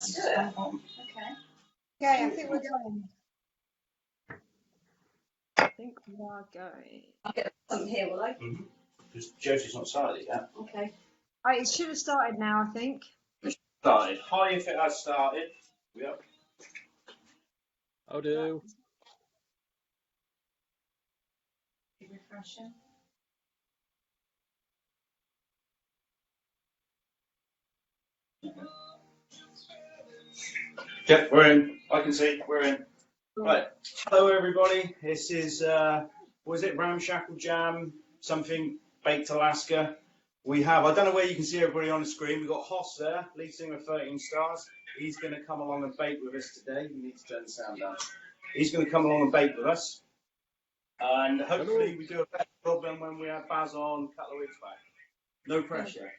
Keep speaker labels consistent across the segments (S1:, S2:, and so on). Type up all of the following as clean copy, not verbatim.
S1: Okay.
S2: Okay, I think we're going. I think we are going.
S1: I'll get something here, will I?
S3: Because Josie's not started yet.
S1: Okay.
S2: It should have started now, I think.
S3: Started. Hi if it has started. Yep.
S4: I'll do.
S1: Refreshing.
S3: Yep, we're in. I can see. We're in. Right. Hello, everybody. This is, what is it? Ramshackle jam, something baked Alaska. We have, I don't know where you can see everybody on the screen. We've got Hoss there, lead singer of 13 Stars. He's going to come along and bake with us today. You need to turn the sound down. He's going to come along and bake with us. And hopefully we do a better job than when we had Baz on a couple of weeks back. No pressure.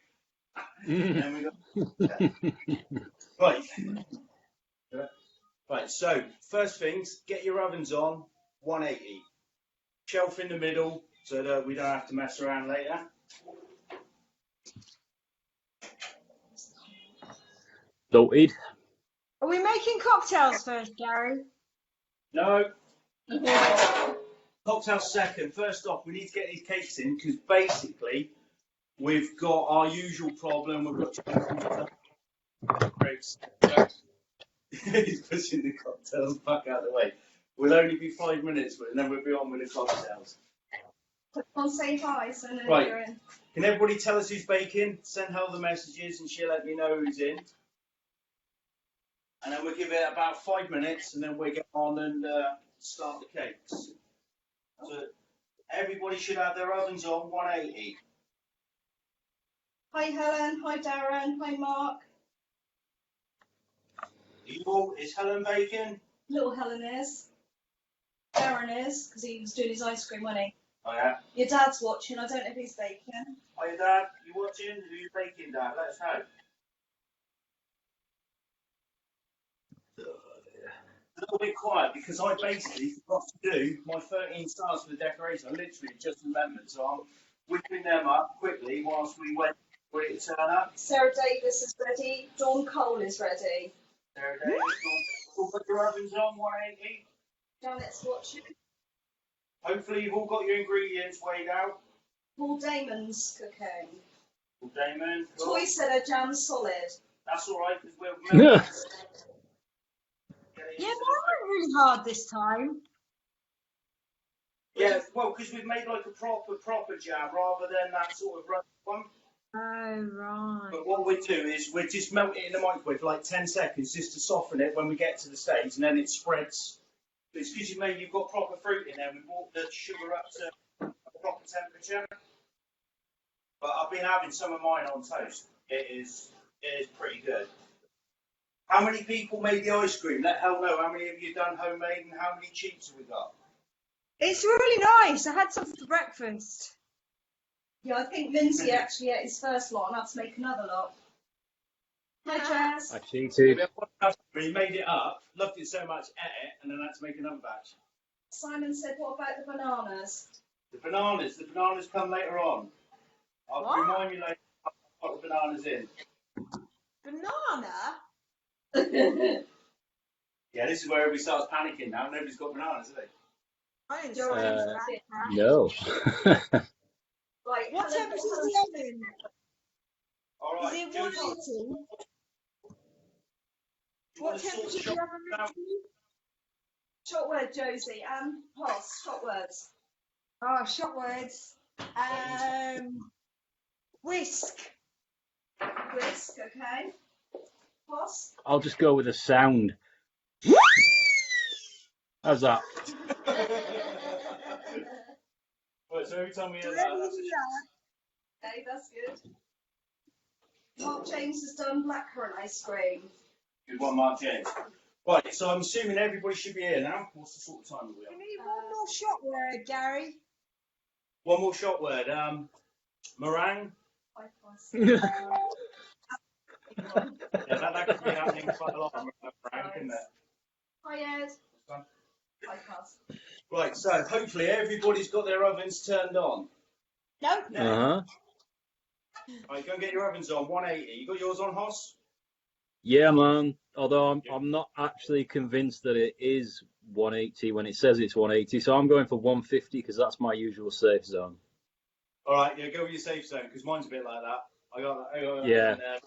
S3: And we got, right. Right, so first things, get your ovens on, 180. Shelf in the middle so that we don't have to mess around later.
S4: Noted.
S2: Are we making cocktails first, Gary?
S3: No. Cocktail second. First off, we need to get these cakes in because basically we've got our usual problem. We've got he's pushing the cocktails back out of the way. We'll only be 5 minutes, and then we'll be on with the cocktails.
S1: I'll say hi, so no
S3: Right.
S1: you're in.
S3: Can everybody tell us who's baking? Send her the messages and she'll let me know who's in. And then we'll give it about 5 minutes and then we'll get on and start the cakes. So everybody should have their ovens on 180.
S1: Hi Helen, hi Darren, hi Mark.
S3: Is Helen baking?
S1: Little Helen is. Darren is, because he was doing his ice cream, wasn't he?
S3: Oh yeah.
S1: Your dad's watching, I don't know if he's baking.
S3: Hi Dad, you watching? Who you baking, Dad? Let us know. A little bit quiet because I basically forgot to do my 13 stars for the decoration. I literally just remembered, so I'm whipping them up quickly whilst we wait for it to turn up.
S1: Sarah Davis is ready. Dawn Cole is ready.
S3: There it is. All put your ovens on 180.
S1: Janet's watching.
S3: Hopefully you've all got your ingredients weighed out.
S1: Paul Damon's cooking.
S3: Well, Damon.
S1: Toy said her jam's solid.
S3: That's all right because we'll.
S2: Yeah, that went really hard this time.
S3: Yeah, well, because we've made like a proper jam rather than that sort of rough one.
S2: Oh, right.
S3: But what we do is we just melt it in the microwave for like 10 seconds just to soften it when we get to the stage, and then it spreads. But it's because you've got proper fruit in there. We brought the sugar up to a proper temperature. But I've been having some of mine on toast. It is pretty good. How many people made the ice cream? Let Hell know. How many of you done homemade and how many cheats have we got?
S2: It's really nice. I had some for breakfast.
S1: Yeah, I think Lindsay actually ate his first lot and had to make another lot. Hi Jazz.
S4: I cheated.
S3: He made it up, loved it so much, ate it, and then had to make another batch.
S1: Simon said, what about the bananas?
S3: The bananas come later on. I'll remind you later I'll put the bananas in.
S2: Banana?
S3: Yeah, this is where everybody starts panicking now. Nobody's got bananas, have they?
S2: I didn't know anything about that.
S4: No.
S1: Right,
S2: What
S1: Helen,
S2: temperature is the oven?
S3: All right.
S2: Is it 180? What temperature is the oven meant to be?
S1: Short word, Josie, and Hoss, short words.
S2: Oh, short words. Whisk.
S1: Whisk, okay. Hoss?
S4: I'll just go with a sound. How's that?
S3: Right, so every time we hear
S2: Let me
S3: that,
S2: do that.
S1: Okay, that's good. Mark James has done blackcurrant ice cream.
S3: good one, Mark James. Right, so I'm assuming everybody should be here now. What's the sort of time are we
S2: We
S3: on?
S2: need one more shot word, Gary.
S3: One more shot word. Meringue.
S1: Hi, Hoss.
S3: Yeah, that could be happening quite a lot on meringue, couldn't it?
S1: Hi, Ed. Hi, Hoss.
S3: Right, so hopefully everybody's got their ovens turned on.
S2: No.
S4: Uh-huh.
S3: Right, go and get your ovens on, 180. You got yours on, Hoss?
S4: Yeah, man. Although I'm not actually convinced that it is 180 when it says it's 180, so I'm going for 150 because that's my usual safe zone.
S3: All right, yeah, go with your safe zone because mine's a bit like that. I got that
S4: Yeah.
S3: in there.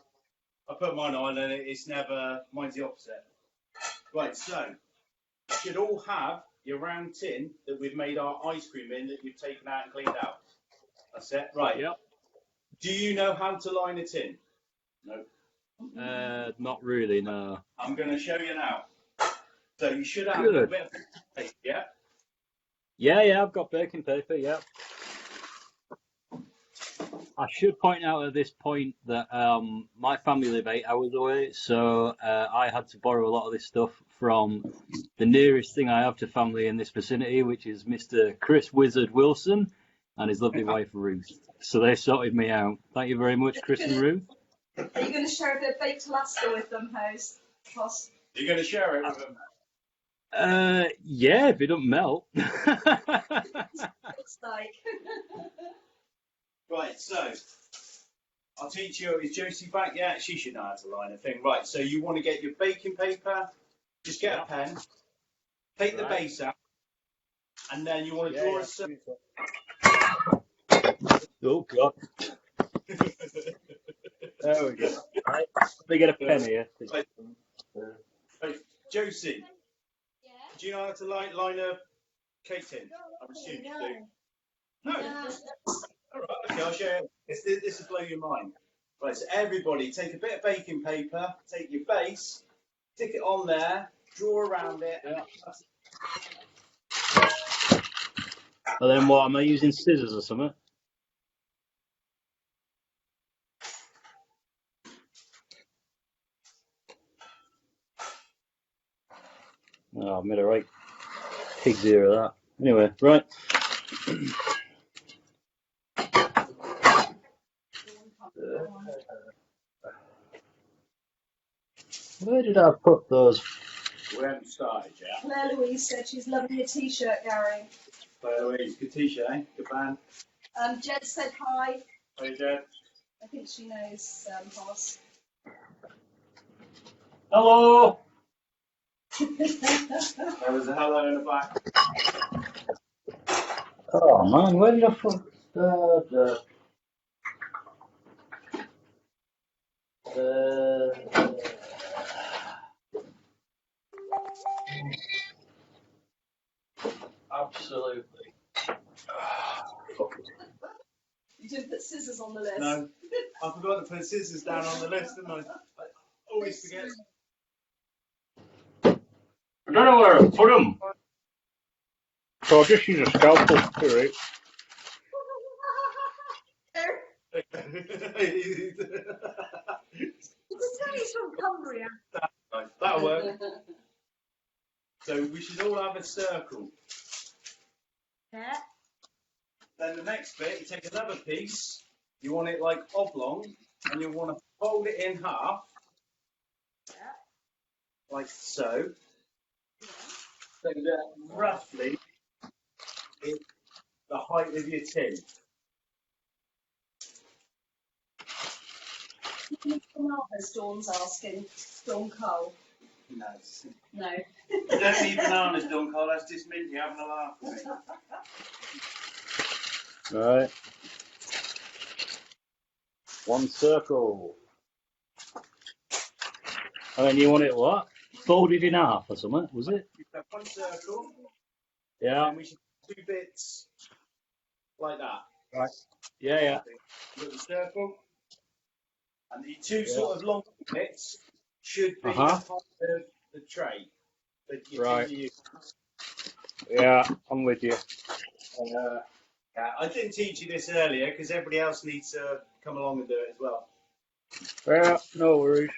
S3: I put mine on and it's never, mine's the opposite. Right, so you should all have your round tin that we've made our ice cream in that you've taken out and cleaned out. That's it. Right.
S4: Yep.
S3: Do you know how to line a tin? No.
S4: Not really, no.
S3: I'm going to show you now. So you should have a
S4: Good.
S3: little bit of paper, yeah?
S4: Yeah, I've got baking paper, yeah. I should point out at this point that my family live 8 hours away, so I had to borrow a lot of this stuff from the nearest thing I have to family in this vicinity, which is Mr. Chris Wizard Wilson and his lovely wife Ruth. So they sorted me out. Thank you very much, Chris and Ruth.
S1: Are you going to share a bit of baked Alaska with them, Hoss?
S3: You're going to share it with them?
S4: Yeah, if it doesn't melt.
S1: Looks like.
S3: Right, so I'll teach you. Is Josie back? Yeah, she should know how to line a thing. Right, so you want to get your baking paper, just get a pen, take the base out, and then you want to draw a circle.
S4: Oh, God. There we go. Right, let me get a pen here.
S3: Right, Josie,
S1: Yeah?
S3: do you know how to line a cake tin? I'm assuming you do. No. All right, okay, I'll show you. This will blow your mind. Right, so everybody take a bit of baking paper, take your base, stick it on there, draw around it.
S4: Yeah. And then what? Am I using scissors or something? Oh, I made a right pig's ear of that. Anyway, right. Where did I put those?
S3: We haven't started yet.
S1: Claire Louise said she's loving your t-shirt, Gary.
S3: By the way, good t-shirt, eh? Good band.
S1: Jed said hi.
S3: Hey, Jed.
S1: I think she knows Hoss.
S4: Hello.
S3: There was a hello in the back.
S4: Oh man, where did I put absolutely.
S1: You didn't put scissors on the list.
S3: No, I forgot to put scissors down on the list, didn't I? I always forget.
S4: I don't know where I put them. So I'll just use a scalpel. Right.
S2: He's from Cumbria.
S3: That'll work. So we should all have a circle.
S2: Yeah.
S3: Then the next bit, you take another piece, you want it like oblong, and you want to fold it in half, like so, so that roughly is the height of your tin.
S1: Bananas, Dawn's asking. Dawn Cole.
S3: No.
S1: No.
S3: You don't need bananas, Don Cole, that's just mint, you're having a laugh with me.
S4: Right. One circle. And then you want it what? Folded in half or something, was it?
S3: You have one circle,
S4: Yeah.
S3: and we should do 2 bits like that.
S4: Right. Yeah.
S3: Little circle. And the 2 sort of long bits should be
S4: Uh-huh.
S3: part of the tray that you
S4: Right.
S3: use.
S4: Yeah, I'm with you.
S3: Yeah, I didn't teach you this earlier because everybody else needs to come along and do it as well.
S4: Yeah, no worries.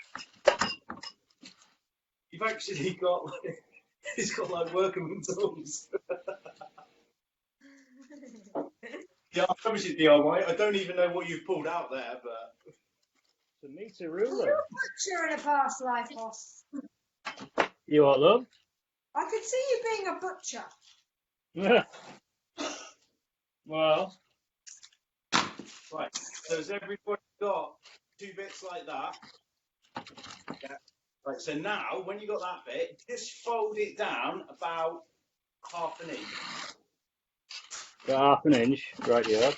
S3: You've actually got like, it's got like workman tools. Yeah, I promise you DIY. I don't even know what you've pulled out there, but
S4: It's a meter
S2: You're
S4: ruler.
S2: a butcher in a past life, Hoss.
S4: You what, love?
S2: I could see you being a butcher.
S4: Yeah. Well,
S3: right. So has everybody got 2 bits like that? Yeah. Right, so now, when you got that bit, just fold it down about half an inch.
S4: About half an inch, right here.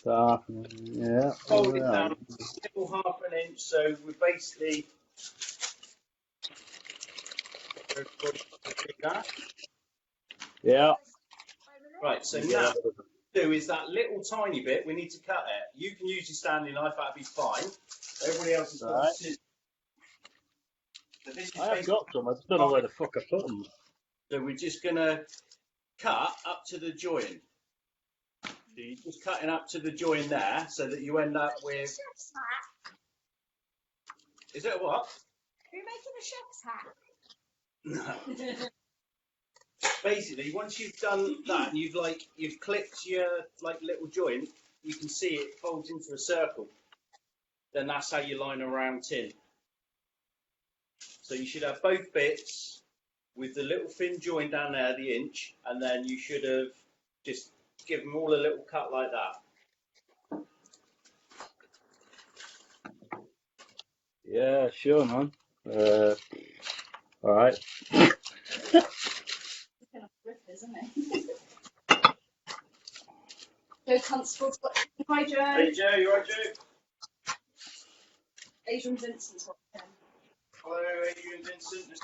S4: Half an inch, yeah.
S3: Fold it down little half an inch, so we're basically
S4: Yeah.
S3: right. So now what we do is that little tiny bit. We need to cut it. You can use your Stanley knife; that'd be fine. Everybody else has got
S4: Right.
S3: scissors. So this is
S4: I have got some. I just don't know where the fuck I put them.
S3: So we're just gonna cut up to the join. So you're just cutting up to the join there, so that you end up with. Is it a what?
S2: Are you making a chef's hat?
S3: No. Basically, once you've done that and you've clipped your like little joint, you can see it folds into a circle. Then that's how you line a round tin. So you should have both bits with the little thin join down there, the inch, and then you should have just given them all a little cut like that.
S4: Yeah, sure, man. All right.
S1: Isn't it? Joe Constable. Hi, Joe.
S3: Hey Joe, you right, Joe?
S1: Adrian Vincent's watching.
S3: Hello, Adrian Vincent.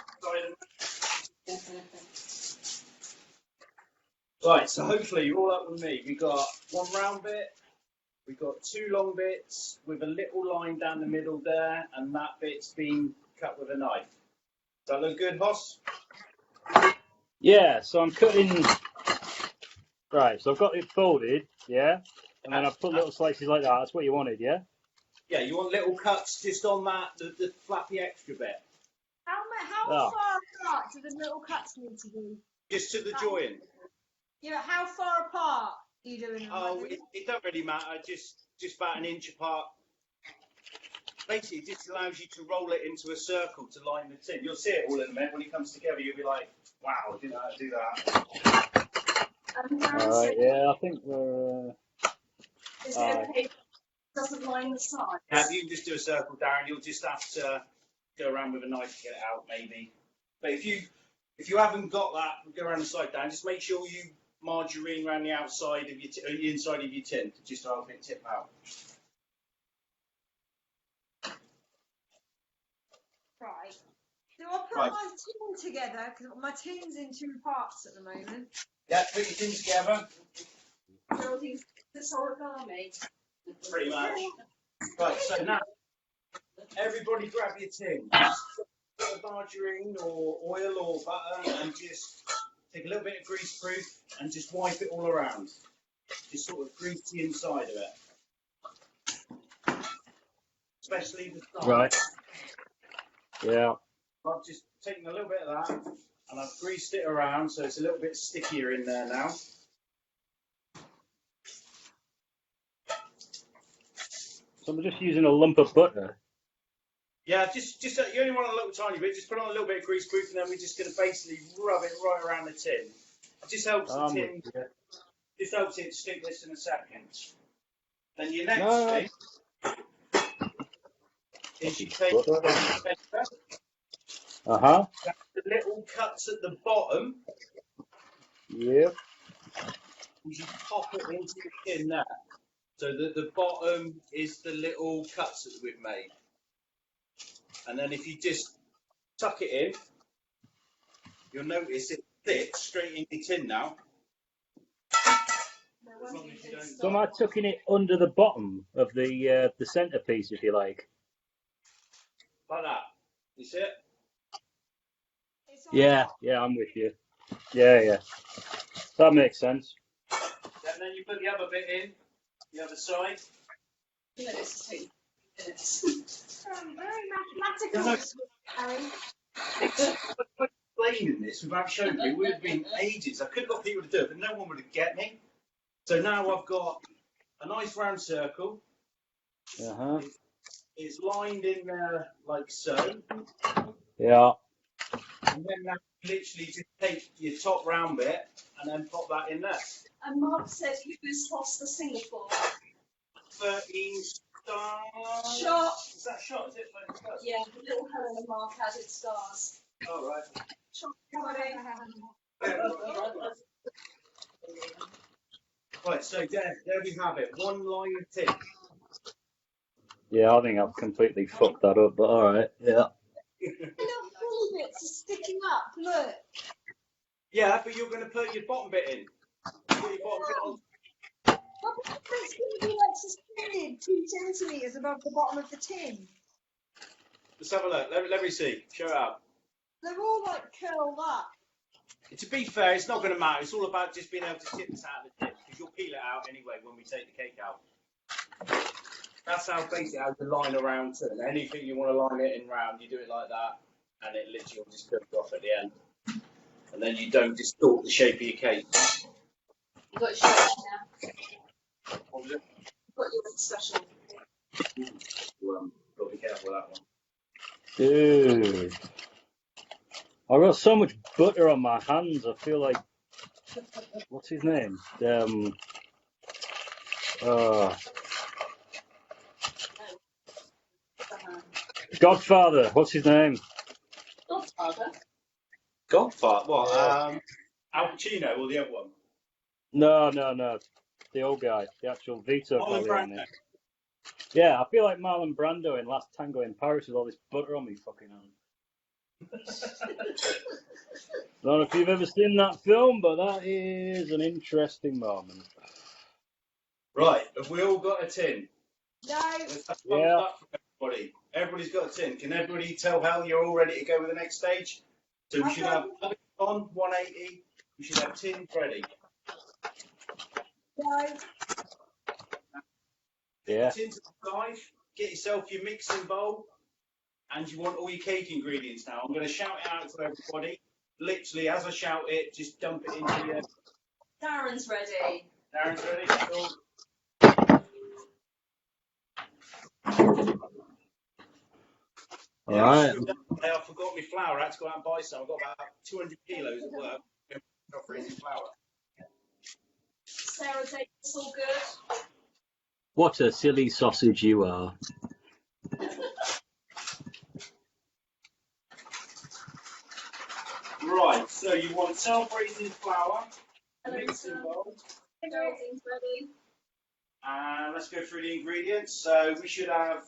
S3: Right, so hopefully you're all up with me. We've got one round bit, we've got two long bits with a little line down the middle there, and that bit's been cut with a knife. Does that look good, Hoss?
S4: Yeah, so I'm cutting. Right, so I've got it folded, yeah, and then I've put little slices like that. That's what you wanted, yeah?
S3: Yeah, you want little cuts just on that, the flappy extra bit.
S2: How
S4: Oh.
S2: far apart do the little cuts need to be?
S3: Just to the join.
S2: Yeah, how far apart are you doing them?
S3: Oh, it don't really matter, just about an inch apart. Basically, it just allows you to roll it into a circle to line the tin. You'll see it all in a minute. When it comes together, you'll be like, wow, I didn't know how to do that.
S4: All right, yeah, I think we're.
S1: Is it okay if it doesn't line the side?
S3: Yeah, you can just do a circle, Darren. You'll just have to go around with a knife to get it out, maybe. But if you haven't got that, go around the side, Darren. Just make sure you margarine around the outside of your inside of your tin, just to help it tip out.
S2: Right. Do I put
S3: Right.
S2: my tin together? Because my tin's in two parts at the moment.
S3: Yeah, put your tin together.
S1: Building this origami.
S3: Pretty much. Right, so now, everybody grab your tin. Put a margarine or oil or butter and just take a little bit of grease proof and just wipe it all around. Just sort of grease the inside of it. Especially the side.
S4: Right. Yeah.
S3: I've just taken a little bit of that and I've greased it around so it's a little bit stickier in there now.
S4: So I'm just using a lump of butter.
S3: Yeah, just you only want a little tiny bit. Just put on a little bit of grease proof, and then we're just going to basically rub it right around the tin. It just helps the tin. Just helps it stick this in a second. Then your next thing is you take the little cuts at the bottom.
S4: Yep.
S3: You pop it into the tin there. So the bottom is the little cuts that we've made. And then if you just tuck it in, you'll notice it fits straight in your tin now. As long as you don't
S4: So am I tucking it under the bottom of the centerpiece, if you like?
S3: like that. You see it?
S4: Yeah, I'm with you. Yeah. That makes sense.
S3: And then you put the other bit in, the other side.
S1: You know, this is taking minutes.
S2: Very mathematical, Harry.
S3: Explaining this without showing me would have been ages. I could have got people to do it, but no one would have get me. So now I've got a nice round circle. It's lined in there like so.
S4: Yeah.
S3: And then now literally just take your top round bit and then pop that in there.
S1: And Mark said he was Hoss for Singapore.
S3: 13 stars.
S1: Shot.
S3: Is that shot? Is it 13 stars?
S1: Yeah, little Helen and Mark added stars.
S3: Oh, right.
S1: Shot. Right.
S3: Right, so there we have it. One line of tip.
S4: Yeah, I think I've completely fucked that up, but alright, yeah.
S1: Little full bits are sticking up, look.
S3: Yeah, but you're going to put your bottom bit in. Put your bottom bit on.
S2: It's going to be like suspended 2 centimetres above the bottom of the tin.
S3: Let's have a look. Let me see. Show it up.
S2: They're all like curled up.
S3: To be fair, it's not going to matter. It's all about just being able to tip this out of the tin, because you'll peel it out anyway when we take the cake out. That's how basically how you line around to it. Anything you want to line it in round, you do it like that, and it literally will just curve off at the end. And then you don't distort the shape of your cake.
S1: You've got your shirt now.
S3: What was it?
S1: You've got your special.
S3: Got to be careful with that one.
S4: Dude. I've got so much butter on my hands, I feel like... What's his name? Godfather, what's his name?
S1: Godfather.
S3: Godfather? What? Al Pacino or the other one?
S4: No. The old guy, the actual Vito
S3: Marlon
S4: Corleone.
S3: Brando.
S4: Yeah, I feel like Marlon Brando in Last Tango in Paris with all this butter on me fucking hand. Don't know if you've ever seen that film, but that is an interesting moment.
S3: Right, have we all got a tin?
S2: No.
S3: Let's have
S4: Yeah.
S3: thumbs up for everybody. Everybody's got a tin. Can everybody tell Hal you're all ready to go with the next stage? So we should have on 180. We should have tins ready.
S2: No.
S3: Tin
S4: Yeah.
S3: to the side. Get yourself your mixing bowl, and you want all your cake ingredients now. I'm going to shout it out to everybody. Literally, as I shout it, just dump it into your.
S1: Darren's ready.
S3: Darren's ready. Cool.
S4: All right.
S3: I forgot my flour. I had to go out and buy some. I've got about 200 kilos at work. Not freezing flour.
S1: Sarah, take this all good.
S4: What a silly sausage you are.
S3: Right, so you want self-raising flour,
S1: Hello,
S3: mixing
S1: sir.
S3: bowl,
S1: Everything's ready.
S3: and let's go through the ingredients. So we should have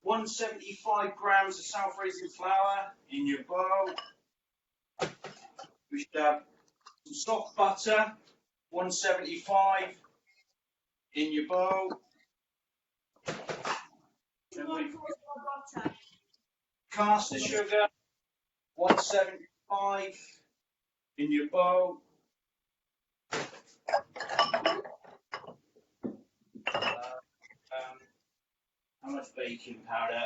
S3: 175 grams of self-raising flour in your bowl. We should have some soft butter, 175 in your bowl. Then we caster sugar, 175 in your bowl. How much baking powder?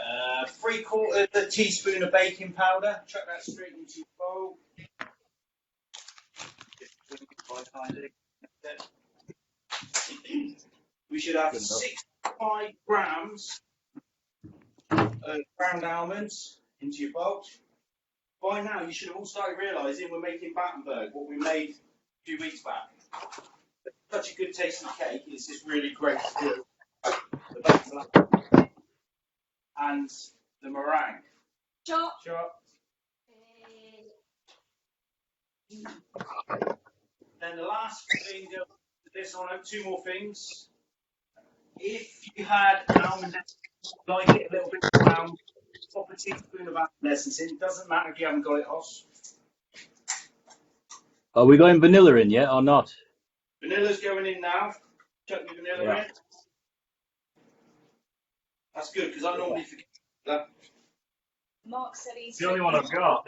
S3: 3/4 teaspoon of baking powder. Chuck that straight into your bowl. We should have 65 grams of ground almonds into your bowl. By now, you should have all started realising we're making Battenberg, what we made a few weeks back. Such a good tasting cake. It's just really great to do. The Battenberg and the meringue.
S1: Chop.
S3: Sure. Then the last thing, this on 2 more things. If you had almond essence, like it a little bit brown, pop a teaspoon of almond essence in. Doesn't matter if you haven't got it, Hoss.
S4: Are we going vanilla in yet or not?
S3: Vanilla's going in now. Chuck the vanilla in. That's good because I normally forget that.
S1: Mark said he's
S4: The only one I've got.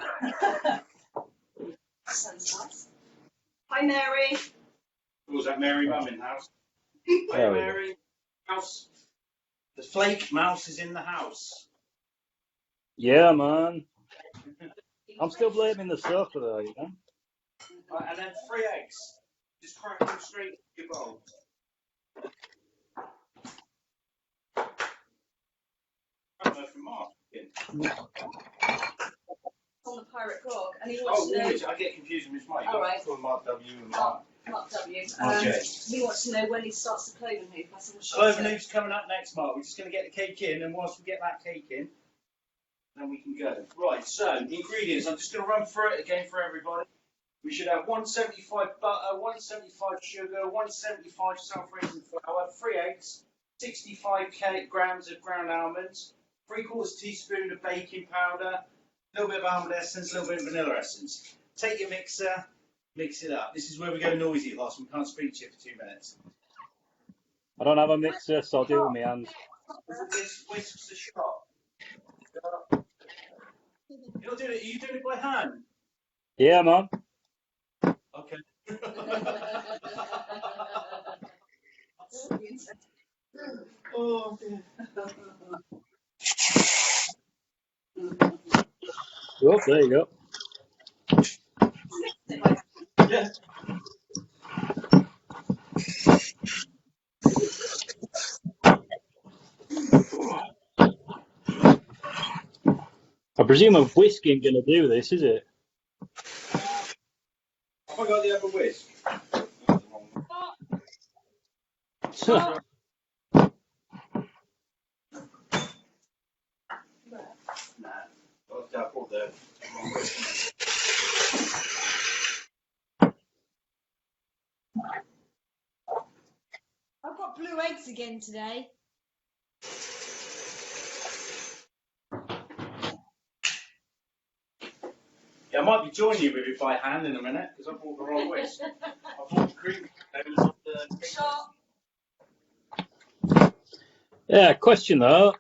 S1: Sounds nice. Hi, Mary.
S3: Was that Mary Mum in house? Hi,
S4: There we go.
S3: Mary. House. The flake mouse is in the house.
S4: Yeah, man. I'm still blaming the sofa though, you know.
S3: Right, and then 3 eggs. Just crack them straight into your bowl. From Mark.
S1: On the pirate grog. and he wants to know.
S3: Woolwich. I get confused with Mike.
S1: All right.
S3: Mark W and Mark.
S1: Mark W.
S3: Okay.
S1: He wants to know when he starts the cloven hoof. I said, well,
S3: Cloven hoof's coming up next, Mark. We're just going to get the cake in, and whilst we get that cake in, then we can go. Right, so ingredients. I'm just going to run through it again for everybody. We should have 175 butter, 175 sugar, 175 self-raising flour, 3 eggs, 65 grams of ground almonds, 3/4 teaspoon of baking powder, a little bit of almond essence, a little bit of vanilla essence. Take your mixer, mix it up. This is where we go noisy, Hoss. We can't speak to you for 2 minutes.
S4: I don't have a mixer, so I'll do it with my hands.
S3: Whisks the shot. You're doing it. Are you doing it by hand?
S4: Yeah, man.
S3: Okay. Oh, dear.
S4: Oh, there you go.
S3: Yeah.
S4: I presume a whisk ain't going to do this, is it?
S3: Have I got the other whisk?
S2: I've got blue eggs again today.
S3: Yeah, I might be joining you with it by hand in a minute because I bought the wrong whisk. I bought the cream.
S4: Yeah, question though.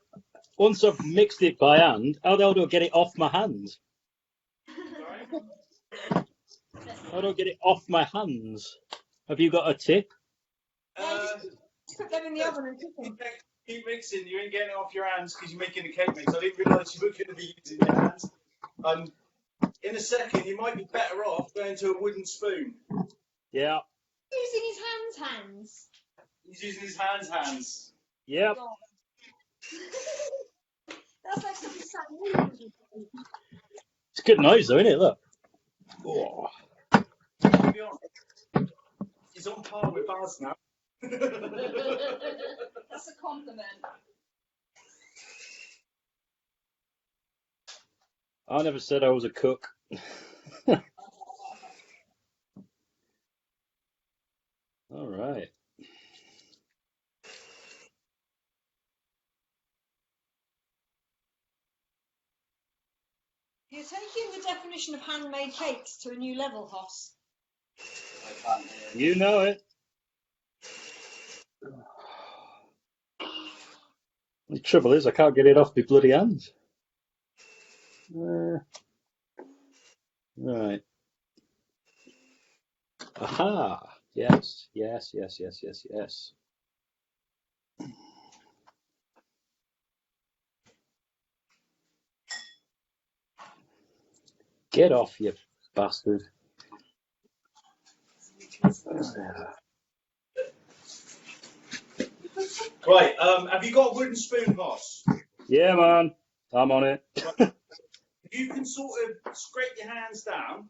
S4: Once I've mixed it by hand, how the hell do I get it off my hands?
S3: Sorry?
S4: How do I get it off my hands? Have you got a tip?
S2: Put them in the oven and cook them.
S3: Keep mixing. You ain't getting it off your hands because you're making the cake mix. I didn't realise you were going to be using your hands. In a second, you might be better off going to a wooden spoon.
S4: Yeah.
S2: Using his hands.
S3: He's using his hands.
S4: Yep.
S2: That's like something Sam.
S4: It's a good noise though, isn't it? Look. Oh.
S3: To be honest, he's on par with Baz now.
S1: That's a compliment.
S4: I never said I was a cook. All right.
S2: You're taking the definition of handmade cakes to a new level, Hoss.
S3: I can't hear.
S4: You know it. The trouble is, I can't get it off my bloody hands. Right. Aha. Yes. Get off, you bastard.
S3: Right, have you got a wooden spoon, Hoss?
S4: Yeah, man. I'm on it.
S3: If you can sort of scrape your hands down.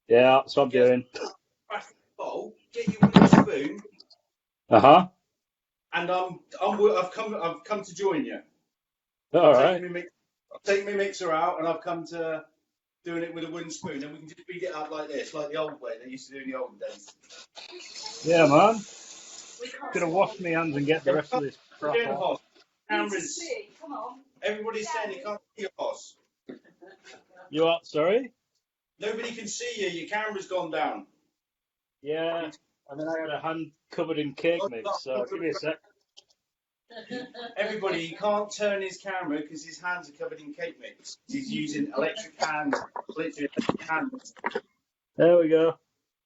S4: Yeah, that's what I'm doing.
S3: Back in the bowl, get your wooden spoon.
S4: Uh-huh.
S3: And I've come to join you.
S4: All right.
S3: I've taken my mixer out and I've come to doing it with a wooden spoon, and we can just beat it up like this, like the old way they used to do in the olden days.
S4: Yeah, man. Gonna wash my hands and get the rest of this crap
S3: Again,
S4: off.
S3: Hoss. Cameras.
S1: Come on.
S3: Everybody's saying they can't see you, Hoss.
S4: You what? Sorry?
S3: Nobody can see you. Your camera's gone down.
S4: Yeah. And then I had a hand covered in cake mix, so give me a sec.
S3: Everybody, he can't turn his camera because his hands are covered in cake mix. He's using electric hands, literally electric hands.
S4: There we go.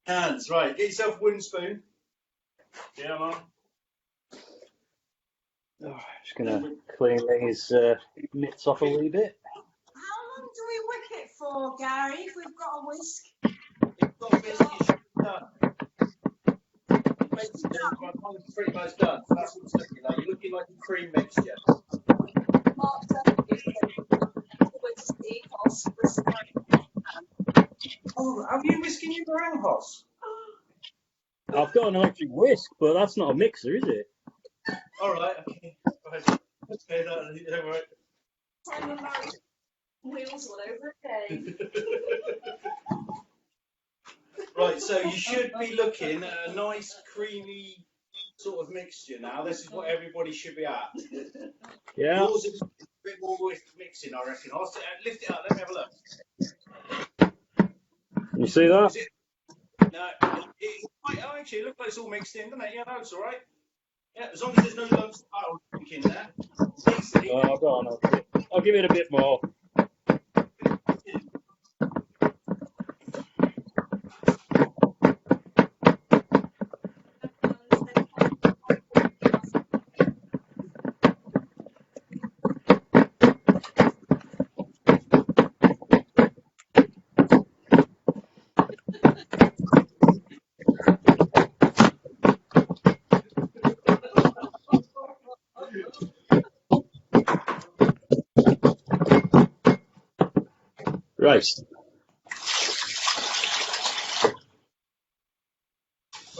S3: Hands, right. Get yourself a wooden spoon.
S4: Yeah, man. Oh, just gonna clean these mitts off a wee bit.
S2: How long do we wick it for, Gary, if we've got a whisk?
S3: It's got a bit of it's pretty much done. That's what it's looking like. You're looking like a cream mixture.
S1: Mark W. Always see Hoss with
S4: I've got an electric whisk, but that's not a mixer, is it?
S3: All right, okay. Right. Okay, all right.
S1: Simon married wheels all over again.
S3: Right, so you should be looking at a nice creamy sort of mixture now. This is what everybody should be at.
S4: Yeah.
S3: Yours is a bit more with mixing, I reckon. I'll lift it up, let me have a look.
S4: You see that?
S3: Is it? No, actually, it looks like it's all mixed in, doesn't it? Yeah, no, it's all right. Yeah, as long as there's no lumps of powder in there. Basically,
S4: Oh, go on. I'll give it a bit more. Right.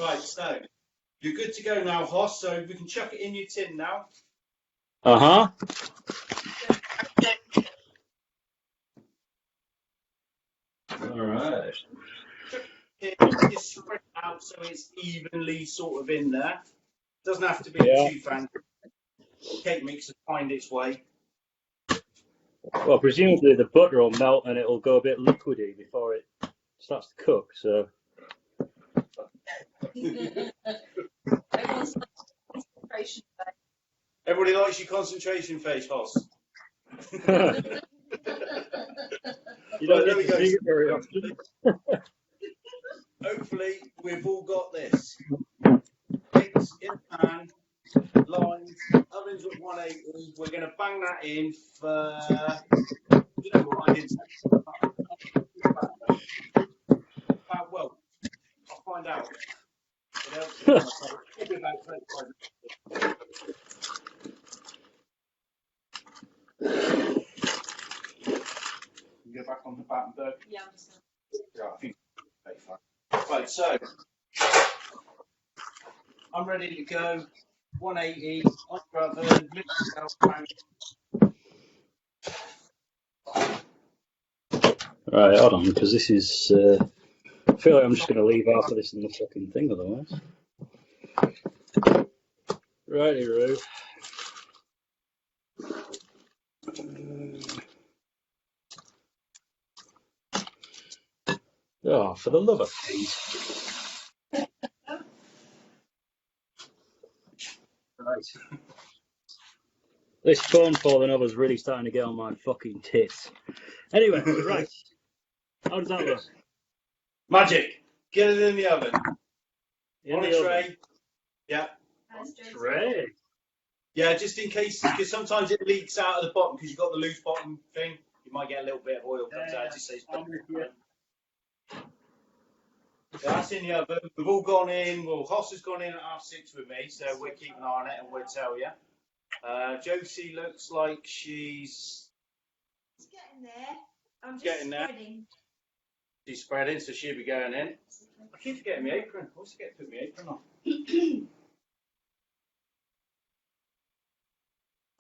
S3: right, so you're good to go now, Hoss. So we can chuck it in your tin now.
S4: Uh-huh. All right.
S3: Just spread it out so it's evenly sort of in there. Doesn't have to be too fancy. Cake mix will find its way.
S4: Well, presumably the butter will melt and it'll go a bit liquidy before it starts to cook, so...
S3: Everybody likes your concentration face, Hoss.
S4: You don't get to see it very often.
S3: Hopefully, we've all got this. Cakes in a pan, lines, ovens at 180. We're going to bang that in for... You know what I did say? Well, I'll find out. Maybe about 25 minutes. Go back on the batten bird.
S1: Yeah, I'm just
S3: Yeah, I think it's fine. Right, so I'm ready to go. 180 on your oven.
S4: Right, hold on, because this is... I feel like I'm just going to leave half of this in the fucking thing otherwise. Righty-roo. Oh, for the love of Pete. Right. This phone falling over is really starting to get on my fucking tits. Anyway, right. How does that look?
S3: Magic. Get it in the oven.
S4: In
S3: on
S4: the
S3: a tray.
S4: oven.
S3: Yeah.
S4: Tray?
S3: Yeah, just in case, because sometimes it leaks out of the bottom because you've got the loose bottom thing. You might get a little bit of oil comes out. Just says. Yeah, that's in the oven. We've all gone in. Well, Hoss has gone in at 6:30 with me, so we're keeping an eye on it and we'll tell you. Josie looks like she's.
S2: It's getting there. I'm just
S3: getting there.
S2: spreading.
S3: She's spreading, so she'll be going in. I keep forgetting my apron. I always forget to put my apron on.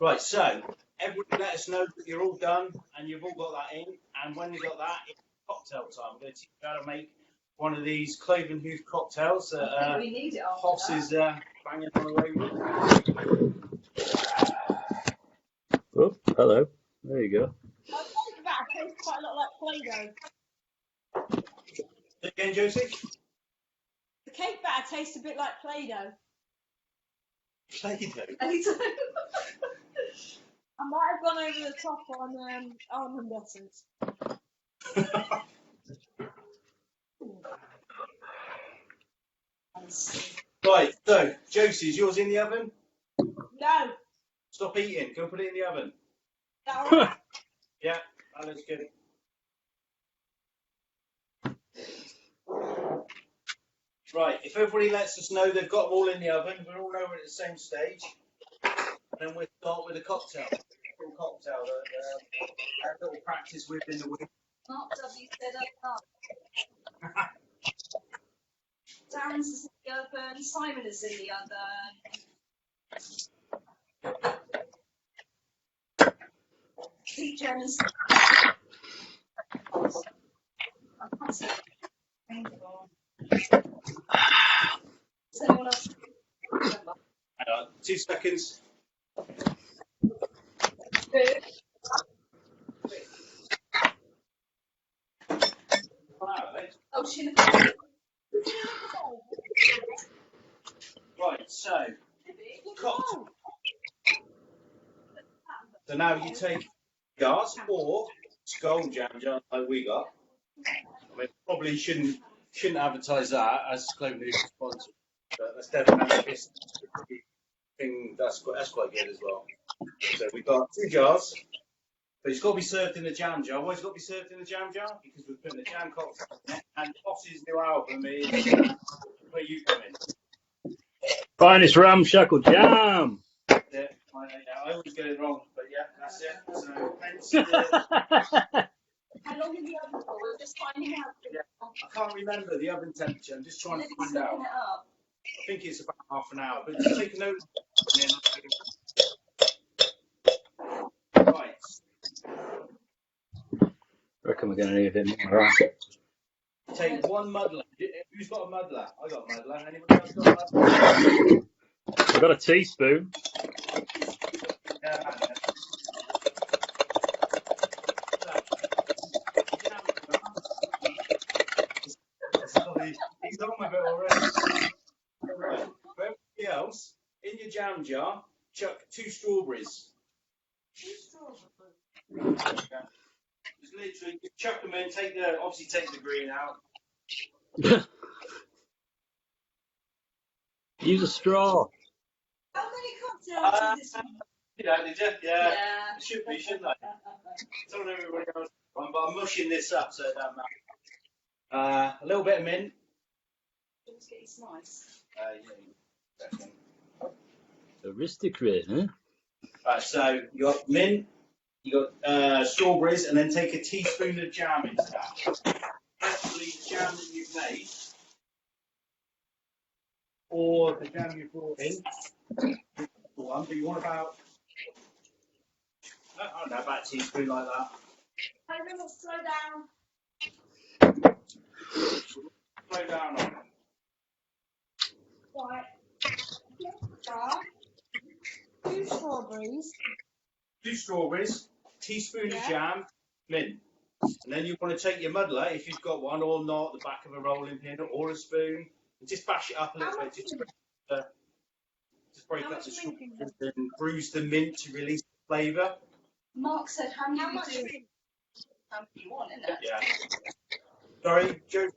S3: Right, so everybody let us know that you're all done and you've all got that in. And when you got that, it's cocktail time. I'm going to teach you how to make one of these Cloven hoof cocktails that
S1: we need it after
S3: Hoss is banging on away with.
S4: Oh, hello. There you go.
S2: I think that tastes quite a lot like Play-Doh.
S3: Say again, Josie?
S2: The cake batter tastes a bit like Play-Doh.
S3: Play-Doh.
S2: I might have gone over the top on almond essence.
S3: Right, so Josie, is yours in the oven?
S2: No.
S3: Stop eating. Go put it in the oven.
S2: No.
S3: Yeah, that looks good. Right, if everybody lets us know they've got them all in the oven, we all know we're at the same stage. And then we'll start with a cocktail. A little cocktail that a little practice with in the week.
S1: Mark W said up. Darren's is in the oven. Simon is in the oven. Pete Jen's. I can't see it. Painful. Does anyone else remember?
S3: Hang on, 2 seconds.
S1: Good. Oh, she
S3: Right, so cooked. So now you take jars or skull jam jar like we got. I mean, probably shouldn't advertise that as Cloven is sponsor, but that's definitely a thing that's quite good as well. So we've got 2 jars, but it's got to be served in the jam jar. Why has it got to be served in the jam jar? Because we're putting the jam cocktail in it, and Hoss's new album is Where You Come In.
S4: Finest ramshackle jam.
S3: Yeah, I always get it wrong, but yeah, that's it. So hence the,
S1: How long in the oven for? We're just finding out.
S3: yeah, I can't remember the oven temperature. I'm just trying to find out.
S1: It up.
S3: I think it's about half an hour, but just take a note. Right.
S4: I reckon we're going to need a bit more. Right.
S3: Take 1 muddler. Who's got a muddler? I got a muddler. Anybody else got a muddler?
S4: I've got a teaspoon.
S3: Yeah. He's on with it already. Right. For everybody else, in your jam jar, chuck 2 strawberries.
S1: 2 strawberries.
S3: Yeah. Just literally chuck them in. Obviously take the green out.
S4: Use a straw.
S1: How many cocktails is this?
S3: Yeah, did you? Yeah.
S1: Yeah.
S3: It should be, shouldn't I? Told everybody else one, but I'm mushing this up so it don't matter. A little bit of mint.
S1: Just get you slice.
S3: Yeah.
S4: Aristocrat, huh?
S3: Right, so you got mint, you got strawberries, and then take a teaspoon of jam into that. Hopefully the jam that you've made, or the jam you brought in, one, but you want about, I don't know, about a teaspoon like that.
S1: Hey, Rimmel, slow down.
S3: Slow down on it.
S2: Right. Jar. 2 strawberries.
S3: 2 strawberries, teaspoon of jam, mint. And then you want to take your muddler, if you've got one or not, the back of a rolling pin or a spoon, and just bash it up a little bit. Just break up the strawberries and bruise the mint to release the flavour.
S1: Mark said, how many
S2: much
S1: do?
S2: mint?
S1: How many you want, isn't it?
S3: Yeah. Sorry, Joe.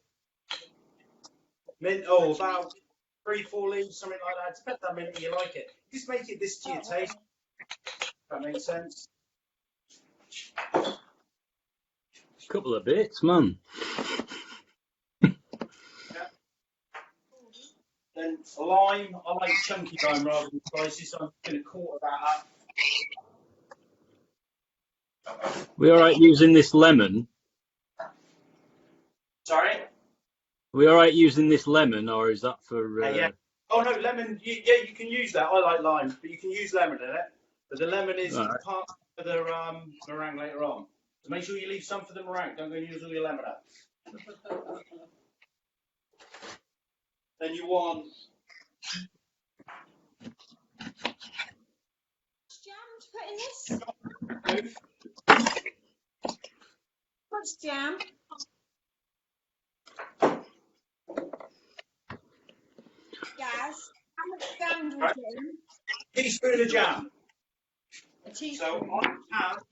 S3: Mint, about 3-4 leaves, something like that. Depends how many you like it. Just make it this to your taste. If that makes sense.
S4: Couple of bits, man.
S3: Then lime, I like chunky lime rather than slices, so I'm going to quarter that up.
S4: We all right using this lemon?
S3: Sorry?
S4: We all right using this lemon, or is that for?
S3: Yeah. Oh no, lemon. Yeah, you can use that. I like lime, but you can use lemon in it. But the lemon is part of the meringue later on. So make sure you leave some for the meringue. Don't go and use all your lemon up. Then you want.
S2: Jam to put in this?
S3: Hoof.
S2: What's jam? Guys, how much jam do we put in?
S3: Teaspoon of jam.
S2: A teaspoon.
S3: So I have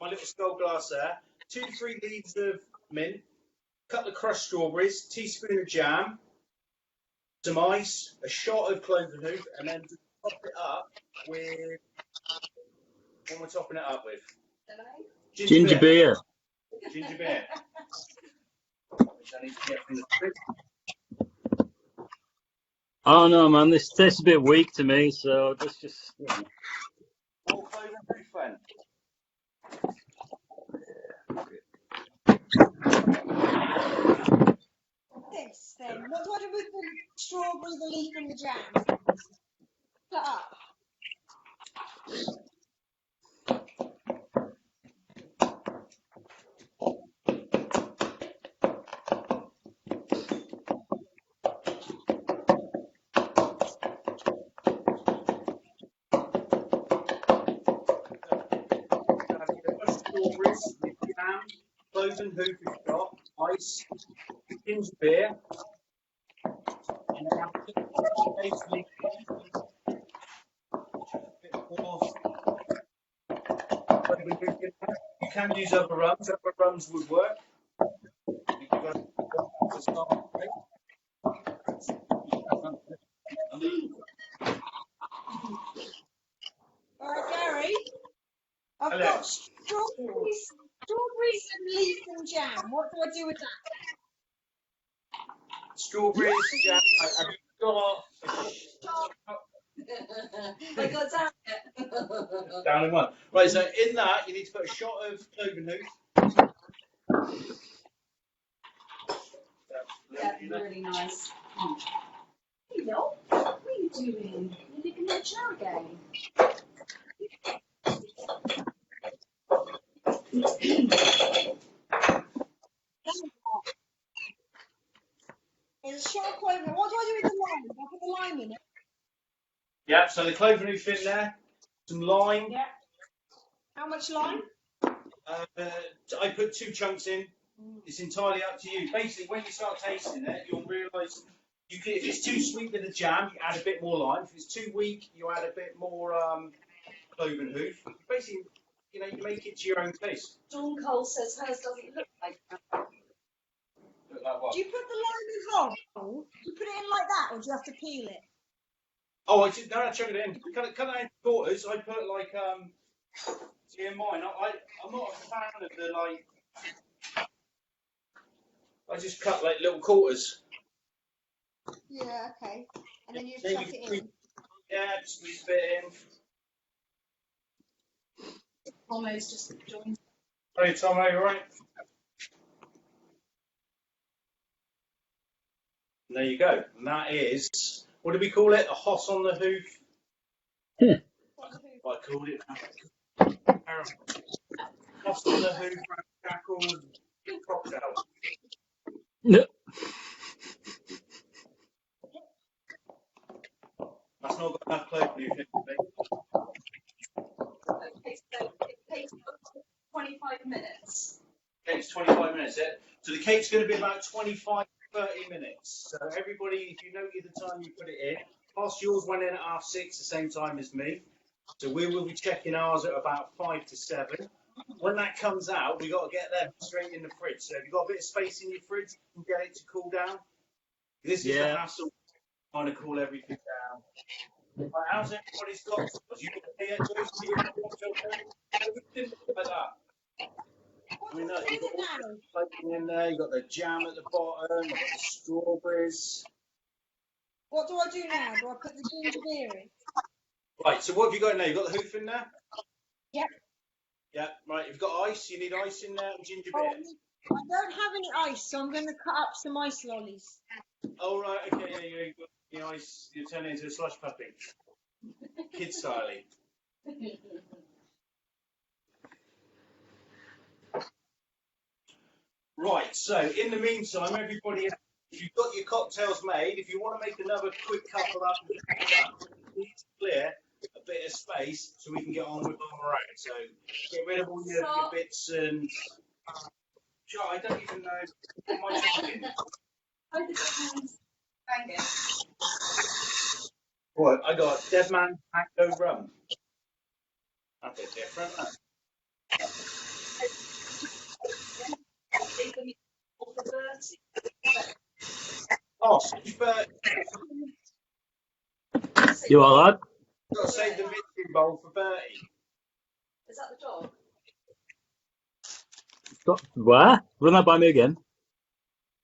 S3: my little skull glass there. 2-3 leaves of mint. Couple of crushed strawberries. Teaspoon of jam. Some ice. A shot of cloven hoof, and then to top it up with. What am I topping it up with?
S4: Ginger beer.
S3: Ginger beer. Which I need to get from the fridge.
S4: Oh no, man, this tastes a bit weak to me. So let's just.
S3: More cloven hoof then.
S2: this then? What do I do with the strawberry, the leaf, and the jam? Split up.
S3: Strawberries, jam, cloven hoof if you've got, ice, ginger beer, and then have basically a bit more cloven hoof in there. You can use other rums would work. You've got to start with.
S2: All right, Gary. I've
S3: Hello.
S2: got strawberries and leaf and jam. What do I do with that?
S3: Strawberries, jam, have you got
S1: I got down it.
S3: down in one? Right, so in that you need to put a shot of cloven hoof.
S1: Yeah, really nice. Hey, Bill, what are you doing? You're leaving the chair again.
S2: There's a shot of clover. What do I do with the lime? Do I put the lime in it?
S3: Yeah, so the cloven hoof in there, some lime.
S2: Yeah. How much lime?
S3: I put 2 chunks in. It's entirely up to you. Basically, when you start tasting it, you'll realise if it's too sweet with the jam, you add a bit more lime. If it's too weak, you add a bit more cloven hoof. Basically, you make it to your own taste.
S1: Dawn Cole says hers doesn't look like that.
S3: Look like what?
S2: Do you put the lime in whole? Do you put it in like that, or do you have to peel it?
S3: Oh, I chuck it in. Cut it into quarters. I put like see in mine. I'm not a fan of the like. I just cut like little quarters.
S2: Yeah, okay. And then you
S3: Then
S2: chuck it in.
S3: Yeah, just squeeze a bit in.
S1: Almost just joined.
S3: Hey Tom, are you alright? And there you go. And that is, what do we call it? A Hoss on the hoof? I called it. Hoss on the hoof, Ramshackle cocktail.
S4: No.
S3: That's not got enough cloven hoof in it.
S1: Okay, so it takes 25 minutes.
S3: Cake's 25 minutes. So the cake's going to be about 25 to 30 minutes. So everybody, if you know the time you put it in, Hoss, yours went in at 6:30, the same time as me. So we will be checking ours at about 5 to 7. When that comes out, we got to get them straight in the fridge. So if you've got a bit of space in your fridge, you can get it to cool down. This is the hassle, trying to cool everything down. Right, how's everybody's got? You okay, Josie? Everything like that. I mean, look, you've got all the floating in there, you've got the jam at the bottom, you've got the strawberries.
S2: What do I do now? Do I put the ginger beer in?
S3: Right, so what have you got in there? You've got the hoof in there?
S2: Yep.
S3: Yeah, right, you've got ice, you need ice in there and ginger
S2: Oh,
S3: beer.
S2: I don't have any ice, so I'm going to cut up some ice lollies.
S3: Oh, right, okay, yeah, you've got the ice, you're turning into a slush puppy. Kid style. Right, so in the meantime, everybody, if you've got your cocktails made, if you want to make another quick couple up, you need to clear a bit of space so we can get on with our meringue. So get rid of all your bits and. Sure, I don't even know what my talking. What? I got Dead Man Mango Rum. That's a bit different, isn't it? Oh, but
S4: You all right?
S3: you've got to save the mixing bowl for Bertie.
S1: Is that the dog?
S4: Where? Run that by me again.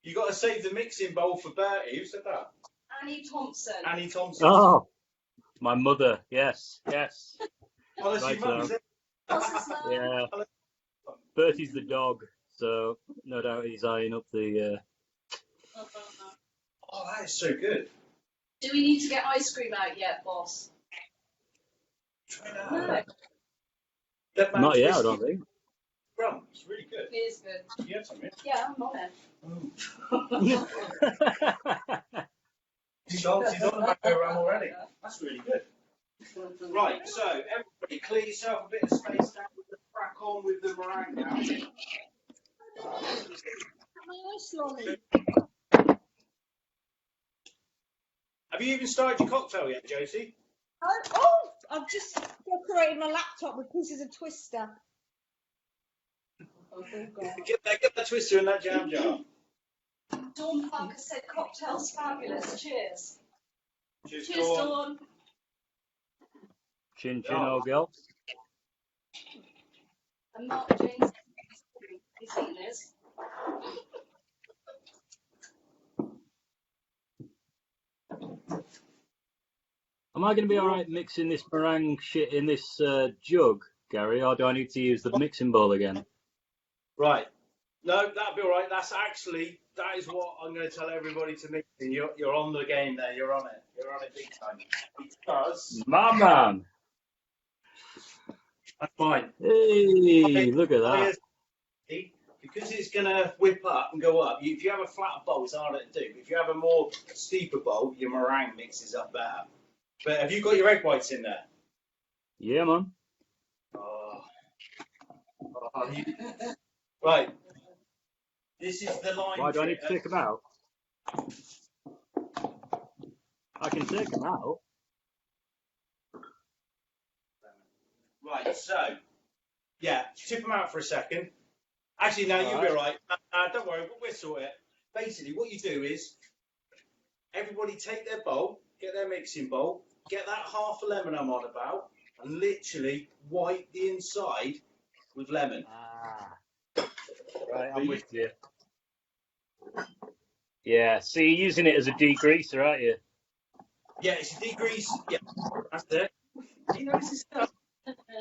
S3: You got to save the mixing bowl for Bertie. Who said that?
S1: Annie Thompson.
S3: Annie Thompson.
S4: Oh, my mother. Yes, yes.
S3: Oh, that's
S4: Right,
S3: your mum, is it?
S1: What's his name?
S4: Yeah. Bertie's the dog, so no doubt he's eyeing up the
S3: Oh, that is so good.
S1: Do we need to get ice cream out yet, boss?
S3: Try that
S1: No,
S3: out. That man
S4: Not yet, I
S3: whiskey
S4: don't think.
S3: rum. It's really good.
S1: it is good.
S3: You had some, yeah?
S1: Yeah, I'm on it.
S3: She's on the mango rum already. That's really good. Right, so everybody clear yourself a bit of space down with the crack on with the meringue now.
S2: My ice lolly.
S3: Have you even started your cocktail yet, Josie?
S2: Oh, I've just decorated my laptop with pieces of Twister.
S1: Oh, God.
S3: Get that twister in that jam jar.
S1: Dawn Parker said cocktails fabulous. Cheers.
S3: Cheers,
S1: Cheers,
S3: Dawn.
S1: Dawn.
S4: Chin chin, old girl.
S1: And Mark James is eating this.
S4: Am I going to be all right mixing this meringue shit in this jug, Gary, or do I need to use the mixing bowl again?
S3: Right. No, that'll be all right. That is what I'm going to tell everybody to mix in. You're on the game there. You're on it. You're on it big time. Because
S4: My man.
S3: that's fine.
S4: Hey, look at that.
S3: Because it's going to whip up and go up. If you have a flatter bowl, it's harder to do. If you have a more steeper bowl, your meringue mixes up better. But have you got your egg whites in there?
S4: Yeah, man.
S3: Right. This is the line.
S4: Why do I need to take them out? I can take them out.
S3: Right, so, yeah, tip them out for a second. Actually, no, you'll be all right. Don't worry, we'll sort it. Basically, what you do is, everybody take their bowl, get their mixing bowl, get that half a lemon I'm on about, and literally wipe the inside with lemon.
S4: Right, I'm with you. Yeah, so you're using it as a degreaser, aren't you?
S3: Yeah, it's a degreaser. Yeah, that's it. You know, this stuff.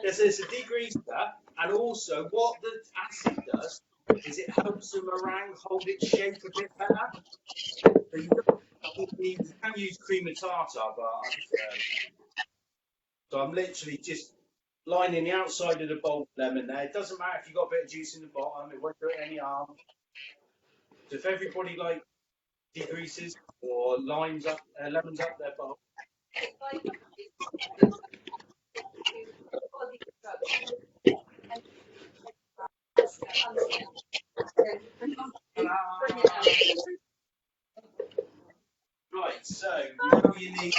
S3: It's a degreaser, and also what the acid does is it helps the meringue hold its shape a bit better. So you can use cream of tartar, but so I'm literally just lining the outside of the bowl with lemon there. It doesn't matter if you've got a bit of juice in the bottom, it won't do it any harm. So if everybody like degreases or lemons up their bowl. Right, so now you need.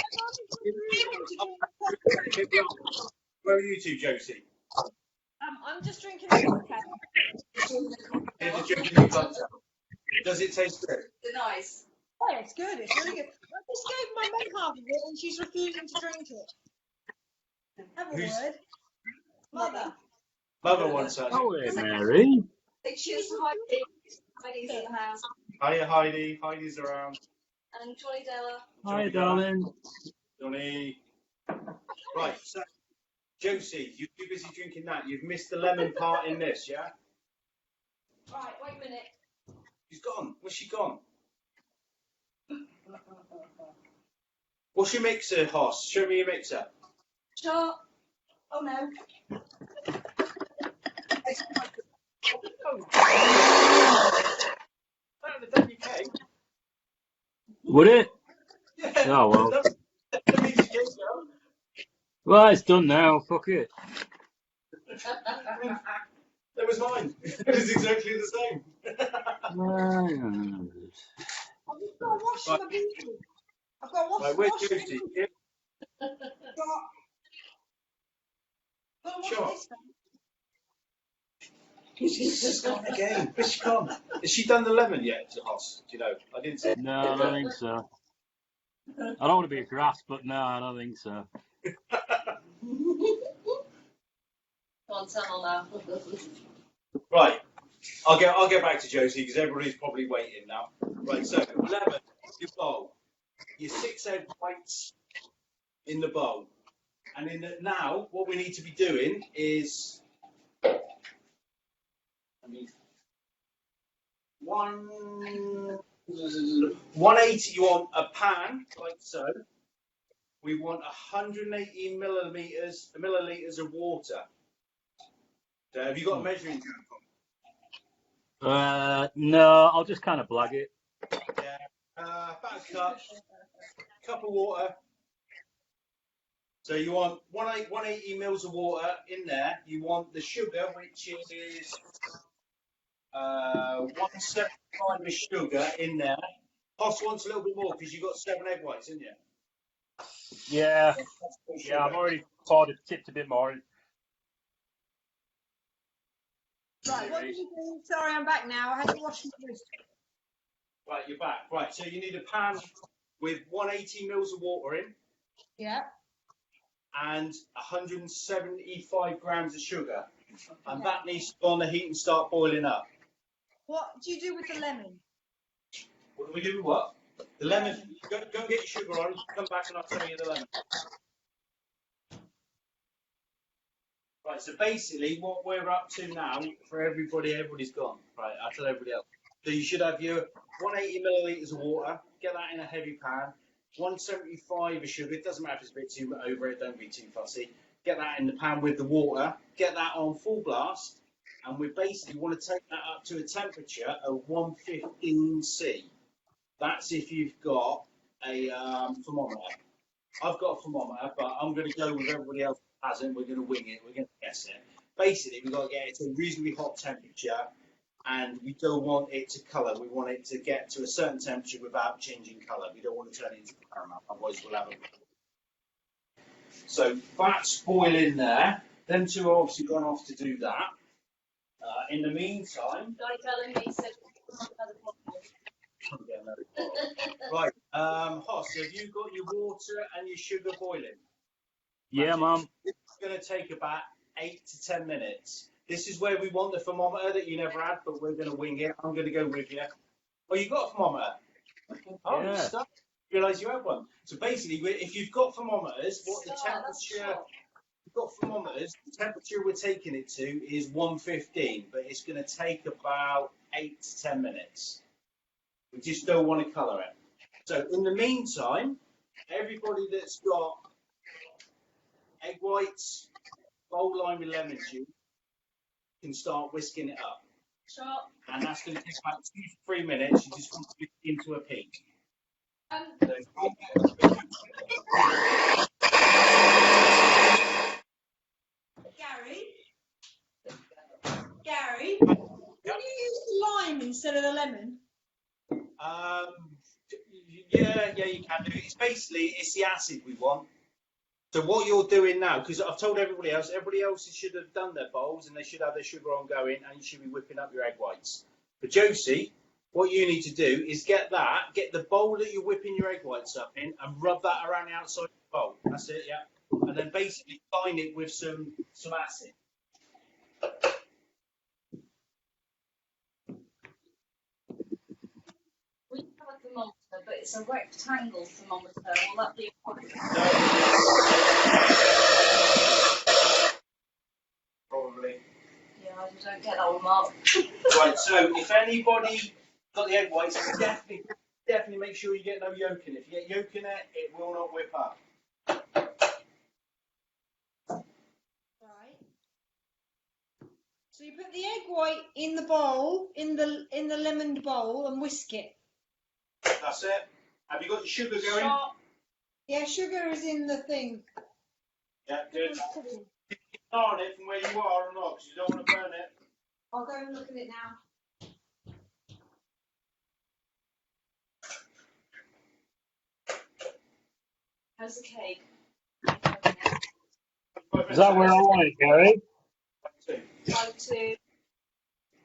S3: Where are you two, Josie?
S2: I'm just drinking a cocktail.
S3: Does it taste good?
S1: Nice.
S2: Oh, it's good. It's really good. I just gave my mum half of it and she's refusing to drink it. Have a word. Mother.
S3: Mother wants her.
S4: Oh, hey, Mary.
S1: Cheers to Heidi. Heidi's in the house.
S3: Hiya, Heidi. Heidi's around.
S1: And Johnny Della.
S4: Hi, darling.
S3: Johnny. Right, so Josie, you're too busy drinking that. You've missed the lemon part in this, yeah?
S1: Right, wait a minute.
S3: She's gone. Where's she gone? What's your mixer, Hoss? Show me your mixer.
S1: Sure. Oh no.
S4: Would it?
S3: Yeah.
S4: Oh, well.
S3: That means you came down.
S4: Well, it's done now. Fuck it.
S3: That was mine. It was exactly the same.
S2: I've just got to wash my beetroot. I've got to wash,
S3: Right, where's
S2: wash
S3: Josie?
S2: it.
S3: Yeah.
S2: Sure.
S3: She's just gone again. Where's she gone? Has she done the lemon yet, Hoss? Do you know? I didn't say.
S4: No, I don't think so. I don't want to be a grass, but no, I don't think so.
S1: Go on, tell now.
S3: Right. I'll get back to Josie because everybody's probably waiting now. Right, so lemon, your bowl, your 6 egg whites in the bowl, and now what we need to be doing is one 180, you want a pan, like so. We want 180 milliliters of water. So have you got a measuring cup?
S4: No, I'll just kind of blag it.
S3: Yeah, about a cup of water. So you want 180 mils of water in there. You want the sugar, which is 175 of sugar in there. Hoss wants a little bit more because you've got 7 egg whites, haven't you?
S5: Yeah, I've already tipped a bit more in.
S2: Right, what did you do? Sorry, I'm back now. I had to wash my wrist.
S3: Right, you're back. Right, so you need a pan with 180 mils of water in.
S2: Yeah.
S3: And 175 grams of sugar. And that needs to go on the heat and start boiling up.
S2: What do you do with the lemon?
S3: What do we do? What? The lemon. Go and get your sugar on. Come back and I'll tell you the lemon. Right, so basically what we're up to now for everybody's gone. Right, I'll tell everybody else. So you should have your 180 milliliters of water. Get that in a heavy pan. 175 of sugar. It doesn't matter if it's a bit too over it. Don't be too fussy. Get that in the pan with the water. Get that on full blast. And we basically want to take that up to a temperature of 115 C. That's if you've got a thermometer. I've got a thermometer, but I'm going to go with everybody else that hasn't. We're going to wing it. We're going to guess it. Basically, we've got to get it to a reasonably hot temperature, and we don't want it to colour. We want it to get to a certain temperature without changing colour. We don't want to turn it into caramel, otherwise we'll have it. So that's boiling there. Them two are obviously gone off to do that. In the meantime, right, Hoss, have you got your water and your sugar boiling?
S4: Yeah, Mum.
S3: It's going to take about 8 to 10 minutes. This is where we want the thermometer that you never had, but we're going to wing it. I'm going to go with you. Oh, you got a thermometer? Oh,
S4: Yeah.
S3: you stuck. Realise you have one. So basically, if you've got thermometers, what the temperature? You've got thermometers. The temperature we're taking it to is 115, but it's going to take about 8 to 10 minutes. We just don't want to colour it. So in the meantime, everybody that's got egg whites, bowl lined with lemon juice, can start whisking it up.
S1: Sure.
S3: And that's going to take about 2 to 3 minutes. You just want to whisk it into a peak.
S2: Gary, can you use the lime instead of the lemon?
S3: Yeah, you can do it. It's the acid we want. So what you're doing now, because I've told everybody else should have done their bowls and they should have their sugar on going and you should be whipping up your egg whites. But Josie, what you need to do is get the bowl that you're whipping your egg whites up in and rub that around the outside of the bowl. That's it, yeah. And then basically line it with some acid.
S1: We have a thermometer, but it's a rectangle thermometer. Will that be fine?
S3: Probably.
S1: Yeah, I don't get that one, Mark.
S3: Right, so if anybody got the egg whites, definitely make sure you get no yolk in it. If you get yolk in it, it will not whip up.
S2: Right. So you put the egg white in the bowl, in the lemoned bowl, and whisk it.
S3: That's it. Have you got your sugar going?
S1: Sure.
S2: Yeah, sugar is in the thing.
S3: Yeah, good. Keep an eye on it from where you are or not, because you don't want to burn it.
S2: I'll go and look at it now.
S1: How's the cake?
S5: Is that where I want it, Gary?
S1: Like to.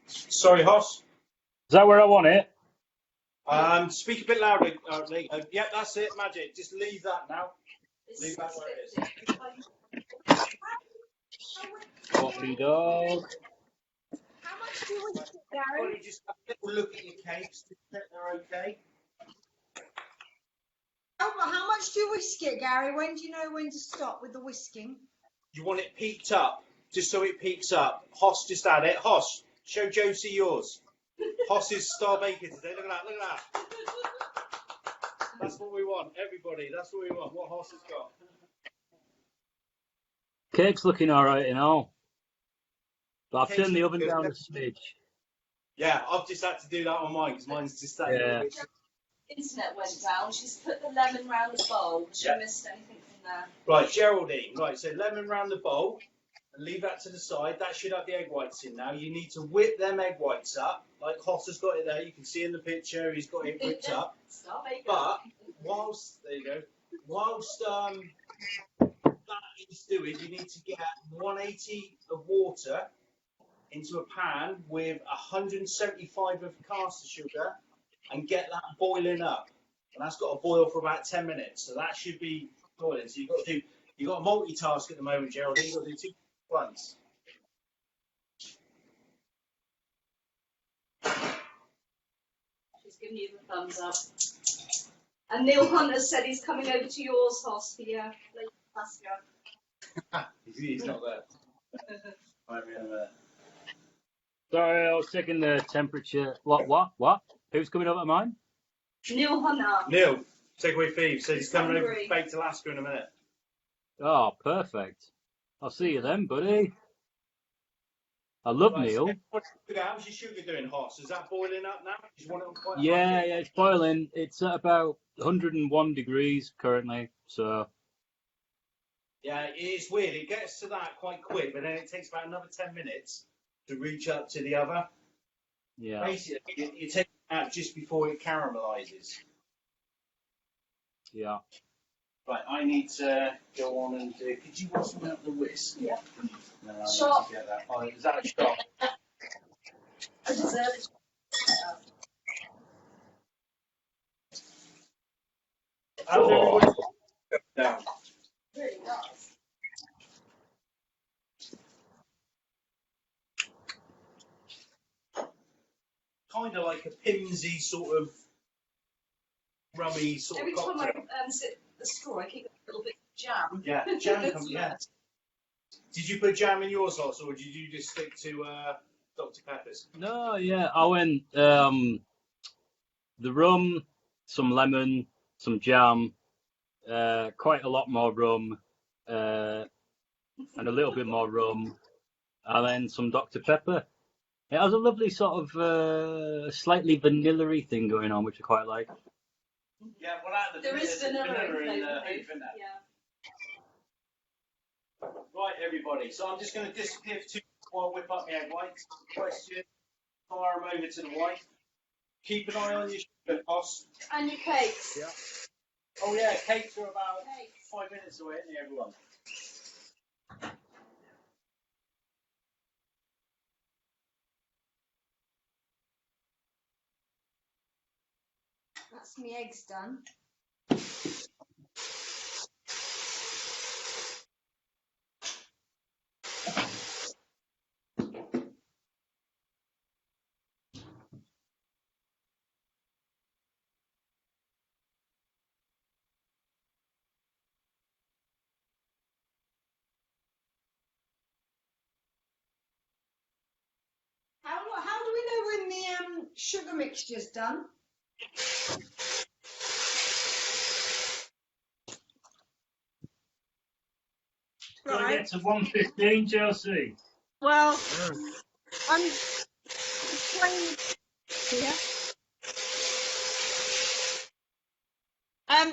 S3: Sorry, Hoss.
S5: Is that where I want it?
S3: Speak a bit louder. Yeah, that's it, magic. Just leave that now. Leave that where it is.
S4: Coffee dog.
S2: How much do you whisk it, Gary?
S3: Everybody just have a little look at your cakes to check they're okay.
S2: How much do you whisk it, Gary? When do you know when to stop with the whisking?
S3: You want it peaked up, just so it peaks up. Hoss, just add it. Hoss, show Josie yours. Hoss's star baker today. Look at that, look at that. That's what we want, everybody. That's what we want. What Hoss has got.
S4: Cake's looking all right and all. But I've
S3: Cake's
S4: turned the
S3: looking
S4: oven
S3: good.
S4: down a smidge.
S3: Yeah, I've just had to do that on mine because mine's just sat
S4: Yeah.
S3: a bit.
S1: Internet went down. She's put the lemon round the bowl. She
S3: Yeah.
S1: missed anything from there.
S3: Right, Geraldine. Right, so lemon round the bowl and leave that to the side. That should have the egg whites in now. You need to whip them egg whites up. Like Hoss has got it there. You can see in the picture he's got it whipped up.
S1: Star baker.
S3: But whilst, there you go, whilst that is doing, you need to get 180 of water into a pan with 175 of caster sugar and get that boiling up. And that's got to boil for about 10 minutes. So that should be boiling. So you've got to multitask at the moment, Geraldine. You've got to do 2 at once.
S1: She's giving you the thumbs up. And Neil Hunter said he's coming over to yours, Hoss, for your late Pascal.
S3: He's not there. Might be in a minute.
S4: Sorry, I was checking the temperature. What? Who's coming over to mine?
S1: Neil Hunter.
S3: Neil, take away Phoebe. Says he's coming over
S1: Hungry.
S3: to Baked Alaska in a minute.
S4: Oh, perfect. I'll see you then, buddy. I love
S3: Right,
S4: Neil.
S3: so how's your sugar doing, Hoss? Is that boiling up now? You want it on quite
S4: Yeah,
S3: high?
S4: it's boiling. It's at about 101 degrees currently. So,
S3: Yeah, it's weird. It gets to that quite quick, but then it takes about another 10 minutes to reach up to the other.
S4: yeah.
S3: Basically, you take it out just before it caramelizes.
S4: Yeah.
S3: Right, I need to go on and do. Could you wash me out the whisk?
S1: Yeah.
S3: No, I need
S1: Shot.
S3: to get that. Oh, is that a shot?
S1: I deserve it.
S3: How's everybody down?
S1: Really nice.
S3: Kind of like a Pimsy sort of rummy sort
S1: Every
S3: of
S1: time
S3: cocktail.
S1: I sip the straw, I keep a little bit of jam.
S3: Yeah, jam comes. Yeah. Did you put jam in yours, Hoss, or did you just stick to Dr. Pepper's?
S4: No, yeah. I went the rum, some lemon, some jam, quite a lot more rum, and a little bit more rum, and then some Dr. Pepper. It has a lovely sort of slightly vanilla-y thing going on, which I quite like.
S3: Yeah, well,
S1: There is vanilla in
S3: in
S1: flavour.
S3: hoof, isn't there?
S1: Yeah.
S3: Right, everybody. So I'm just going to disappear for 2 minutes while I whip up the egg whites. Question, fire them over to the wife. Keep an eye on your sugar, Hoss.
S1: And your cakes.
S4: Yeah.
S3: Oh yeah, cakes are about
S1: Cakes.
S3: 5 minutes away, isn't they, everyone?
S1: That's my eggs done.
S2: How do we know when the sugar mixture's done?
S5: Gotta
S2: Right.
S5: get to 115, Josie.
S2: Well, I'm playing here. Are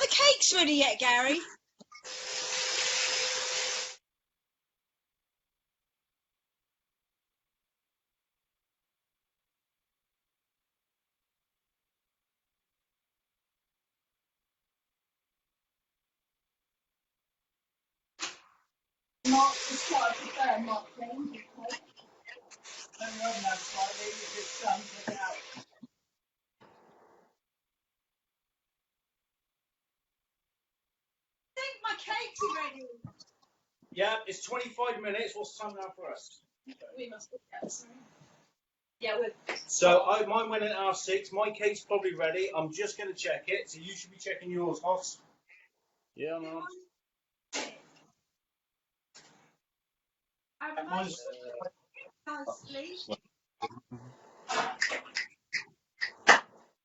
S2: the cakes ready yet, Gary?
S1: Mark is quite prefer Mark James.
S3: Turn your oven down slightly if it's done. Take it out.
S2: I think my cakes are ready.
S3: Yeah, it's 25 minutes. What's the time now for us?
S1: We must be sorry. Yeah, we're.
S3: So mine went at R6. My cake's probably ready. I'm just going to check it. So you should be checking yours, Hoss.
S4: Yeah, man.
S2: I've
S3: Mine's,
S2: nicely.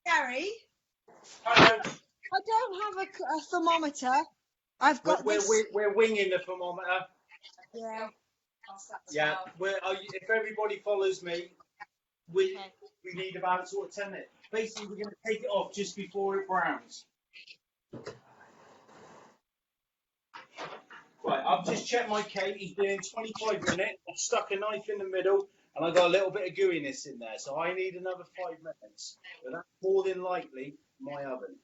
S2: Gary,
S3: Hello.
S2: I don't have a thermometer. I've got this.
S3: We're winging the thermometer.
S2: Yeah.
S3: Yeah. If everybody follows me, we need about sort of 10 minutes. Basically, we're going to take it off just before it browns. Right, I've just checked my cake. He's doing 25 minutes. I've stuck a knife in the middle, and I've got a little bit of gooiness in there, so I need another 5 minutes. But that's more than likely my oven.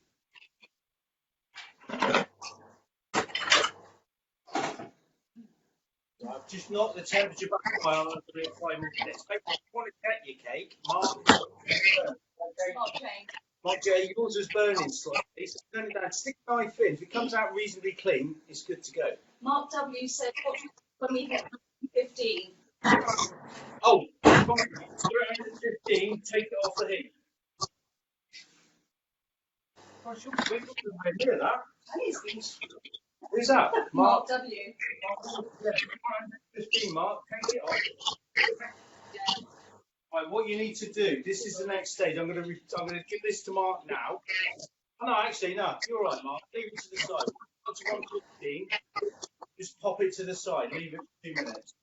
S3: So I've just knocked the temperature back by on under 5 minutes. If you want to cut your cake, Mark J, yours is burning slightly, so turn it down. Stick a knife in. If it comes out reasonably clean, it's good to go.
S1: Mark W said, when we hit 15.
S3: Oh, 115, take it off the heat. I should be near that. Who's that?
S1: Mark W.
S3: 15, Mark, take it off. Right, what you need to do, this is the next stage. I'm going to give this to Mark now. Oh, no, actually, no, you're right, Mark. Leave it to the side. Got to 115. Just pop it to the side. Leave it for 2 minutes.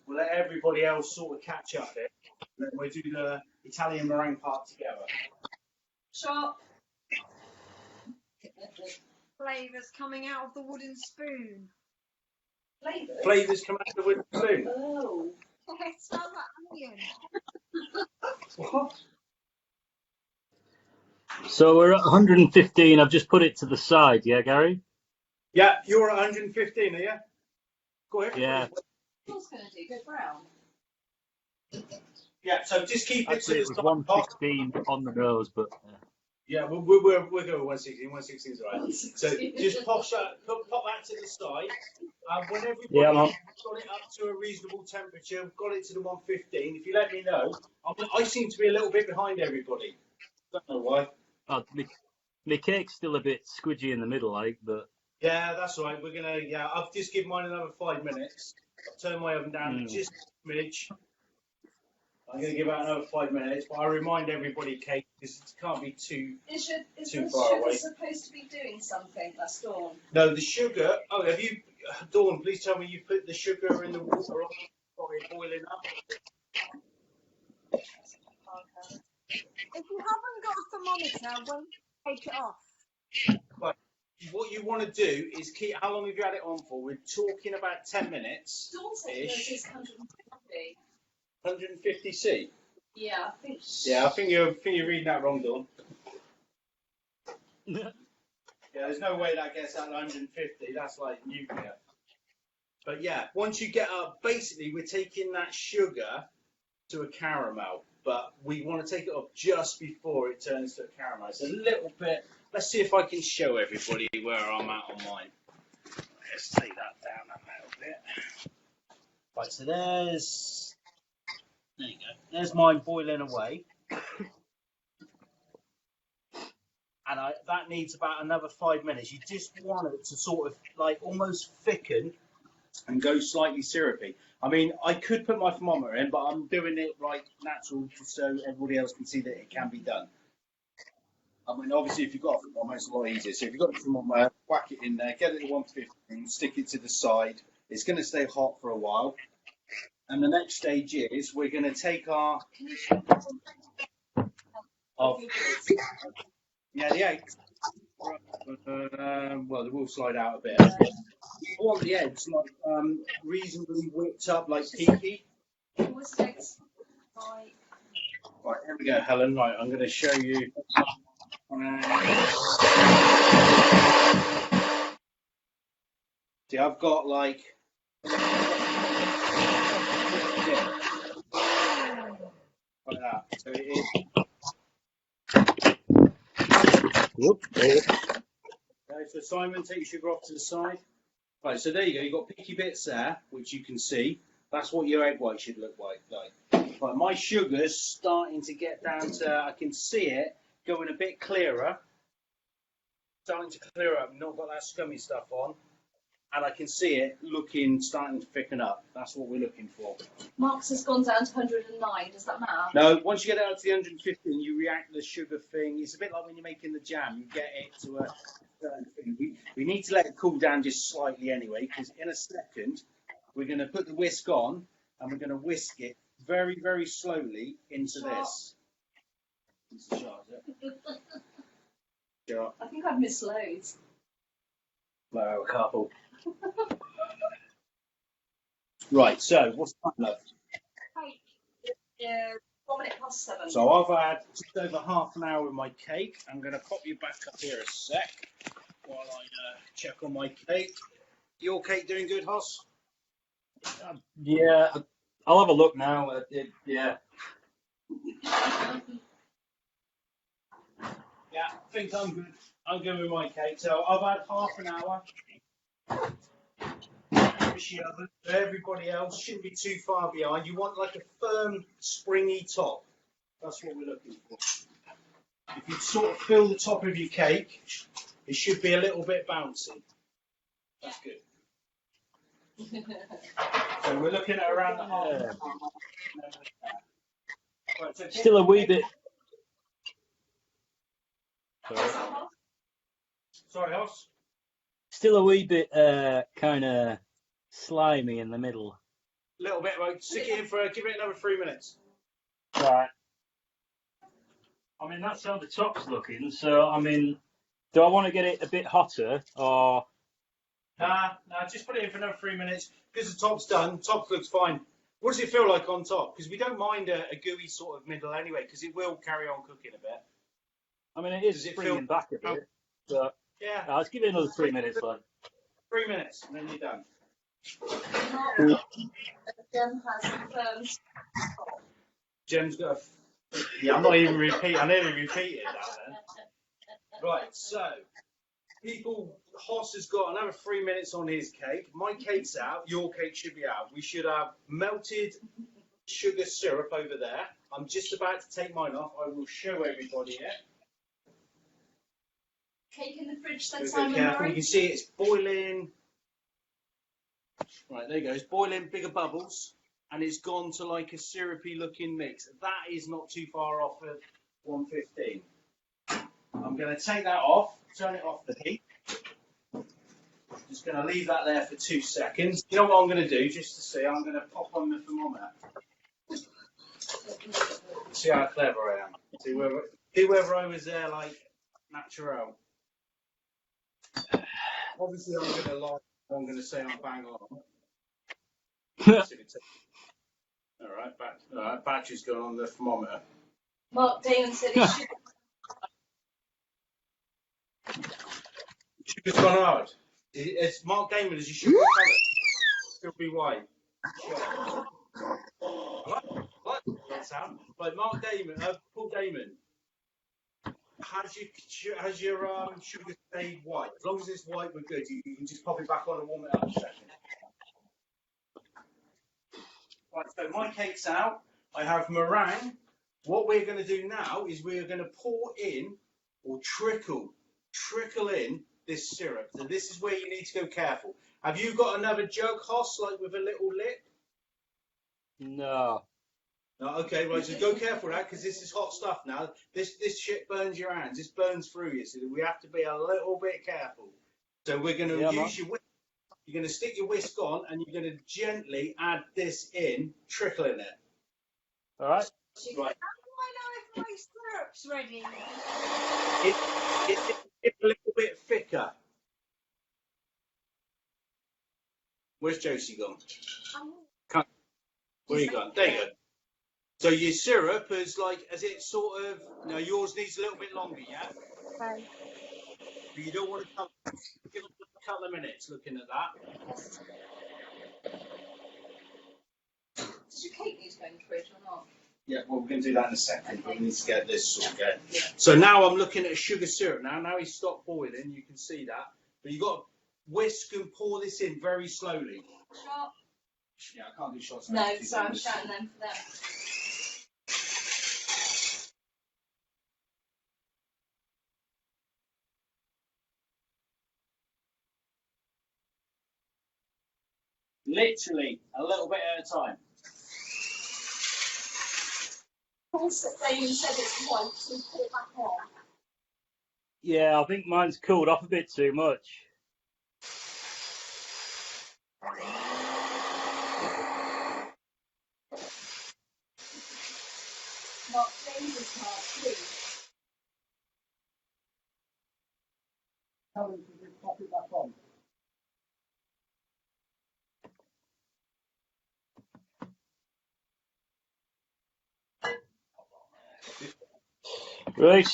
S3: We'll let everybody else sort of catch up here. Then we'll do the Italian meringue part together.
S1: Sharp.
S2: Flavours coming out of the wooden spoon.
S3: Flavours come out of the wooden spoon.
S1: Oh.
S2: It smells like onion.
S3: What?
S4: So we're at 115. I've just put it to the side, yeah, Gary?
S3: Yeah, you're at 115, are you? Go ahead.
S4: Yeah.
S1: What's going to do? Go brown.
S3: Yeah, so just keep it
S4: Actually,
S3: to
S4: it
S3: the
S4: was
S3: side.
S4: 116 on the nose, but...
S3: Yeah, we'll go 116. 116 is all right. So just pop that to the side. When everybody's got it up to a reasonable temperature, got it to the 115. If you let me know, I seem to be a little bit behind everybody. Don't know why.
S4: Oh, my cake's still a bit squidgy in the middle, like, but...
S3: Yeah, that's all right. We're gonna. Yeah, I've just given mine another 5 minutes. Turn my oven down just a smidge. I'm going to give out another 5 minutes, but I remind everybody, Kate, because it can't be too far away.
S1: Is the sugar supposed to be doing something? That's Dawn.
S3: No, the sugar. Oh, have you, Dawn? Please tell me you put the sugar in the water, or it's boiling up.
S2: If you haven't got a thermometer, when take it off.
S3: Right. What you want to do is keep. How long have you had it on for? We're talking about 10 minutes.
S1: Dawn said hers is 150.
S3: 150C.
S1: Yeah, I think.
S3: Yeah, I think you're reading that wrong, Dawn. Yeah, there's no way that gets out to 150. That's like nuclear. But yeah, once you get up, basically we're taking that sugar to a caramel, but we want to take it up just before it turns to a caramel. It's a little bit. Let's see if I can show everybody where I'm at on mine. Let's take that down a little bit. Right, so there you go. There's mine boiling away. And that needs about another 5 minutes. You just want it to sort of like almost thicken and go slightly syrupy. I mean, I could put my thermometer in, but I'm doing it like natural just so everybody else can see that it can be done. I mean, obviously, if you've got a thermometer, it's a lot easier. So if you've got a thermometer, whack it in there, get it to 115, stick it to the side. It's going to stay hot for a while. And the next stage is we're going to take our the eggs. Well, they will slide out a bit. You want the eggs like reasonably whipped up, like peaky. Right, here we go, Helen. Right, I'm going to show you. See, I've got like. Like that. So it is. Okay, so Simon, take your sugar off to the side. Right, so there you go. You've got picky bits there, which you can see. That's what your egg white should look like. Right, my sugar's starting to get down to. I can see it going a bit clearer. Starting to clear up. Not got that scummy stuff on. and I can see it starting to thicken up. That's what we're looking for.
S1: Mark's has gone down to 109. Does that matter?
S3: No, once you get out to the 115, you react to the sugar thing. It's a bit like when you're making the jam. You get it to a certain thing. We need to let it cool down just slightly anyway, because in a second, we're going to put the whisk on, and we're going to whisk it very, very slowly into this. It's a shot, is it? Shot.
S1: I think I've missed loads.
S3: No, a couple. Right, so what's the time, love?
S1: Yeah, 1 minute past 7.
S3: So I've had just over half an hour with my cake. I'm going to pop you back up here a sec while I check on my cake. Your cake doing good, Hoss?
S5: Yeah, I'll have a look now. Yeah.
S3: Yeah, I think I'm good. I'm good with my cake. So I've had half an hour. For everybody else, shouldn't be too far behind. You want like a firm, springy top. That's what we're looking for. If you sort of fill the top of your cake, it should be a little bit bouncy. That's good. So we're looking at around the half. Right, so
S4: Still a wee bit.
S3: Sorry, Hoss.
S4: Still a wee bit kind of slimy in the middle.
S3: A little bit, right? Stick it in for, give it another 3 minutes.
S5: Right.
S4: I mean, that's how the top's looking. So, I mean, do I want to get it a bit hotter or?
S3: Nah, just put it in for another 3 minutes. Because the top's done, top looks fine. What does it feel like on top? Because we don't mind a gooey sort of middle anyway, because it will carry on cooking a bit.
S4: I mean, it is
S3: Does it
S4: springing
S3: feel-
S4: back a bit. So,
S3: Yeah,
S4: let's give it another 3 minutes, lad.
S3: 3 minutes, and then you're done.
S1: Jem has confirmed.
S3: Jem's got a... Yeah, I'm not even repeating. I nearly repeated that then. Right, so, Hoss has got another 3 minutes on his cake. My cake's out. Your cake should be out. We should have melted sugar syrup over there. I'm just about to take mine off. I will show everybody it.
S1: Cake in the fridge,
S3: So
S1: said
S3: be
S1: Simon
S3: careful. You
S1: Murray.
S3: can see it's boiling. Right, there you go. It's boiling, bigger bubbles. And it's gone to like a syrupy looking mix. That is not too far off of 115. I'm going to take that off, turn it off the heat. Just going to leave that there for 2 seconds. You know what I'm going to do, just to see? I'm going to pop on the thermometer. See how clever I am. See whether I was there like natural. Obviously, I'm going to lie. I'm going to say I'm bang on. All right, battery's gone on the thermometer.
S1: Mark Damon said he should.
S3: Sugar's gone hard. It's Mark Damon. Is your sugar colour? Still be white. Sure. What? That sound? Like Mark Damon, Paul Damon. Has your sugar stayed white? As long as it's white, we're good. You can just pop it back on and warm it up a second. Right, so my cake's out. I have meringue. What we're going to do now is we're going to pour in or trickle in this syrup. So this is where you need to go careful. Have you got another jug, Hoss, like with a little lip?
S4: No.
S3: No, okay, right. So go careful with that because this is hot stuff now. This shit burns your hands. This burns through you. So we have to be a little bit careful. So we're going to use your whisk. You're going to stick your whisk on and you're going to gently add this in, trickling it.
S4: All right.
S3: Right.
S2: How do I know if my syrup's ready?
S3: It's a little bit thicker. Where's Josie gone? Where you gone? There you go. So your syrup is like, as it sort of, no, yours needs a little bit longer, yeah?
S2: Okay.
S3: But you don't want to give it a couple of minutes looking at that.
S1: Does your cake need to go in the fridge or not?
S3: Yeah, well, we're going to do that in a second. We need to get this sort of going. Yeah. So now I'm looking at a sugar syrup now. Now he's stopped boiling. You can see that. But you've got to whisk and pour this in very slowly.
S1: Shot.
S3: Yeah, I can't do shots.
S1: No, sorry, I'm shouting them for them.
S3: Literally a little bit at a time.
S1: Damon said it's white, so put it back on.
S5: Yeah, I think mine's cooled off a bit too much.
S1: Mark Davis part, please.
S3: Tell them to just pop it back on.
S5: Right.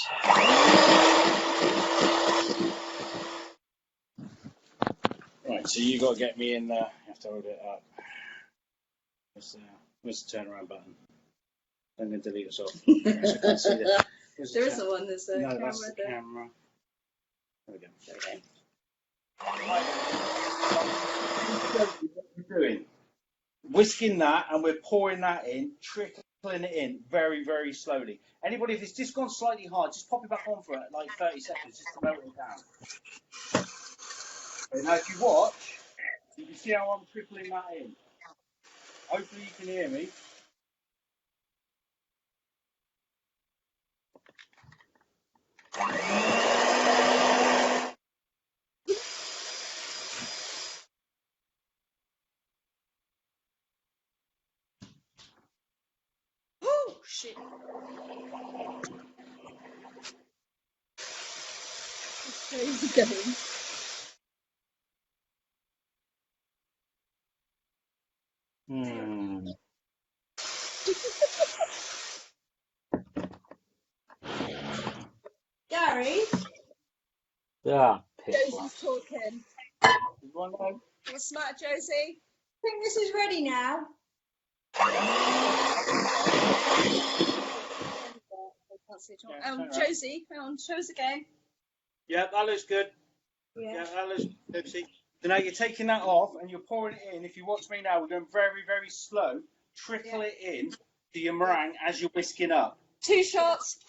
S3: Right, so you got to get me in there. You have to hold it up. Where's the turnaround button? I'm going to delete us off. So I can't see that.
S1: There isn't one, there's a
S3: No,
S1: camera
S3: that's the
S1: there.
S3: camera. There we go.
S1: Okay.
S3: What we're doing, whisking that, and we're pouring that in, trickling it in very, very slowly. Anybody, if it's just gone slightly hard, just pop it back on for like 30 seconds just to melt it down. Okay, now, if you watch, you can see how I'm trickling that in. Hopefully you can hear me.
S2: Oh, shit.
S1: Where's he going?
S2: Gary,
S5: Ah, piss.
S1: Josie's talking.
S2: what's the matter, Josie? I think this is ready now.
S1: Josie, hang on, show us again.
S3: Yeah, that looks good.
S2: Yeah.
S3: Yeah, that looks good. See? So now you're taking that off and you're pouring it in. If you watch me now, we're going very, very slow. Trickle it in to your meringue as you're whisking up.
S1: 2 shots.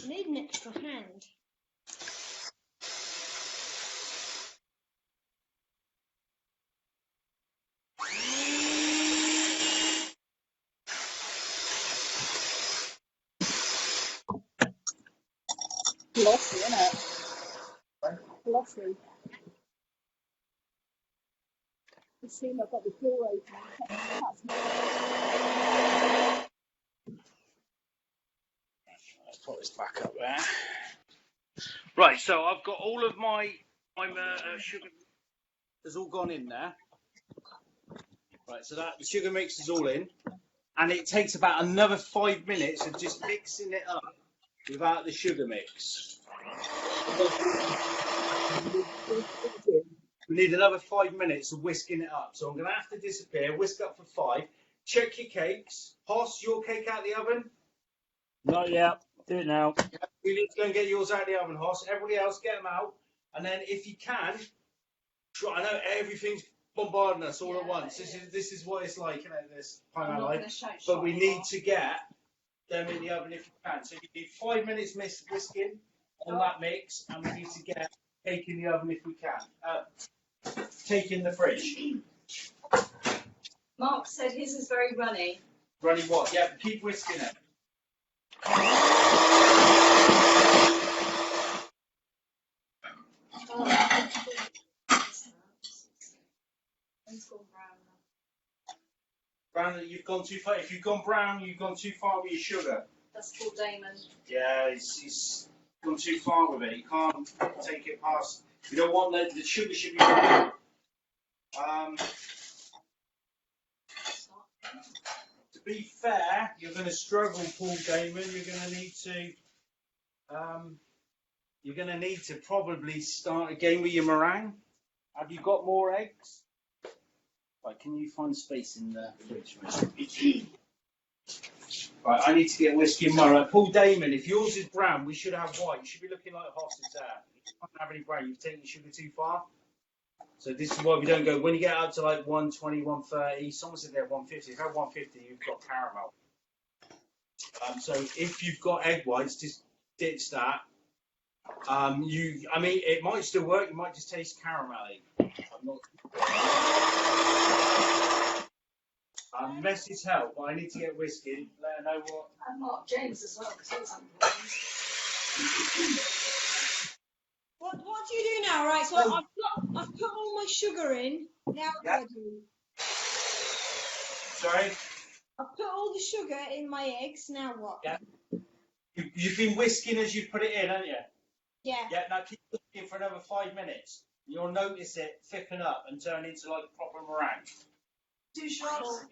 S2: I need an extra hand.
S1: Glossy, isn't it? Glossy. You see, I've got the door open.
S3: Let's put this back up there. Right, so I've got all of my sugar has all gone in there. Right, so that the sugar mix is all in, and it takes about another 5 minutes of just mixing it up without the sugar mix. We need another 5 minutes of whisking it up, so I'm going to have to disappear, whisk up for 5. Check your cakes. Hoss, your cake out of the oven?
S5: Not yet. Do it now.
S3: You need to go and get yours out of the oven, Hoss. Everybody else, get them out. And then if you can, try. I know everything's bombarding us all at once. This is what it's like, you know, this pieman life. But we need to get them in the oven if you can. So you need 5 minutes whisking on that mix, and we need to get cake in the oven if we can. Cake in the fridge.
S1: Mark said his is very runny.
S3: Runny what? Yeah, keep whisking it. Brown, you've gone too far. If you've gone brown, you've gone too far with your sugar.
S1: That's Paul Damon.
S3: Yeah, he's gone too far with it. You can't take it past. You don't want the sugar should be brown. To be fair, you're going to struggle, Paul Damon. You're going to need to probably start again with your meringue. Have you got more eggs? Right, can you find space in the fridge? Right, I need to get whiskey and meringue. Right, Paul Damon, if yours is brown, we should have white. You should be looking like Hoss's there. You can't have any brown. You've taken the sugar too far. So this is why we don't go, when you get up to like 120, 130, someone said they're 150. If you're at 150, you've got caramel. So if you've got egg whites, just ditch that. I mean, it might still work. You might just taste caramelly. I'm not. Message help, but I need to get whiskey. Let her know what.
S1: And Mark James as well, because he's on.
S2: What do you do now? Right, so I've put all my sugar in. Now what do I do?
S3: Sorry?
S2: I've put all the sugar in my eggs. Now what?
S3: Yeah. You've been whisking as you put it in, haven't you?
S2: Yeah.
S3: Yeah, now keep whisking for another 5 minutes. You'll notice it thicken up and turn into like a proper meringue.
S1: 2 shots.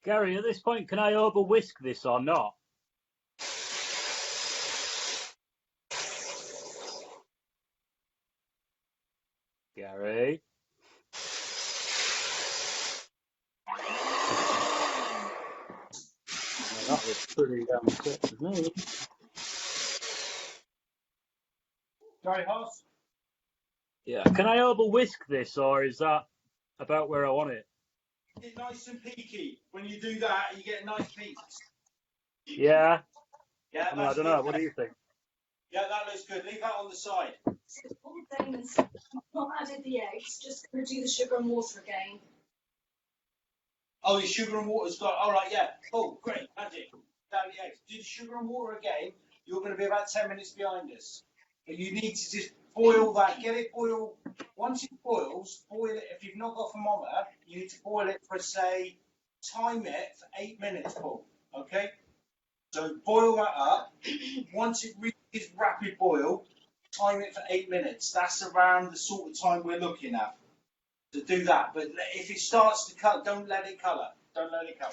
S5: Gary, at this point, can I over whisk this or not? Gary? Well, that was pretty damn quick for me.
S3: Sorry, Hoss?
S5: Yeah. Can I over whisk this, or is that about where I want it?
S3: It's nice and peaky. When you do that, you get nice peaks.
S5: Yeah.
S3: Yeah,
S5: I mean, I don't know. What do you think?
S3: Yeah, that looks good. Leave that on the side.
S1: So all Damon's not added the eggs, just going to do the sugar and water again.
S3: Oh, the sugar and water's got. All right, yeah. Oh, great, magic. Down the eggs. Do the sugar and water again. You're going to be about 10 minutes behind us. But you need to just boil that. Get it boil. Once it boils, boil it. If you've not got a thermometer, you need to boil it for, say, time it for 8 minutes, Paul. Okay? So boil that up. Once it reaches rapid boil, time it for 8 minutes. That's around the sort of time we're looking at to do that. But if it starts to cut, don't let it colour. Don't let it colour.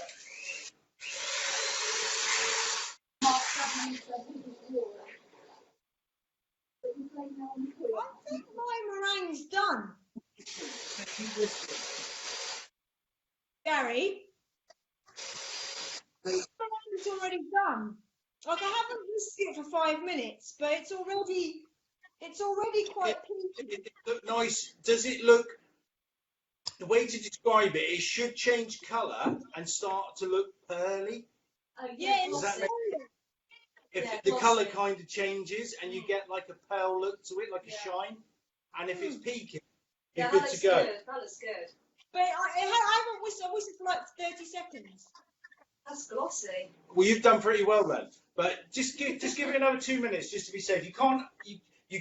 S2: I think my meringue's done. Gary? My meringue's already done. Like, I haven't whisked it for 5 minutes, but it's already quite pinky.
S3: It look nice. Does it look? The way to describe it, it should change colour and start to look pearly.
S1: Oh,
S2: Yeah,
S3: Does that
S2: it's
S3: make If
S1: Yeah,
S3: the colour
S1: glossy.
S3: kind of changes and you get like a pearl look to it, like a
S1: Yeah.
S3: shine, and if it's peaky,
S1: Yeah,
S3: you're
S1: that
S3: good
S1: looks
S3: to go.
S1: good. That looks good.
S2: But I haven't whisked. I whisked it for like 30 seconds.
S1: That's glossy.
S3: Well, you've done pretty well then, but just give it another 2 minutes just to be safe. You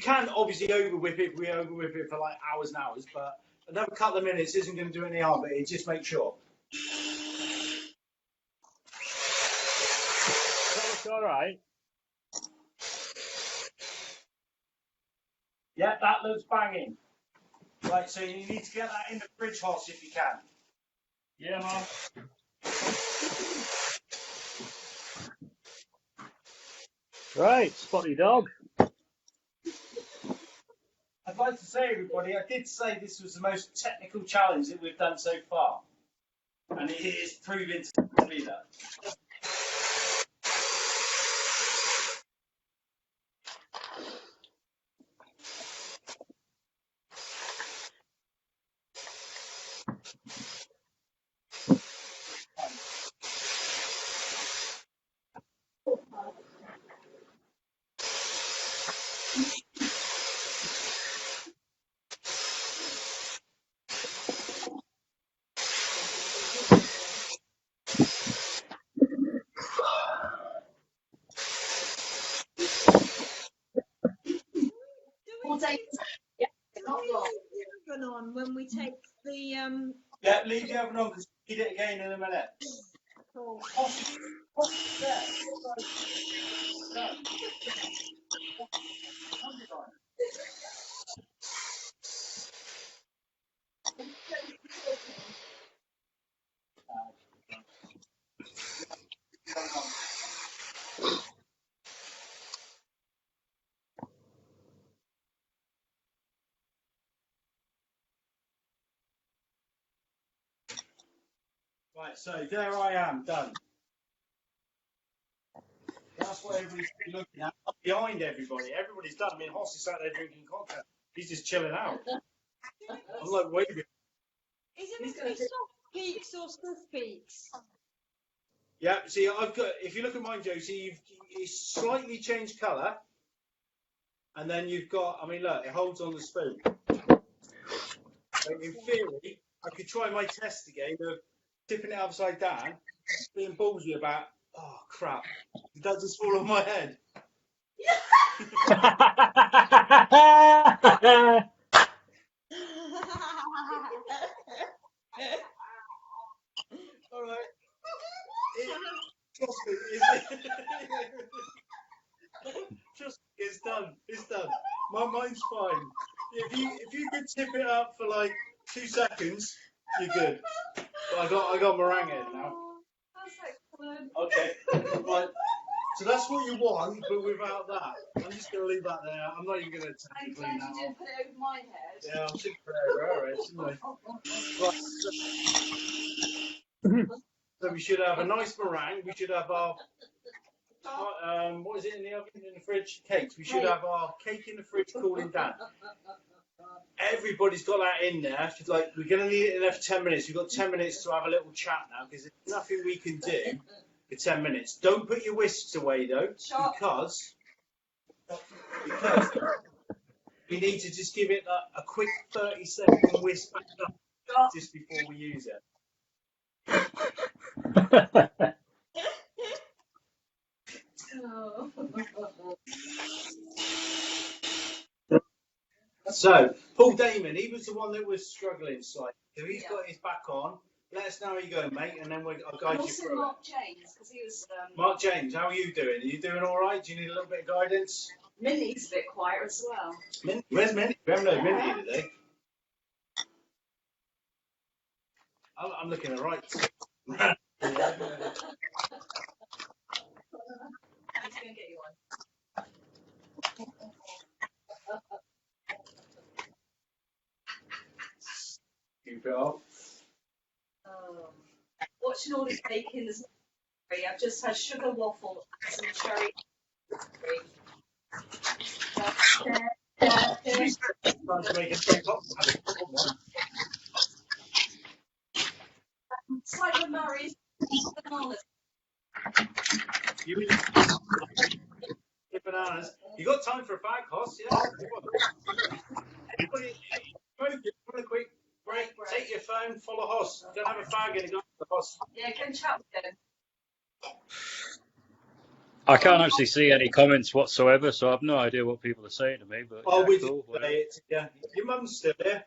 S3: can obviously over whip it. We over whip it for like hours and hours, but another couple of minutes isn't going to do any harm. But it just make sure.
S5: That looks all right.
S3: Yeah, that looks banging. Right, so you need to get that in the fridge, Hoss, if you can.
S5: Yeah, Mum. Right, Spotty Dog.
S3: I'd like to say, everybody, I did say this was the most technical challenge that we've done so far, and it is proving to be that.
S1: All day. Yeah, not
S2: Do we
S1: long.
S2: leave the oven on when we take the
S3: Yeah, leave the oven on because we'll need it again in a minute.
S2: Cool.
S3: Right, so there I am, done. That's what everybody's looking at. I'm behind everybody. Everybody's done. I mean, Hoss is sat there drinking cocktail. He's just chilling out. I'm like waving.
S2: Is it meant to be soft peaks or stiff peaks?
S3: Yeah, see, I've got, if you look at mine, Josie, it's slightly changed colour. And then you've got, I mean, look, it holds on the spoon. So in theory, I could try my test again of tipping it upside down, being ballsy about, oh, crap, did that just fall on my head? All right. Trust me, trust me, it's done. It's done. My mind's fine. If you could tip it up for like 2 seconds, you're good. But I got meringue in now.
S1: That's excellent.
S3: Okay. Right. So that's what you want, but without that. I'm just gonna leave that there. I'm not even gonna
S1: I'm
S3: technically
S1: glad
S3: now.
S1: you didn't put it over my head.
S3: Yeah, I'm sitting there, alright, shouldn't I? Right. So we should have a nice meringue. We should have our what is it in the oven, in the fridge? Cakes. We should have our cake in the fridge cooling down. Everybody's got that in there. It's like, we're going to need it in there for 10 minutes. We've got 10 minutes to have a little chat now because there's nothing we can do for 10 minutes. Don't put your whisks away though, because we need to just give it a quick 30-second whisk back up just before we use it.
S1: Oh.
S3: So, Paul Damon, he was the one that was struggling slightly. So he's got his back on. Let us know how you're going, mate, and then I'll guide you through
S1: Mark James, because he was.
S3: Mark James, how are you doing? Are you doing all right? Do you need a little bit of guidance?
S1: Minnie's a bit quieter as well.
S3: Minnie? Where's Minnie? We haven't heard Minnie today. I'm looking at right.
S1: He's going to get you one.
S3: Keep it off.
S1: Watching all this baking is great. I've just had sugar waffle and some cherry.
S3: Trying to make a big hot.
S1: Simon Murray's bananas.
S3: You mean bananas? You got time for a fag, Hoss? Yeah. You want a quick break? Take your phone, follow Hoss. Don't have a fag and go to the Hoss.
S1: Yeah, go and chat with him.
S5: I can't actually see any comments whatsoever, so I've no idea what people are saying to me. But
S3: Oh,
S5: yeah,
S3: we
S5: cool,
S3: did say it to you. Your mum's still there.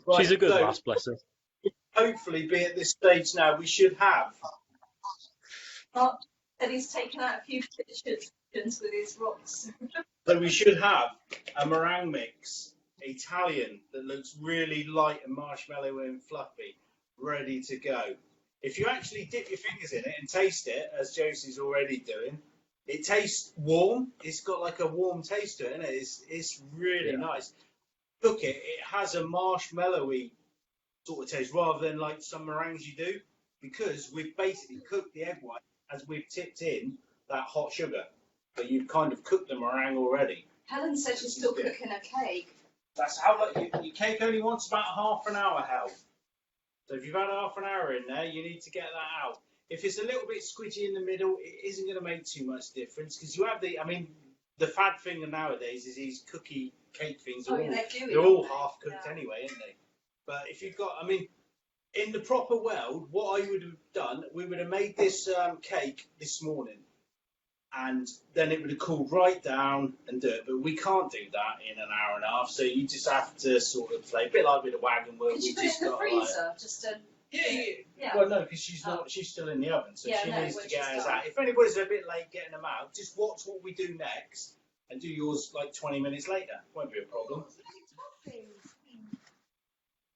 S3: Right,
S5: she's a good
S3: so,
S5: lass, bless her.
S3: Hopefully, be at this stage now. We should have.
S1: Mark said he's taken out a few pictures with his rocks.
S3: So we should have a meringue mix, Italian, that looks really light and marshmallow and fluffy, ready to go. If you actually dip your fingers in it and taste it, as Josie's already doing, it tastes warm. It's got like a warm taste to it, and it's really nice. Cook it, it has a marshmallowy sort of taste rather than like some meringues you do, because we've basically cooked the egg white as we've tipped in that hot sugar. But you've kind of cooked the meringue already.
S1: Helen said she's still cooking a cake.
S3: That's how your cake only wants about half an hour, Hal. So if you've had half an hour in there, you need to get that out. If it's a little bit squidgy in the middle, it isn't going to make too much difference because you have the fad thing nowadays is these cookie cake things. They're all half cooked anyway, aren't they? But if you've got, in the proper world, what I would have done, we would have made this cake this morning. And then it would have cooled right down and do it. But we can't do that in an hour and a half. So you just have to sort of play a bit like with a wagon wheel.
S1: Could you put it in the freezer? Just to...
S3: Yeah. Well, no, because she's not. She's still in the oven, so she needs to get hers out. If anybody's a bit late getting them out, just watch what we do next and do yours like 20 minutes later. Won't be a problem.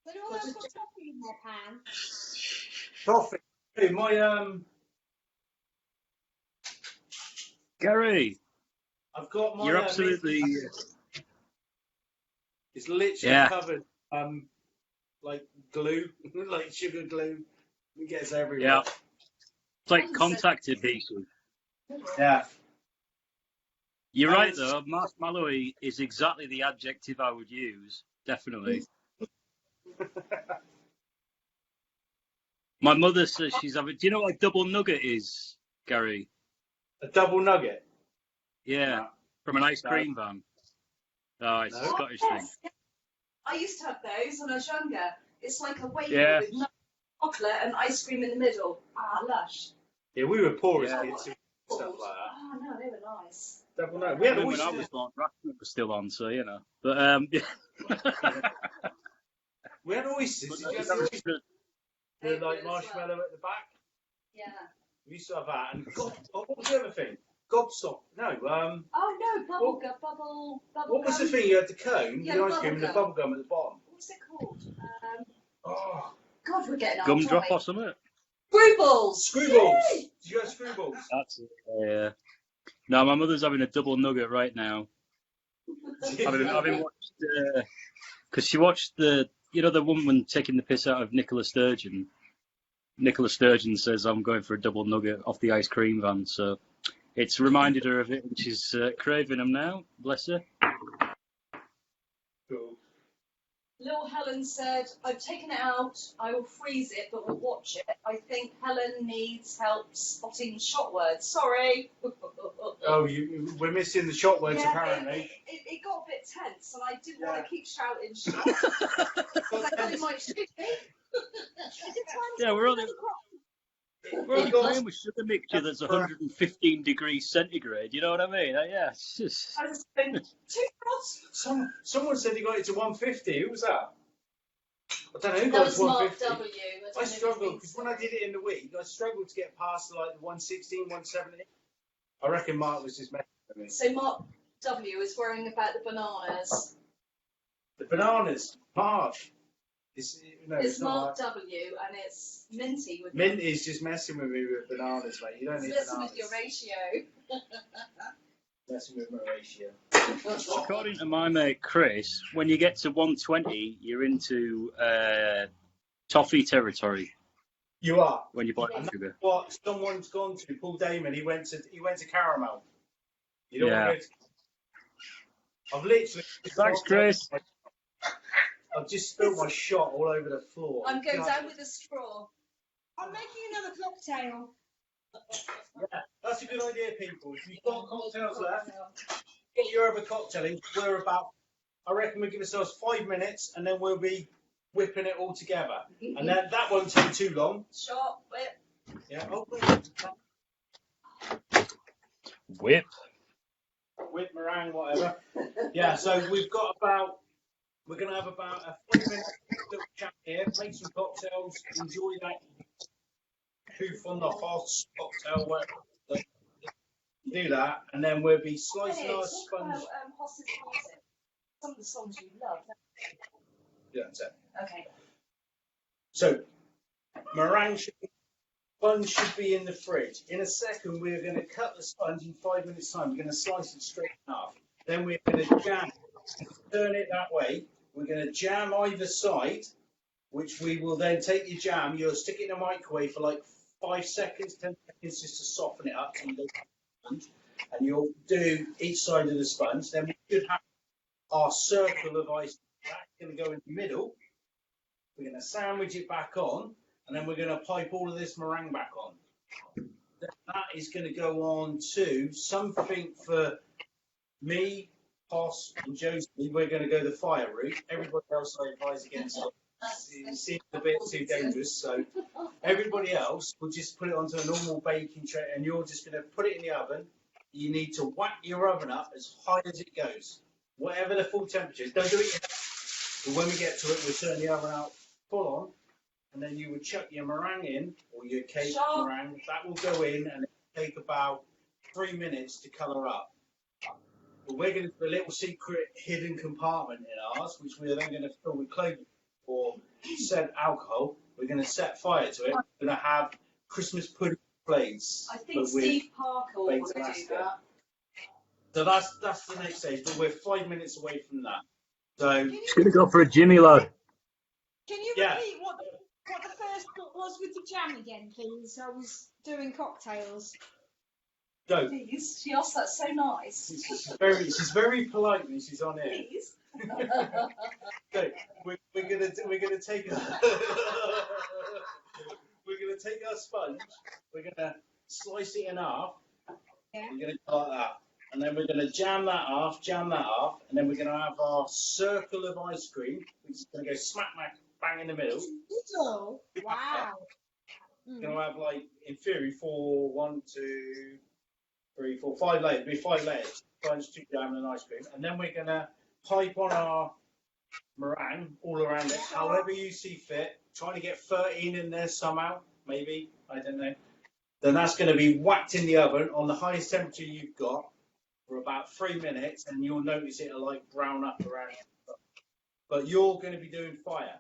S2: But all I've got coffee in my pan.
S3: Coffee. Hey, my
S5: Gary,
S3: I've got my.
S5: you're absolutely.
S3: It's literally covered. like glue, like sugar glue. It gets everywhere.
S4: Yeah. It's like contact adhesive.
S3: Yeah.
S4: You're right though. Marshmallowy is exactly the adjective I would use. Definitely. My mother says she's having. Do you know what a double nugget is, Gary?
S3: A double nugget.
S4: Yeah, from an ice cream van. Oh, it's a Scottish thing.
S1: I used to have those when I was younger. It's like a wafer
S4: Yeah.
S1: with chocolate and ice cream in the middle. Ah, lush.
S3: Yeah, we were poor as
S4: Yeah.
S3: kids. So stuff like that.
S1: Oh no, they were nice.
S3: Double nugget. We had
S4: When I
S3: oysters.
S4: was born, Raspberry was still on, so you know. But
S3: We had oysters. Did you have the oysters? The like marshmallow at the back.
S1: Yeah.
S3: We used to have that. And what was the other thing? Gobstop. No.
S1: Oh no, bubble gum, bubble.
S3: What was the thing? You had the cone,
S1: Yeah,
S3: the
S1: the
S3: ice cream, and the
S1: bubble
S3: bubble gum at the bottom.
S1: What's it called?
S3: Oh,
S1: God, we're getting
S4: gumdrop or something.
S1: Screwballs.
S3: screwballs. Did you have screwballs?
S4: That's it. Yeah. No, my mother's having a double nugget right now. Having watched, because she watched the woman taking the piss out of Nicola Sturgeon. Nicola Sturgeon says, I'm going for a double nugget off the ice cream van, so it's reminded her of it, and she's craving them now. Bless her.
S3: Cool.
S1: Little Helen said, I've taken it out, I will freeze it, but we'll watch it. I think Helen needs help spotting shot words. Sorry.
S3: Oh, we're missing the shot words apparently.
S1: It got a bit tense, and I didn't want to keep shouting shot. Because I thought it might shoot me.
S4: Yeah, we're only playing with sugar mixture that's 115 degrees centigrade. You know what I mean? Yeah, it's just.
S1: I was thinking, too cross.
S3: Someone said he got it to 150. Who was that? I don't know who
S1: That
S3: got it
S1: was
S3: to
S1: Mark
S3: 150.
S1: W.
S3: I struggled because when I did it in the week, I struggled to get past like the 116, 170. I reckon Mark was just messing with me.
S1: So Mark W. is worrying about the bananas.
S3: The bananas, Mark. It's
S1: Mark
S3: not.
S1: W. and it's minty with
S3: Mint is just messing with me with bananas, mate. You don't need
S1: Listen
S3: bananas.
S1: with your ratio.
S3: Messing with my ratio.
S4: According to my mate Chris, when you get to 120, you're into toffee territory.
S3: You are.
S4: When you boil sugar.
S3: What someone's gone to Paul Damon. He went to caramel. You don't
S4: Yeah.
S3: want to go to... I've literally.
S4: Thanks, Chris.
S3: I've just spilled my shot all over the floor.
S1: I'm going down with a straw.
S2: I'm making another cocktail.
S3: Yeah, that's a good idea, people. If you've got cocktails left, get your other cocktail in. We're about, I reckon we'll give ourselves 5 minutes and then we'll be whipping it all together. And then that won't take too long.
S1: Shot, whip.
S3: Yeah,
S4: Whip.
S3: whip, meringue, whatever. Yeah, so we're going to have about a 5-minute little chat here, make some cocktails, enjoy that hoof on the Hoss cocktail, whatever. Do that, and then we'll be slicing our sponge.
S1: Hoss's music. Some of the songs you love.
S3: Yeah, that's it.
S1: Okay.
S3: So, meringue sponge should be in the fridge. In a second, we're going to cut the sponge in 5 minutes' time. We're going to slice it straight in half. Then we're going to jam, turn it that way. We're going to jam either side, which we will then take your jam. You'll stick it in the microwave for like 5 seconds, 10 seconds just to soften it up. And you'll do each side of the sponge. Then we should have our circle of ice. That's going to go in the middle. We're going to sandwich it back on, and then we're going to pipe all of this meringue back on. That is going to go on to something for me, Hoss, and Josie. We're going to go the fire route. Everybody else I advise against it. It seems a bit too dangerous, so everybody else will just put it onto a normal baking tray, and you're just going to put it in the oven. You need to whack your oven up as high as it goes, whatever the full temperature is. Don't do it yet, but when we get to it, we'll turn the oven out full on, and then you would chuck your meringue in, or your cake meringue. That will go in, and it'll take about 3 minutes to colour up. But we're going to do a little secret hidden compartment in ours, which we're then going to fill with Cloven or said alcohol. We're going to set fire to it. We're going to have Christmas pudding flames.
S1: I think Steve Parker will want to do that.
S3: So that's the next stage, but we're 5 minutes away from that. So
S4: Just going to go for a Jimmy, lad.
S2: Can you
S3: Yeah.
S2: repeat what the first bit was with the jam again, please? I was doing cocktails.
S3: Go.
S1: Please, she asked that so nice.
S3: She's very polite when she's on air.
S1: Please.
S3: So we're gonna take we're gonna take our sponge. We're gonna slice it in half.
S2: Yeah.
S3: We're gonna go like that, and then we're gonna jam that off, and then we're gonna have our circle of ice cream, which is gonna go smack bang in the middle.
S2: Little. Wow.
S3: We're gonna have, like, in theory, 5 layers. It'll be 5 layers. Sponge, 2 jam, and ice cream, and then we're gonna pipe on our meringue all around it, however you see fit. Trying to get 13 in there somehow, maybe, I don't know. Then that's going to be whacked in the oven on the highest temperature you've got for about 3 minutes, and you'll notice it'll like brown up around it. But you're going to be doing fire.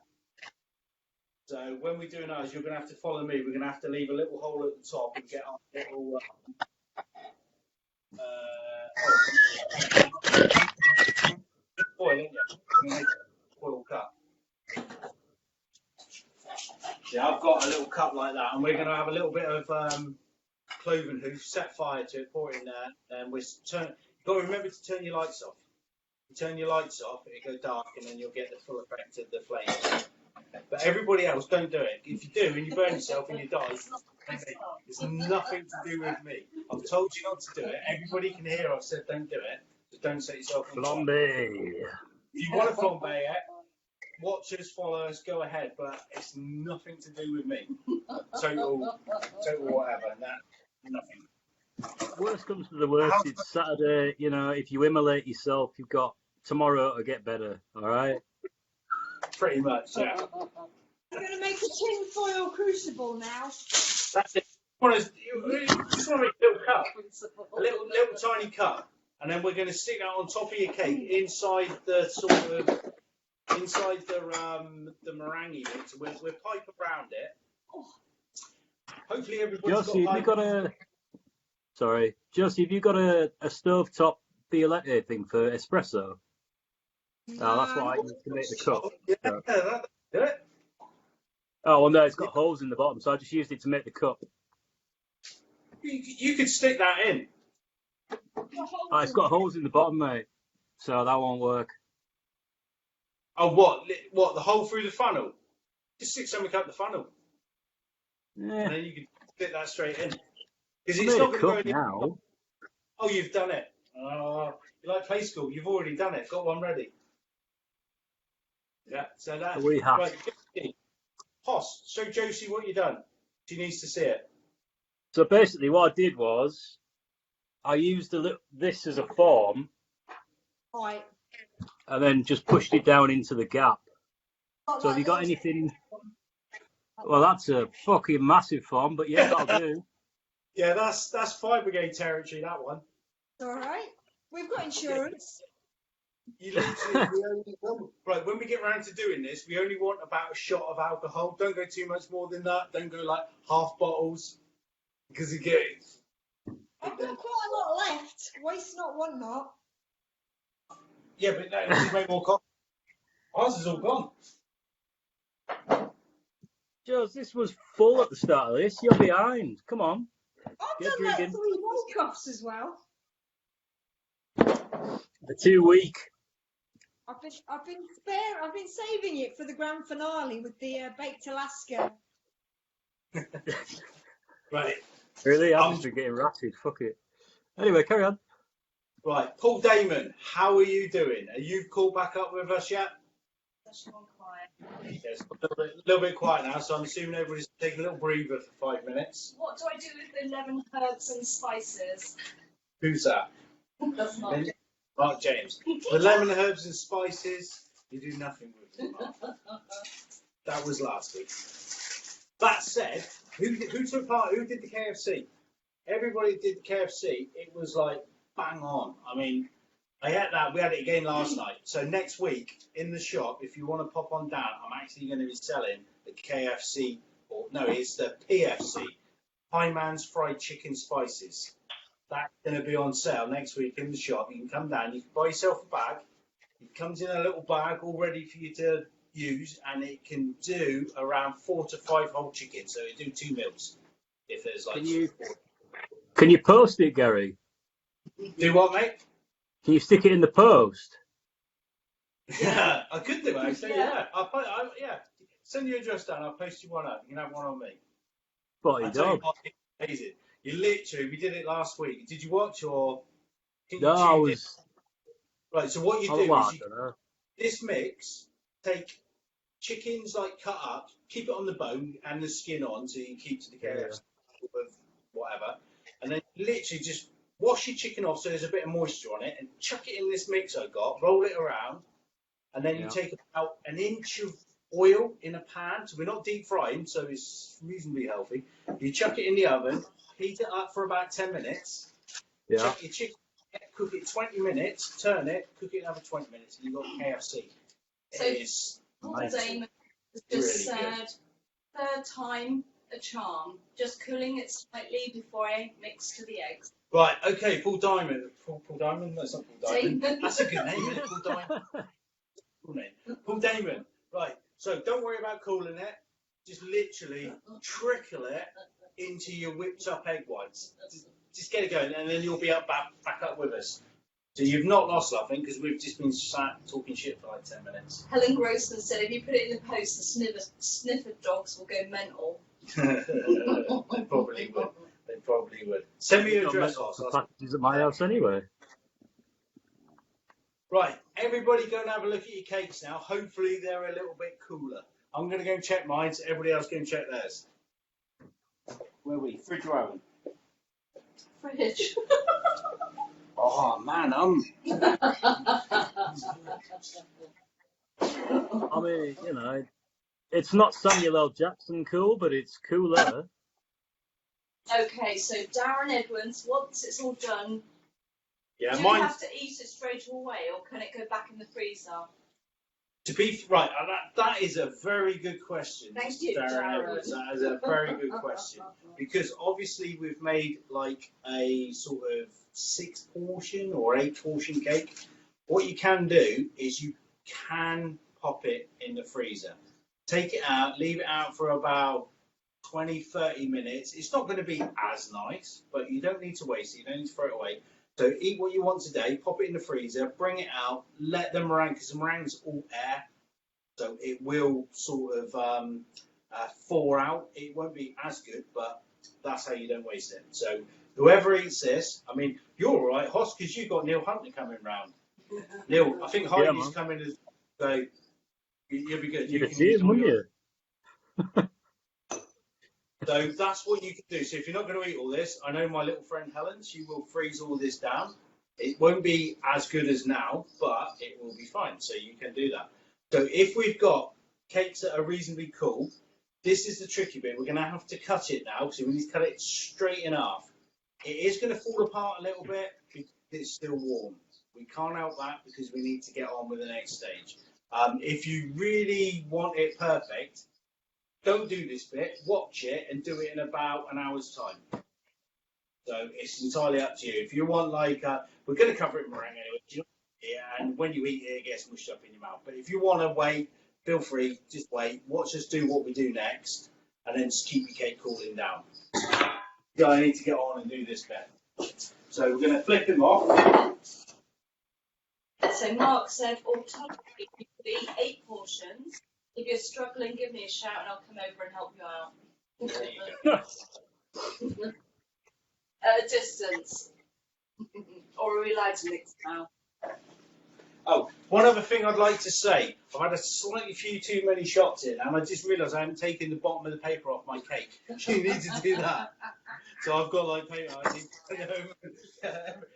S3: So when we're doing ours, you're going to have to follow me. We're going to have to leave a little hole at the top and get our little foil, isn't it? Foil cup. Yeah, I've got a little cup like that, and we're going to have a little bit of cloven hoof, set fire to it, pour it in there, and you've got to remember to turn your lights off. You turn your lights off, it'll go dark, and then you'll get the full effect of the flames. But everybody else, don't do it. If you do, and you burn yourself and you die, it's nothing to do with me. I've told you not to do it. Everybody can hear I've said don't do it. Just don't set yourself on fire.
S5: Flambe.
S3: If you want to flambe it, watchers, followers, go ahead, but it's nothing to do with me. Total whatever, nothing.
S5: Worst comes to the worst, it's Saturday. You know, if you immolate yourself, you've got tomorrow to get better. All right.
S3: Pretty much, yeah.
S2: I'm going to make a tin foil crucible now.
S3: That's it. You just want to make a little cup, a little tiny cup, and then we're going to stick that on top of your cake inside the meringue mix. We'll pipe around it. Hopefully everybody's
S5: Josie, have you got a stovetop violette thing for espresso? Oh, that's what I use to make the cup.
S3: Yeah, that'll do it.
S5: Oh, well, no, it's got holes in the bottom, so I just used it to make the cup.
S3: You could stick that in.
S5: Oh, it's got holes in the bottom, mate, so that won't work.
S3: Oh, what? The hole through the funnel? Just stick something up the funnel.
S5: Yeah.
S3: And then you can stick that straight in. Because
S5: I
S3: it's
S5: made
S3: not
S5: a
S3: going to go
S5: cup
S3: in.
S5: now.
S3: Oh, you've done it. Oh, you like play school. You've already done it. Got one ready. Yeah, so that's
S5: We have.
S3: right. Hoss, show Josie what you've done. She needs to see it.
S5: So basically what I did was I used this as a form
S2: Right.
S5: and then just pushed it down into the gap. So have you got anything? Well, that's a fucking massive form, but yeah, that'll do.
S3: Yeah, that's fire brigade territory, that one.
S2: All right. We've got insurance.
S3: You literally, right, when we get round to doing this, we only want about a shot of alcohol. Don't go too much more than that. Don't go like half bottles. Because you get it.
S2: I've got quite a lot left. Waste not, want not.
S3: Yeah, but no, just make more coffee. Ours is all gone.
S5: Jules, this was full at the start of this. You're behind. Come on.
S2: I've
S5: Get
S2: done like
S5: drinking.
S2: 3 World Cups as well.
S5: They're too weak.
S2: I've been saving it for the grand finale with the baked Alaska.
S3: Right.
S5: Really? I've just been getting ratted. Fuck it. Anyway, carry on.
S3: Right, Paul Damon, how are you doing? Are you called back up with us yet?
S1: That's gone quiet.
S3: Yes, a little bit quiet now, so I'm assuming everybody's taking a little breather for 5 minutes.
S1: What do I do with the lemon, herbs, and spices?
S3: Who's that?
S1: That's not.
S3: Mark James. The lemon, herbs, and spices, you do nothing with them, Mark. That was last week. That said, who took part? Who did the KFC? Everybody did the KFC. It was like bang on. I mean, I had that. We had it again last night. So next week in the shop, if you want to pop on down, I'm actually going to be selling the KFC, or no, it's the PFC, Pieman's Fried Chicken Spices. That's going to be on sale next week in the shop. You can come down. You can buy yourself a bag. It comes in a little bag all ready for you to use, and it can do around 4 to 5 whole chickens. So it do 2 meals if there's like.
S5: Can you post it, Gary?
S3: Do what, mate?
S5: Can you stick it in the post?
S3: Yeah, I could do actually. Yeah, yeah. Send your address down. I'll post you one up. You can have one on me.
S5: Body
S3: I tell you
S5: dog.
S3: what, it's amazing. You literally, we did it last week. Did you watch or?
S5: No, I was.
S3: Right. So what you
S5: Oh,
S3: do
S5: well,
S3: is
S5: I don't know.
S3: this mix. Take chickens like cut up, keep it on the bone and the skin on, so you keep to the KFC of whatever, and then literally just wash your chicken off so there's a bit of moisture on it, and chuck it in this mix I got. Roll it around, and then you take about an inch of oil in a pan. So we're not deep frying, so it's reasonably healthy. You chuck it in the oven, heat it up for about 10 minutes.
S5: Yeah.
S3: Chuck your chicken, cook it 20 minutes, turn it, cook it another 20 minutes, and you've got KFC.
S1: So Paul Damon has just
S3: really
S1: said, third time a charm, just cooling it slightly before I mix to the eggs.
S3: Right, okay, Paul Diamond. Paul Diamond? That's not Paul Diamond.
S1: Damon.
S3: That's a good name, isn't it? Paul Diamond. Cool name. Paul Damon. Right, so don't worry about cooling it. Just literally trickle it into your whipped up egg whites. Just get it going, and then you'll be back up with us. So you've not lost nothing, because we've just been sat talking shit for like 10 minutes.
S1: Helen Grossman said, if you put it in the post, the sniffer dogs will go mental.
S3: They probably would. They probably would. Send me your address, Hoss.
S5: Packages at my house anyway.
S3: Right, everybody go and have a look at your cakes now. Hopefully they're a little bit cooler. I'm going to go and check mine, so everybody else go and check theirs. Where are we? Fridge or oven?
S1: Fridge.
S3: Oh, man,
S5: I mean, you know, it's not Samuel L. Jackson cool, but it's cooler.
S1: Okay, so Darren Edwards, once it's all done,
S3: Yeah,
S1: do you have to eat it straight away, or can it go back in the freezer?
S3: To be right, that is a very good question.
S1: Thank you,
S3: Darren Edwards. That is a very good question, because obviously we've made like a sort of 6 portion or 8 portion cake. What you can do is you can pop it in the freezer, take it out, leave it out for about 20-30 minutes. It's not going to be as nice, but you don't need to waste it. You don't need to throw it away. So eat what you want today, pop it in the freezer, bring it out, let the meringue, because the meringue's all air, so it will sort of thaw out. It won't be as good, but that's how you don't waste it. So whoever eats this, I mean, you're all right, Hoss, because you've got Neil Huntley coming round. Neil, I think Heidi's coming as, so you'll be good.
S5: You could see him, wouldn't you?
S3: So that's what you can do. So if you're not going to eat all this, I know my little friend Helen, she will freeze all this down. It won't be as good as now, but it will be fine. So you can do that. So if we've got cakes that are reasonably cool, this is the tricky bit. We're going to have to cut it now, so we need to cut it straight in half. It is going to fall apart a little bit because it's still warm. We can't help that because we need to get on with the next stage. If you really want it perfect, don't do this bit, watch it and do it in about an hour's time. So it's entirely up to you. If you want like, we're going to cover it in meringue anyway, and when you eat it, it gets mushed up in your mouth. But if you want to wait, feel free, just wait, watch us do what we do next, and then just keep your cake cooling down. Yeah, I need to get on and do this bit. So we're going to flip him off.
S1: So Mark said, alternatively, you could eat 8 portions. If you're struggling, give me a shout and I'll come over and help you out. At a distance. Or are we allowed to mix now?
S3: Oh, one other thing I'd like to say. I've had a slightly few too many shots in, and I just realised I haven't taken the bottom of the paper off my cake. You need to do that. So I've got like paper. I need to know.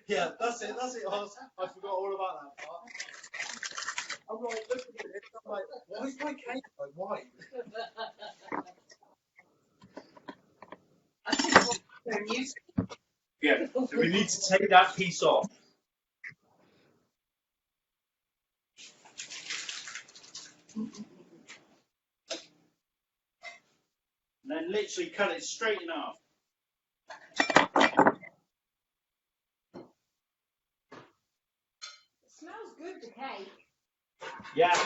S3: Yeah, that's it, Hoss. I forgot all about that part. I'm like looking at it, I'm like, why is my cake like white?
S1: I think we're new.
S3: Yeah, so we need to take that piece off. And then literally cut it straight in half.
S2: It smells good, the cake.
S3: Yeah.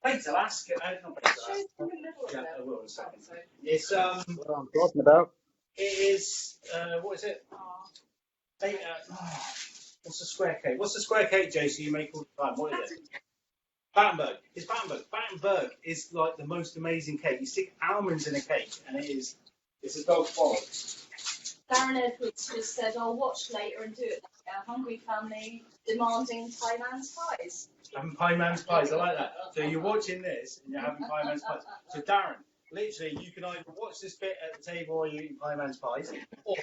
S3: Hey, baked Alaska. Not baked
S1: Show
S3: Alaska.
S1: them in the middle of
S3: Yeah,
S1: it.
S3: I will in a second.
S1: So,
S3: It's
S5: What I'm talking about.
S3: it is what is it?
S1: oh.
S3: What's the square cake? What's the square cake, Josie, you make all the time? What is it? Battenberg. It's Battenberg. Battenberg is like the most amazing cake. You stick almonds in a cake, and it's a dog bollocks.
S1: Darren Edwards just said, I'll watch later and do it later. Hungry family demanding pieman's pies.
S3: Having pieman's pies, I like that. So you're watching this, and you're having pieman's pies. So Darren, literally, you can either watch this bit at the table while you're eating pieman's pies, or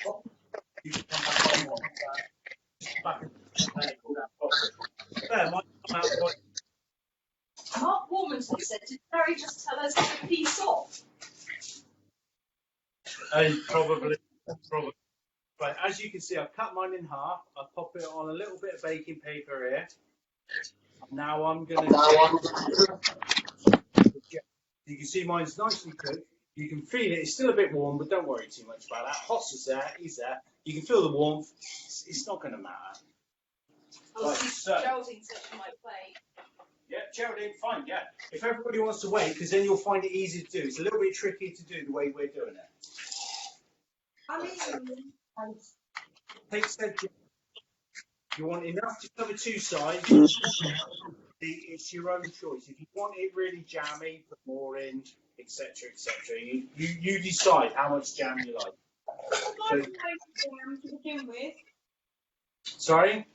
S3: you can come back on one. Back in the table, there, might come out quite.
S1: Mark Warmington said, did Barry just tell us to piece off?
S3: Probably. Right, as you can see, I've cut mine in half. I've popped it on a little bit of baking paper here. Now I'm going to. You can see mine's nicely cooked. You can feel it. It's still a bit warm, but don't worry too much about that. Hoss is there. He's there. You can feel the warmth. It's not going to matter.
S1: Oh,
S3: Right, so-
S1: Geraldine said she might play.
S3: Yeah, Geraldine, fine, yeah. If everybody wants to wait, because then you'll find it easy to do. It's a little bit tricky to do the way we're doing it.
S2: I mean,
S3: Take said jam. You want enough to cover two sides. It's your own choice. If you want it really jammy, put more in, etc., etc. You decide how much jam you like.
S2: I like jam to begin with.
S3: Sorry?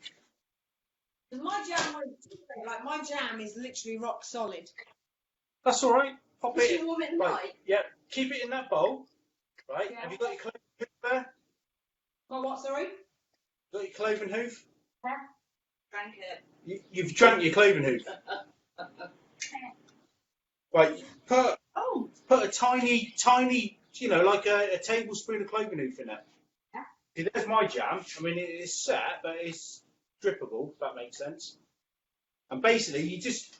S2: My jam like my jam is literally rock solid.
S3: That's all right. Pop
S1: Did
S3: it
S1: you
S3: in.
S1: warm it at
S3: Right.
S1: night?
S3: Yeah. Keep it in that bowl. Right.
S1: Yeah.
S3: Have you got your cloven hoof there?
S2: My what, sorry?
S3: Got your cloven hoof?
S1: Drank it.
S3: You've drunk your cloven hoof. Right. Put a tiny, like a tablespoon of cloven hoof in it.
S1: Yeah.
S3: See, there's my jam. I mean, it's set, but it's drippable, if that makes sense. And basically, you just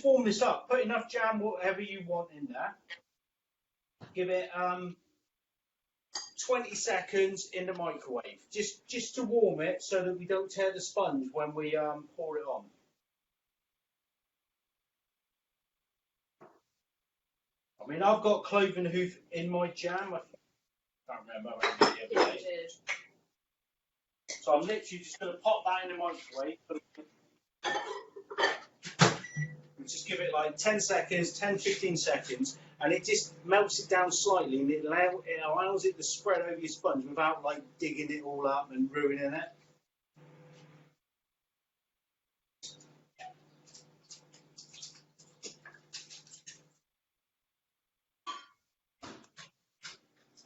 S3: warm this up. Put enough jam, whatever you want in there. Give it 20 seconds in the microwave, just to warm it so that we don't tear the sponge when we pour it on. I mean, I've got cloven hoof in my jam. I can't remember how many the other day. So I'm literally just going to pop that in the microwave. Just give it like 10 seconds, 10, 15 seconds, and it just melts it down slightly, and it allows it to spread over your sponge without like digging it all up and ruining it.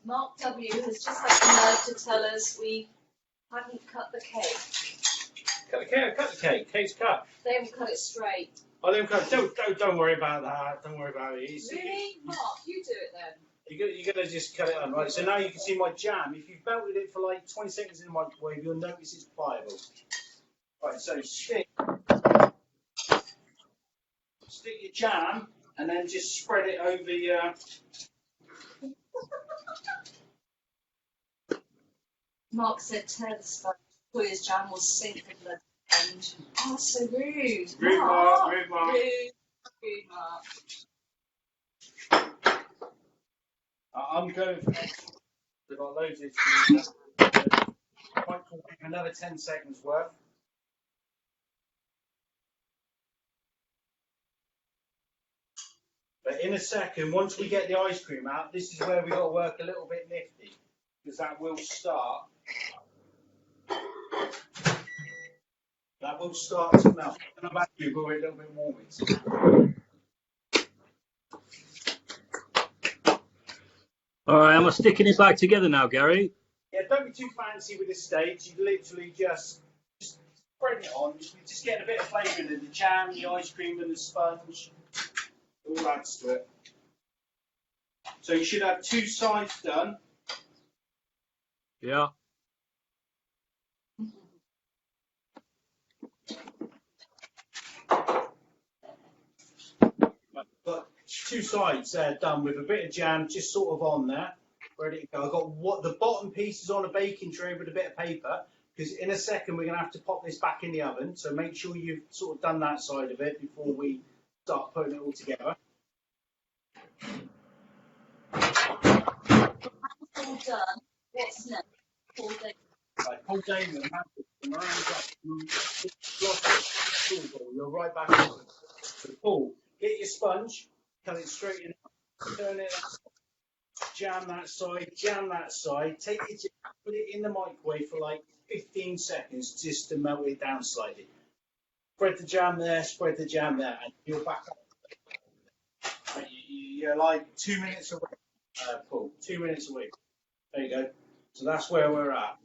S1: Mark W has just had the nerve to tell us we hadn't cut the cake.
S3: Cut the cake. Cake's cut.
S1: They haven't cut it straight.
S3: Oh, then don't worry about that. Don't worry about it.
S1: Really? Mark, you do it then.
S3: You're gonna just cut it on, right? So now you can see my jam. If you've melted it for like 20 seconds in the microwave, you'll notice it's pliable. Right, so stick your jam and then just spread it over your.
S1: Mark said tear the sponge. His jam will sink in the sponge. Oh, so rude.
S3: Rude, Mark.
S1: Rude, Mark.
S3: I'm going for extra. We've got loads of extra. Microwave another 10 seconds worth. But in a second, once we get the ice cream out, this is where we've got to work a little bit nifty, because that will start to melt. And I'm actually going a little bit warm.
S5: All right, am I sticking it back together now, Gary?
S3: Yeah, don't be too fancy with this stage. You literally just spread it on. You're just getting a bit of flavour in it. The jam, the ice cream, and the sponge. It all adds to it. So you should have two sides done.
S5: Yeah.
S3: Got two sides done with a bit of jam just sort of on there, ready to go. I've got the bottom piece is on a baking tray with a bit of paper, because in a second we're going to have to pop this back in the oven, so make sure you've sort of done that side of it before we start putting it all together.
S1: All done. What's next? All day.
S3: Right, pull down the meringue up. You're right back into it. So pull. Get your sponge, cut it straight in, turn it up, jam that side, take your jam, put it in the microwave for like 15 seconds just to melt it down slightly. Spread the jam there, and you're back up. Right, you're like 2 minutes away. Pull, 2 minutes away. There you go. So that's where we're at.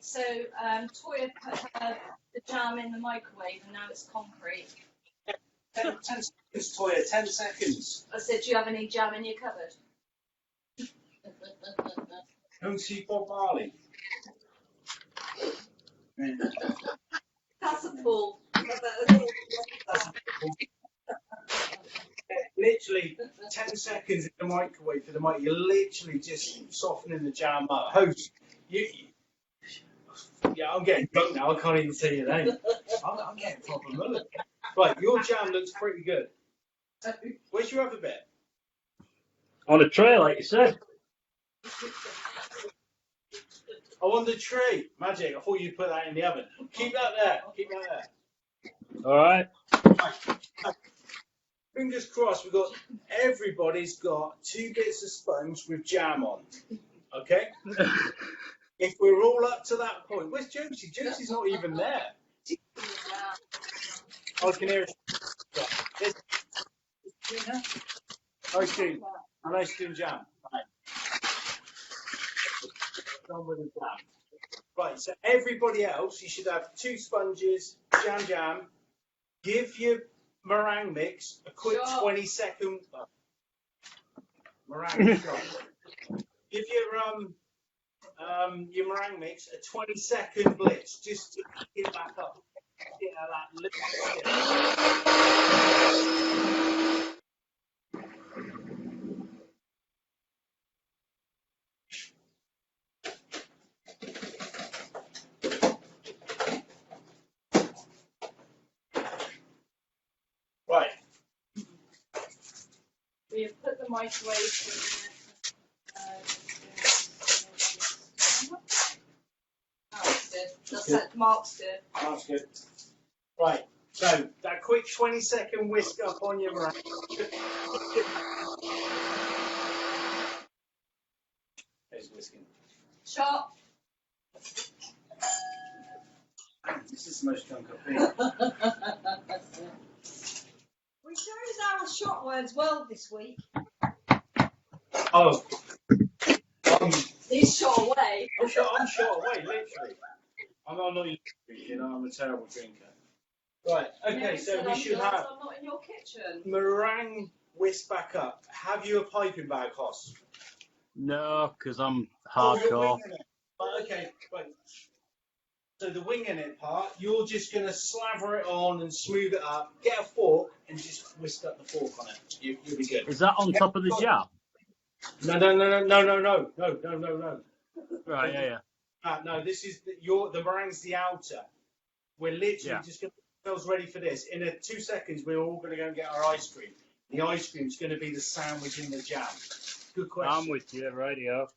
S1: So Toya put the jam in the microwave and now it's concrete.
S3: 10 seconds, Toya, 10 seconds.
S1: I said, do you have any jam in your cupboard?
S3: Don't see Bob Marley.
S1: That's a pull.
S3: Literally 10 seconds in the microwave for the mic. You're literally just softening the jam up. Host, yeah, I'm getting drunk now. I can't even say your name. I'm getting proper mullet. Right, your jam looks pretty good. Where's your other bit?
S5: On a tray, like you said.
S3: Oh, on the tree. Magic. I thought you'd put that in the oven. Keep that there.
S5: All right.
S3: Fingers crossed. Everybody's got 2 bits of sponge with jam on. Okay? If we're all up to that point, where's Josie? Josie's not even there. I can hear her. Nice doing jam. Right. Done with the jam. Right, so everybody else, you should have 2 sponges, jam. Give your meringue mix a quick 20-second meringue shot. Give your meringue mix a 20-second blitz just to get it back up. Get that little Right.
S1: We have put the microwave Mark's good.
S3: That's good. Right. So that quick 20-second whisk up on your meringue. There's whisking.
S1: Shot.
S3: This is the most drunk I've been.
S2: We chose our shot words well this week.
S3: Oh.
S1: He's shot away.
S3: I'm shot away, literally. I'm not used to drinking, I'm a terrible drinker. Right, okay, so we should have
S1: I'm not in your kitchen.
S3: meringue whisk back up. Have you a piping bag, Hoss?
S5: No, because I'm
S3: Oh, you're
S5: hardcore.
S3: winging it. Right, okay, right. So the winging it part, you're just going to slather it on and smooth it up. Get a fork and just whisk up the fork on it. You'll be good.
S5: Is that on top of the jam?
S3: No.
S5: Right, yeah.
S3: No, this is the meringue's the outer. We're literally just going to get ourselves ready for this. In 2 seconds, we're all going to go and get our ice cream. The ice cream's going to be the sandwich in the jam. Good question.
S5: I'm with you, radio.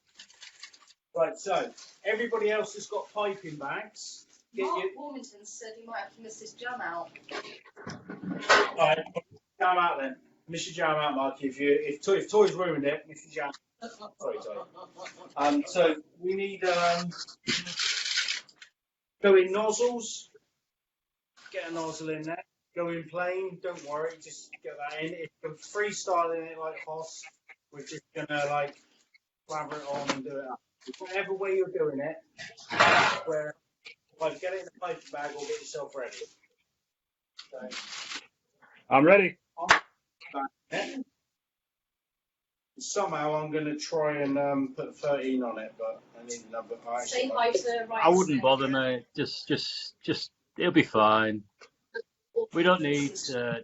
S3: Right, so everybody else has got piping bags.
S1: Mark Warmington said he might have to miss his jam out.
S3: All right, jam out then. Miss your jam out, Mark. If Toy's ruined it, miss your jam. Sorry, Toy. So we need go in nozzles. Get a nozzle in there. Go in plain. Don't worry, just get that in. If you're freestyling it like Hoss, we're just gonna like slather it on and do it up. Whatever way you're doing it, where like get it in the piping bag or get yourself ready. So,
S5: I'm ready.
S3: somehow I'm going to try and put 13 on it, but I need a number.
S1: Say hi to Ryan
S5: I wouldn't
S1: Smith.
S5: bother, mate. Just, it'll be fine. We don't need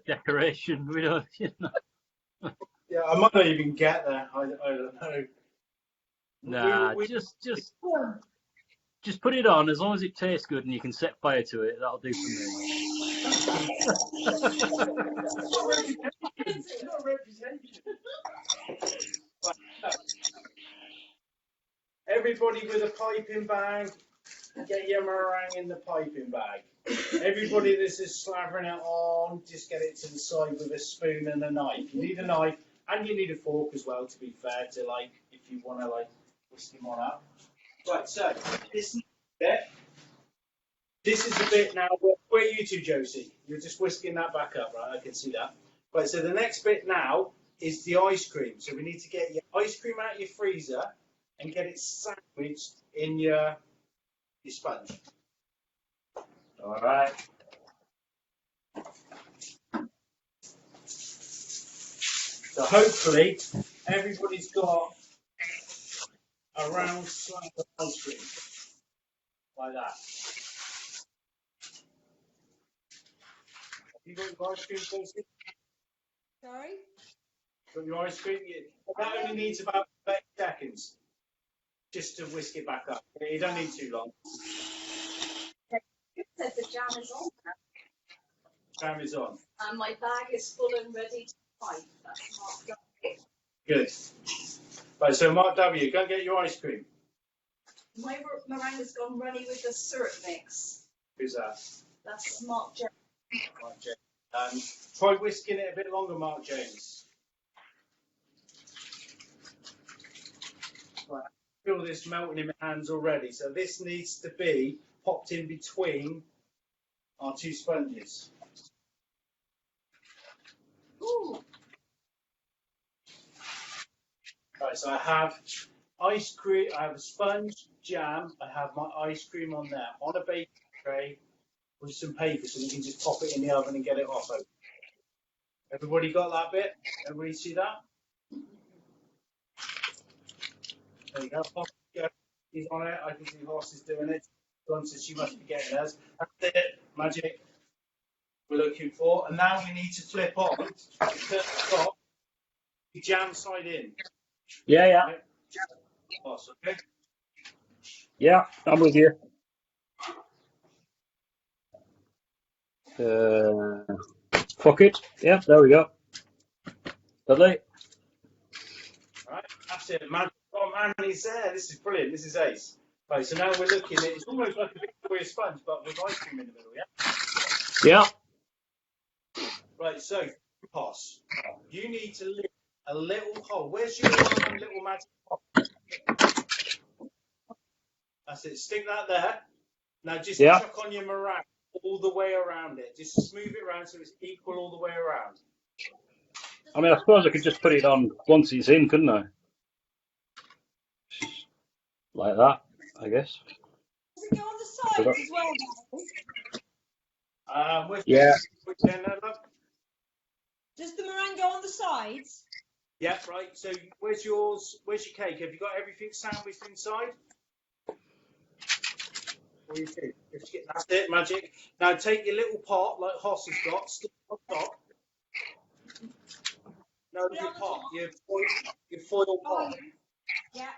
S5: decoration. We don't, you know.
S3: Yeah, I might not even get there. I don't know.
S5: Nah, just put it on. As long as it tastes good and you can set fire to it, that'll do for me.
S3: It's not a reputation. Everybody with a piping bag, get your meringue in the piping bag. Everybody that's just slavering it on, just get it to the side with a spoon and a knife. You need a knife and you need a fork as well, to be fair, to like, if you want to like whisk them on up. Right, so this bit, this is the bit now, where are you two, Josie? You're just whisking that back up, right? I can see that. Right, so the next bit now is the ice cream. So we need to get your ice cream out of your freezer and get it sandwiched in your sponge. All right. So hopefully everybody's got a round slab of ice cream like that. Have you got your ice cream, Josie?
S2: Sorry?
S3: Got your ice cream? That only needs about 30 seconds just to whisk it back up. You don't need too long.
S1: It said the jam is on.
S3: Jam is on.
S1: And my bag is full and ready to pipe. That's marked up.
S3: Good. Right, so Mark W, go and get your ice cream.
S1: My meringue has gone runny with the syrup mix.
S3: Who's that?
S1: That's Mark James.
S3: Mark James. Try whisking it a bit longer, Mark James. Right, I feel this melting in my hands already. So this needs to be popped in between our two sponges.
S1: Ooh.
S3: Right, so I have ice cream, I have a sponge, jam, I have my ice cream on there, on a baking tray with some paper so we can just pop it in the oven and get it off. Everybody got that bit? Everybody see that? There you go. He's on it. I can see Hoss is doing it. John says she must be getting hers. That's it. Magic. We're looking for. And now we need to flip on. Turn the top. The jam side in.
S5: Yeah, yeah.
S3: Right? Hoss, okay?
S5: Yeah, I'm with you. Fuck it. Yeah, there we go. Lovely.
S3: Right, that's it. Magic. Oh man, he's there. This is brilliant. This is ace. Right, so now we're looking at it's almost like a Victoria sponge, but with ice cream in the middle, yeah?
S5: Yeah.
S3: Right, so Hoss, you need to lift a little hole. Where's your little magic hole? That's it. Stick that there. Now just chuck on your meringue all the way around it. Just smooth it around so it's equal all the way around.
S5: I mean, I suppose I could just put it on once it's in, couldn't I? Like that, I guess.
S2: Does it go on the sides as well?
S5: Yeah.
S3: Which end, love?
S2: Does the meringue go on the sides?
S3: Yeah, right. So where's yours? Where's your cake? Have you got everything sandwiched inside? What do you think? That's it, magic. Now take your little pot like Hoss has got, stick it on top. No, your pot, your foil pot.
S2: Yeah.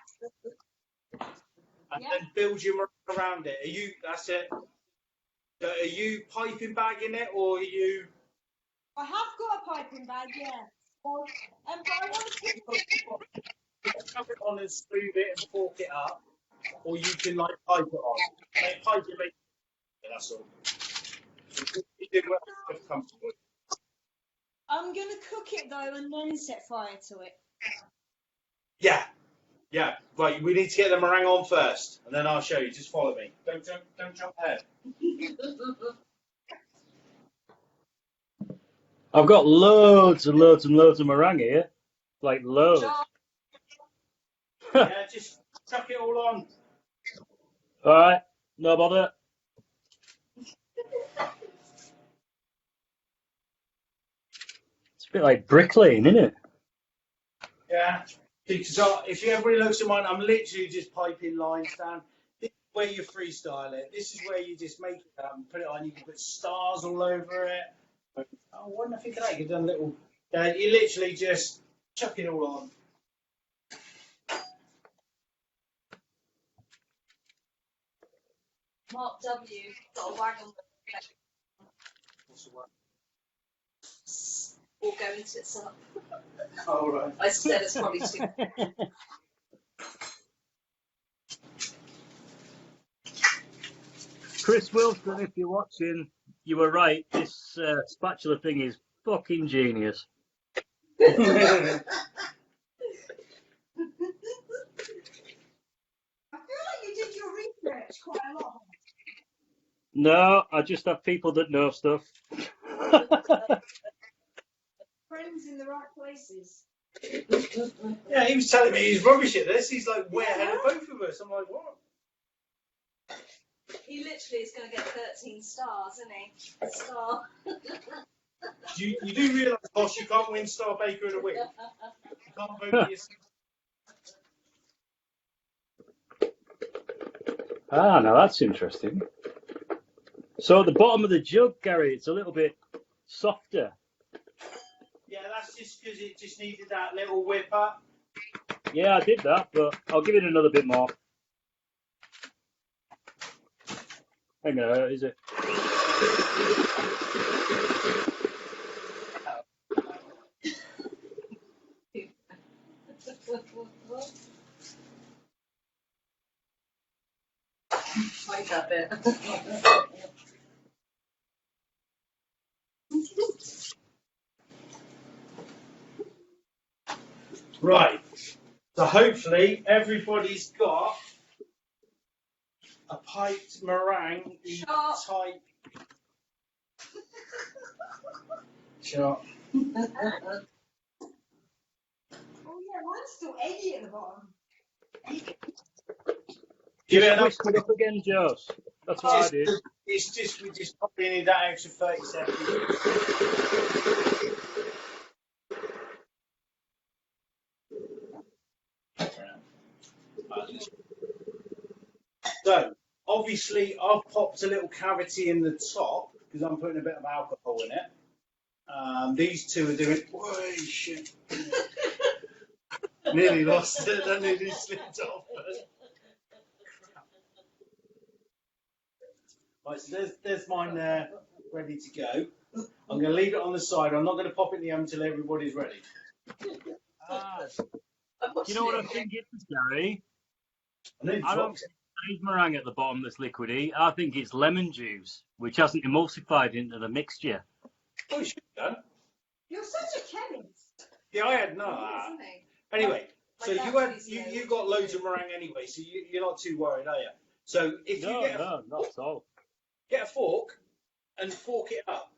S3: And then build your meringue around it. That's it. So are you piping bagging it or are you?
S2: I have got a piping bag, yeah. But I want to
S3: Chuck it on and smooth it and fork it up, or you can like pipe it on. Like, pipe it, that's all. You do whatever's comfortable.
S2: I'm going to cook it though and then set fire to it.
S3: Yeah. Right, we need to get the meringue on first, and then I'll show you. Just follow me. Don't jump ahead.
S5: I've got loads and loads and loads of meringue here. Like loads.
S3: Yeah, just chuck it all on.
S5: Alright, no bother. It's a bit like bricklaying, isn't it?
S3: Yeah. Because if everybody looks at mine, I'm literally just piping lines down. This is where you freestyle it. This is where you just make it up and put it on. You can put stars all over it. Oh, what did I think of that? You've done a little. You literally just chuck it all on.
S1: Mark W. got a wagon. Or going tits up.
S3: Oh, right.
S1: I said it's probably too.
S5: Chris Wilson, if you're watching, you were right. This spatula thing is fucking genius.
S2: I feel like you did your research quite a lot.
S5: No, I just have people that know stuff.
S2: Friends in the right places.
S3: Yeah, he was telling me he's rubbish at this. He's like way ahead of both of us. I'm like, what?
S1: He literally is going to get 13 stars, isn't he? A star.
S3: You do realise, boss, you can't win Star Baker of the Week. You can't vote for yourself.
S5: Ah, now that's interesting. So at the bottom of the jug, Gary, it's a little bit softer.
S3: Yeah, that's just because it just needed that little whip up.
S5: Yeah, I did that, but I'll give it another bit more. Hang on, is it?
S1: Like that bit.
S3: Right. So hopefully everybody's got a piped meringue
S1: Shot.
S3: type shot.
S2: Oh yeah, mine's still eggy at the bottom.
S3: Give it
S5: Just
S3: another
S5: whisk it up again, Joss. That's what I did.
S3: It's just we just probably need that extra 30 seconds. So obviously I've popped a little cavity in the top because I'm putting a bit of alcohol in it. These two are doing. Whoa, shit! Nearly lost it. That nearly slipped off. Right, so there's mine there, ready to go. I'm going to leave it on the side. I'm not going to pop it in the oven until everybody's ready.
S5: You know what I think it is, Gary?
S3: I need to
S5: I
S3: drop
S5: don't think there's meringue at the bottom that's liquidy. I think it's lemon juice, which hasn't emulsified into the mixture.
S3: Oh, you should have done.
S2: You're such a chemist.
S3: Yeah, I had none of
S1: He is,
S3: that.
S1: isn't he?
S3: Anyway, so
S1: Like
S3: you
S1: that,
S3: had
S1: he's
S3: you
S1: low.
S3: got loads of meringue anyway, so you're not too worried, are you? So if you
S5: No, not at all.
S3: get a fork and fork it up,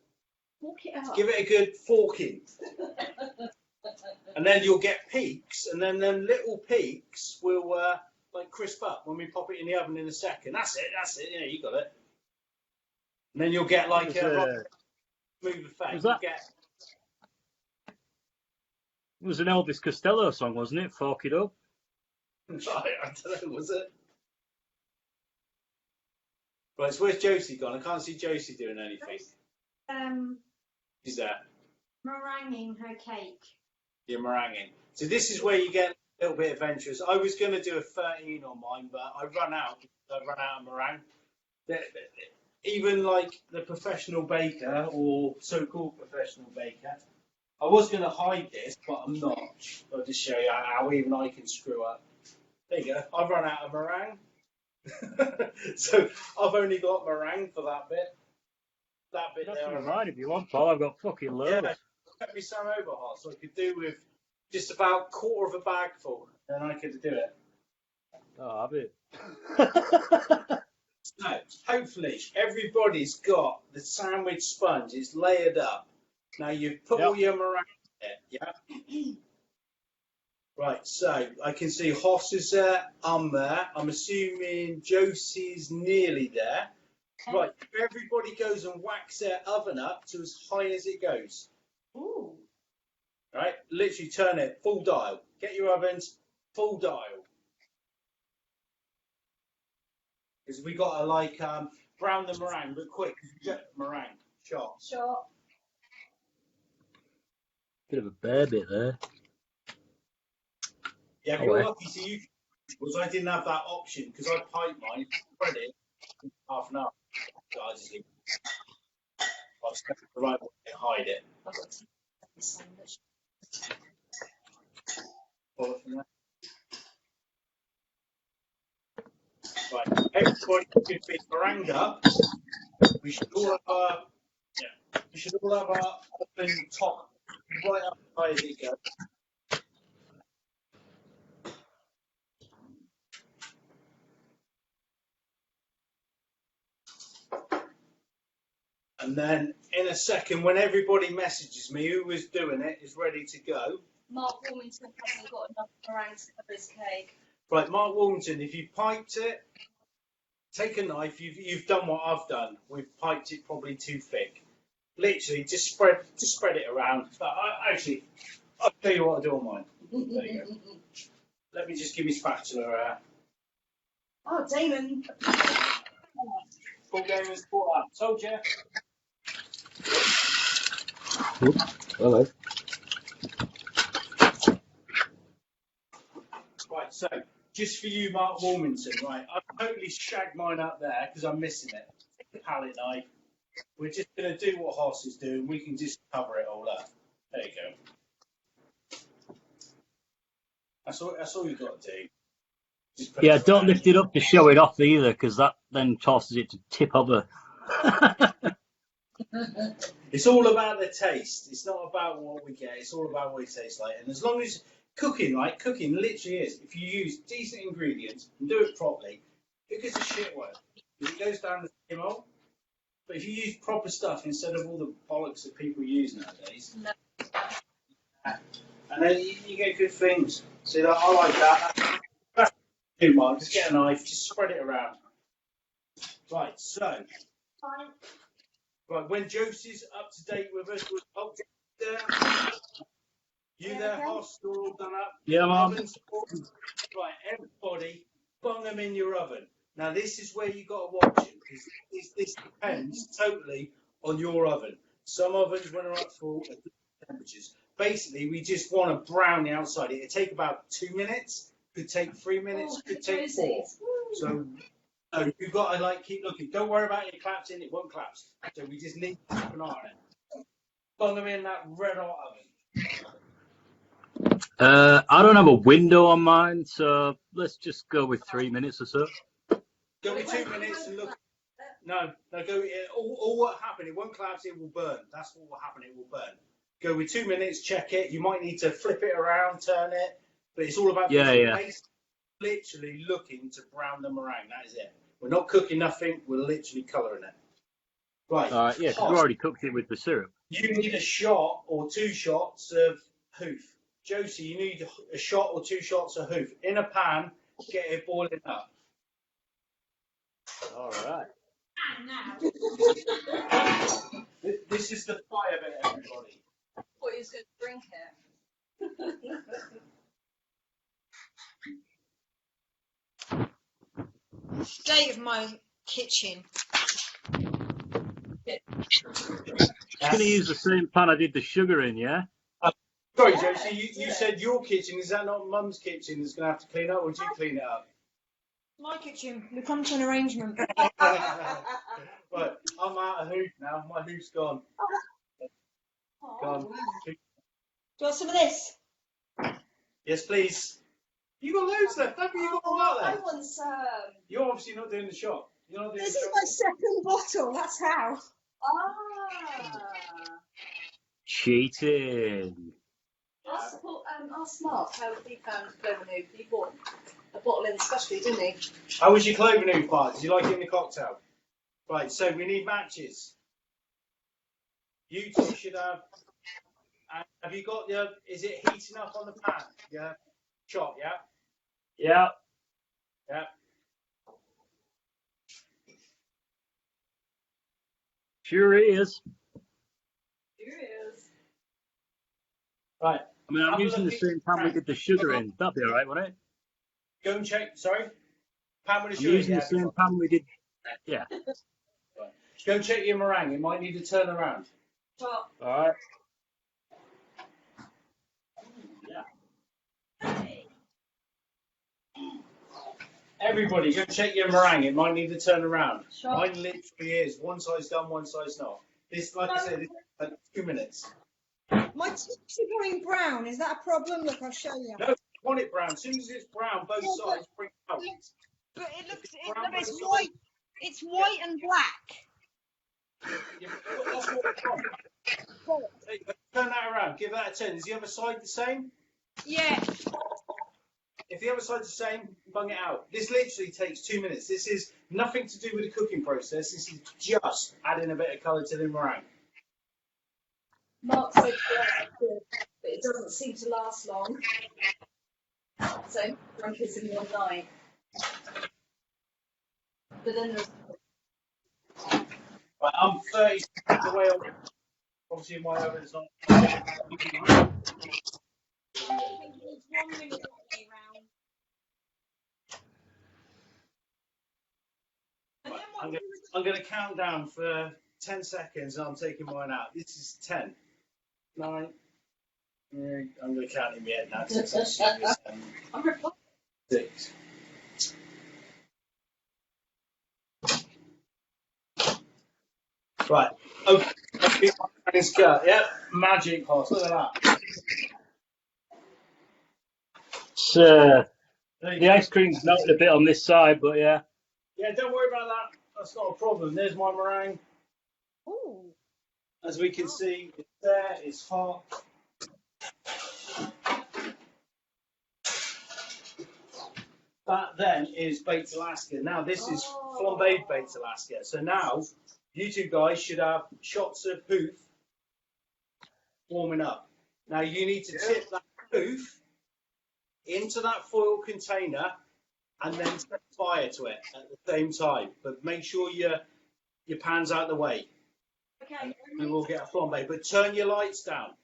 S1: Walk it out.
S3: give it a good forking, and then you'll get peaks, and then them little peaks will like crisp up when we pop it in the oven in a second. That's it. Yeah, you got it. And then you'll get like a smooth effect.
S5: was that-
S3: You'll get.
S5: It was an Elvis Costello song, wasn't it? Fork it up.
S3: I don't know, was it? Right, so where's Josie gone? I can't see Josie doing anything. She's there.
S2: Meringuing her cake.
S3: You're meringuing. So this is where you get a little bit adventurous. I was going to do a 13 on mine, but I run out. I run out of meringue. Even like the professional baker or so-called professional baker, I was going to hide this, but I'm not. I'll just show you how even I can screw up. There you go. I've run out of meringue. So I've only got meringue for that bit. That bit
S5: That's
S3: there.
S5: one of mine if you want, Paul. I've got fucking loads.
S3: Yeah, let me some over, Hoss. So I could do with just about quarter of a bag full, then I could do it.
S5: Oh, have it.
S3: So hopefully everybody's got the sandwich sponge. It's layered up. Now you've put all your meringue in, yeah? Right, so I can see Hoss is there, I'm there. I'm assuming Josie's nearly there. Right, everybody goes and whacks their oven up to as high as it goes.
S2: Ooh.
S3: Right, literally turn it full dial. Get your ovens full dial. Because we got to like brown the meringue, but quick, because we get meringue. Sure.
S2: Sure.
S5: Bit of a bare bit there.
S3: Yeah,
S5: Oh,
S3: you're
S5: well.
S3: lucky to you because I didn't have that option because I piped mine, spread it in half an hour. So I just leave. I've set the right way to hide it.
S1: I've got to sandwich.
S3: Right, everybody give me meringue up. We should all have our oven top right up high as it goes. And then in a second, when everybody messages me who was doing it, is ready to go.
S1: Mark Wilmington hasn't got enough meringue to cover his cake.
S3: Right, Mark Wilmington, if you piped it, take a knife. You've done what I've done. We've piped it probably too thick. Literally, just spread it around. But I'll tell you what I do on mine. There you go. Let me just give me spatula.
S1: Oh, Damon.
S3: Full game is caught up. Told you.
S5: Hello.
S3: Right, so just for you, Mark Wilmington, right, I've totally shagged mine up there because I'm missing it. Take the palette knife. We're just going to do what Hoss is doing. We can just cover it all up. There you go. That's all you've got to do. Just put
S5: Yeah,
S3: it
S5: don't
S3: around.
S5: lift it up to show it off either, because that then causes it to tip over.
S3: It's all about the taste. It's not about what we get. It's all about what it tastes like. And as long as cooking literally is. If you use decent ingredients and do it properly, it gets a shit work. It goes down the same hole. But if you use proper stuff instead of all the bollocks that people use nowadays,
S1: No.
S3: and then you get good things. See, that I like that. That's too much. Just get a knife, just spread it around. Right, so. Right, when Josie's up to date with us, we'll there. You there, Hoss? You're all done up?
S5: Yeah, Mum.
S3: Right, everybody, bung them in your oven. Now, this is where you got to watch it, because this depends totally on your oven. Some ovens, when they're up full, at different temperatures. Basically, we just want to brown the outside. It'll take about 2 minutes, could take 3 minutes, could take 4. So, you've got to keep looking. Don't worry about it collapsing, it won't collapse. So we just need to keep an eye on it. Bung them in that red hot oven.
S5: I don't have a window on mine, so let's just go with 3 minutes or so.
S3: Go with 2 minutes and look. No, go. All what happened, it won't collapse, it will burn. That's what will happen, it will burn. Go with 2 minutes, check it. You might need to flip it around, turn it, but it's all about literally looking to brown the meringue. That is it. We're not cooking nothing, we're literally colouring it. Right.
S5: Yeah, because we already cooked it with the syrup.
S3: You need a shot or 2 shots of hoof. Josie, you need a shot or 2 shots of hoof. In a pan, get it boiling up.
S5: All right.
S3: This is the fire bit, everybody.
S1: I thought he was going to drink it.
S2: State of my kitchen.
S5: Just going to use the same pan I did the sugar in, yeah?
S3: Sorry, Josie, you said your kitchen. Is that not Mum's kitchen that's going to have to clean up, or do you clean it up?
S2: My kitchen. We come to an arrangement.
S3: Right, I'm out of hoof now. My hoof's gone. Gone.
S2: Do you want some of this?
S3: Yes, please. You got loads left, haven't you? You got all out
S1: I
S3: there.
S1: want some.
S3: You're obviously not doing the shot. You're not doing
S2: This
S3: the
S2: is
S3: shot.
S2: my second bottle. That's how.
S1: Ah.
S5: Cheating.
S1: Ask Mark how he found Cloven hoof. He bought a bottle in specially, didn't he?
S3: How was your Cloven hoof part? Did you like it in the cocktail? Right, so we need matches. You two should have. Have you got the? Is it heating up on the pan? Yeah. Shot, yeah.
S5: Yeah.
S3: Yeah.
S5: Sure is.
S1: Here he is.
S3: Right.
S5: I mean, I'm
S3: Have a
S5: using the
S3: look
S5: same pan we did the sugar in. That'd be all right, wouldn't it?
S3: Go and check. Sorry. Pan with the
S5: I'm
S3: sugar.
S5: using the same pan we did. Yeah.
S3: Right. Go and check your meringue. It might need to turn around.
S1: Top.
S5: All right.
S3: Everybody, go check your meringue. It might need to turn around.
S1: Sure.
S3: Mine literally is one side's done, one side's not. This, like I said, this is 2 minutes.
S2: My tips are going brown. Is that a problem? Look, I'll show you.
S3: No, you want it brown. As soon as it's brown, both
S2: Yeah,
S3: sides, bring it out.
S2: But it looks,
S3: brown
S2: no, it's
S3: both
S2: white.
S3: sides.
S2: It's white and black.
S3: Yeah, that's what we want. Hey, turn that around. Give that a 10. Is the other side the same?
S2: Yeah.
S3: If the other side's the same, bung it out. This literally takes 2 minutes. This is nothing to do with the cooking process. This is just adding a bit of colour to the meringue.
S1: Mark said yeah, good, but it doesn't seem to last long. So drink is in one night. But then there's
S3: Right, I'm 30 seconds away. Obviously, my oven's on. I
S2: think it's 1 minute round. And then
S3: I'm going to count down for 10 seconds and I'm taking mine out. This is 10, 9, I'm going to count in my head now. 6, 7,
S1: I'm replying.
S3: 6. Right, okay. It's cut. Yep, magic horse. Look at that.
S5: So,
S3: There you
S5: the
S3: go.
S5: ice cream's melted a bit on this side, but yeah.
S3: Yeah, don't worry about that. That's not a problem. There's my meringue.
S2: Ooh.
S3: As we can see, it's there. It's hot. That then is baked Alaska. Now this is flambéed baked Alaska. So now you two guys should have shots of hoof warming up. Now you need to tip that hoof into that foil container and then set fire to it at the same time. But make sure your pan's out of the way.
S2: Okay.
S3: We will get a flambe. But turn your lights down.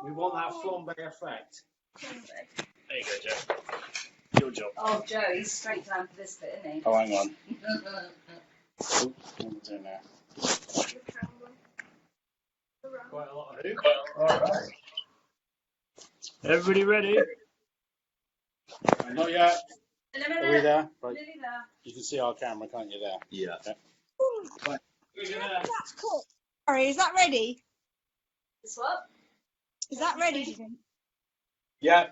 S3: We want that flambe effect. There you go, Joe. Your job.
S1: Oh, Joe, he's straight down for this bit, isn't he?
S3: Oh, hang on. Oops, what am I doing now? Quite a lot of hoof. All right.
S5: Everybody ready?
S3: Not yet.
S1: In a
S3: Are we
S1: minute.
S3: there? Right.
S1: Nearly there.
S3: You can see our camera, can't you, there?
S4: Yeah.
S3: Right.
S2: That's cool. Sorry, is that ready?
S1: This what?
S2: Is that ready, do you think?
S3: Yeah.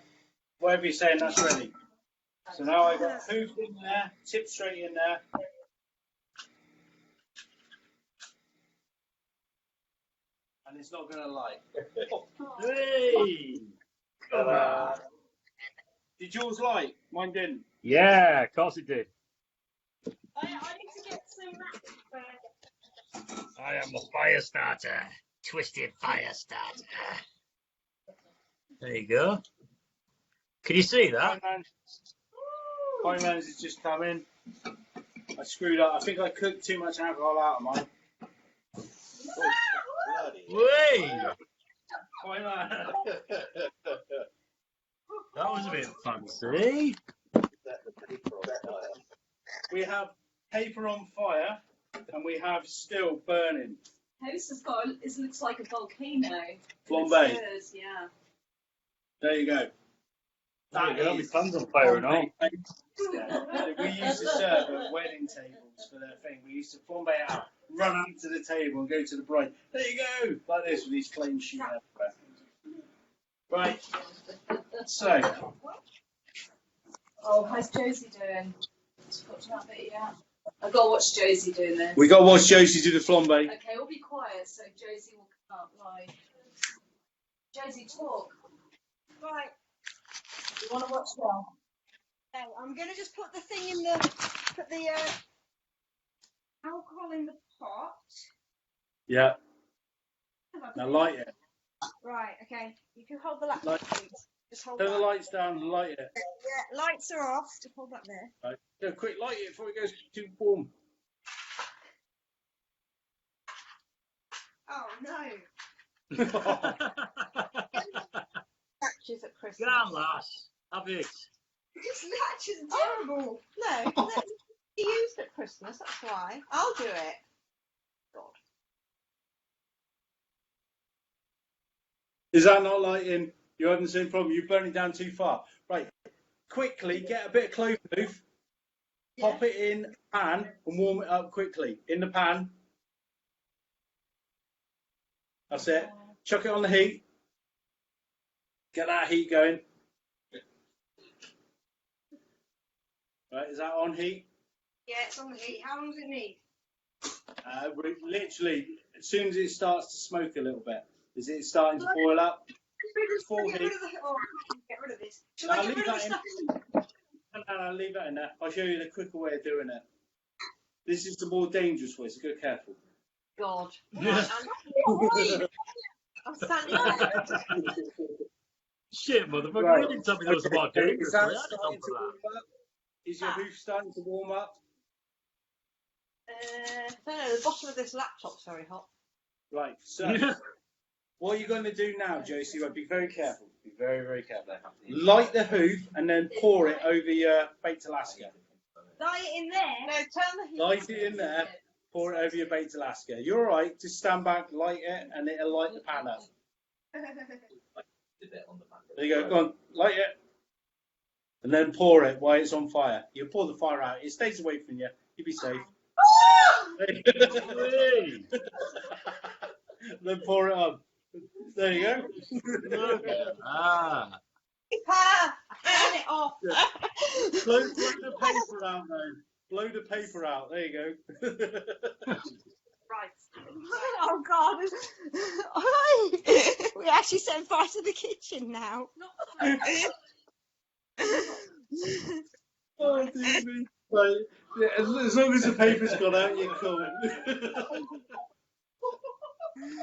S3: Whatever you're saying, that's ready. So now I've got hoof in there, tip straight in there. And it's not going to light.
S5: Hey! Come on.
S3: Did yours light? Mine didn't.
S5: Yeah, of course it did.
S2: I need to get some wraps.
S5: I am the fire starter. Twisted fire starter. There you go. Can you see that?
S3: Fireman's has just come in. I screwed up. I think I cooked too much alcohol out of mine.
S5: Whey!
S3: Fireman.
S5: That was a bit fancy.
S3: We have paper on fire and we have still burning.
S1: House has got, it looks like a volcano.
S3: Flambe.
S1: It is, yeah.
S3: There you go.
S5: There you go, my pan's on fire and all.
S3: Yeah. We used to serve at wedding tables for their thing. We used to flambe out, run up to the table and go to the bride. There you go, like this with these flames shooting everywhere. Right. So,
S1: Oh, how's Josie doing? Just got to that bit yet. I've got to watch Josie doing this.
S3: we got to watch Josie do the flambe.
S1: Okay, we'll be quiet so Josie will come up live. Josie, talk.
S2: Right.
S1: You want to watch now?
S2: So I'm going to just put the thing in the, alcohol in the pot.
S3: Yeah. Now light it.
S2: Right, okay. You can hold the laptop,
S3: Light.
S2: please. Just hold
S3: Turn
S2: that.
S3: the lights down and light it.
S2: Yeah, lights are off. Just hold that there.
S3: Right. Go quick, light it before it goes too warm.
S2: Oh, no. Matches at Christmas.
S5: Go on, lass. Have it.
S2: This match is terrible. No, that's used at Christmas, that's why. I'll do it. God.
S3: Is that not lighting? You're having the same problem. You're burning down too far. Right. Quickly get a bit of cloven hoof, pop it in the pan and warm it up quickly. In the pan. That's it. Chuck it on the heat. Get that heat going. Right, is that on heat?
S2: Yeah, it's on the heat. How long does it need?
S3: Literally, as soon as it starts to smoke a little bit, is it starting to boil up? Full
S2: Get
S3: heat.
S2: rid of the. Oh, get rid of this. Shall
S3: I'll
S2: I get
S3: leave
S2: rid of the
S3: that
S2: stuff?
S3: No, leave that in there. I'll show you the quicker way of doing it. This is the more dangerous way, so go careful.
S2: God.
S5: Yeah.
S2: I'm standing there.
S5: Shit, motherfucker,
S3: Right.
S5: you didn't tell me there was about
S3: Okay,
S5: dangerous.
S3: is that
S5: I had to come
S3: starting
S5: for
S3: to
S5: that.
S3: warm up? Is your hoof starting to warm up?
S2: I don't know, the bottom of this laptop's very hot.
S3: Right, so what you're going to do now, Josie, be very careful. Be very, very careful. Light the hoof and then pour it over your baked Alaska.
S2: Light it in there? No, turn the heat.
S3: Light it in there, pour it over your baked Alaska. You're all right, just stand back, light it, and it'll light the pan up. There you go, go on, light it. And then pour it while it's on fire. You pour the fire out, it stays away from you, you'll be safe. Then pour it on. There you go.
S5: Ah.
S2: Turn it off.
S3: Blow the paper out, though. Blow the paper out. There you go.
S2: Right. Oh God! We actually set fire to the kitchen now.
S3: Oh, dear me. Right. Yeah, as long as the paper's gone out, you're cool.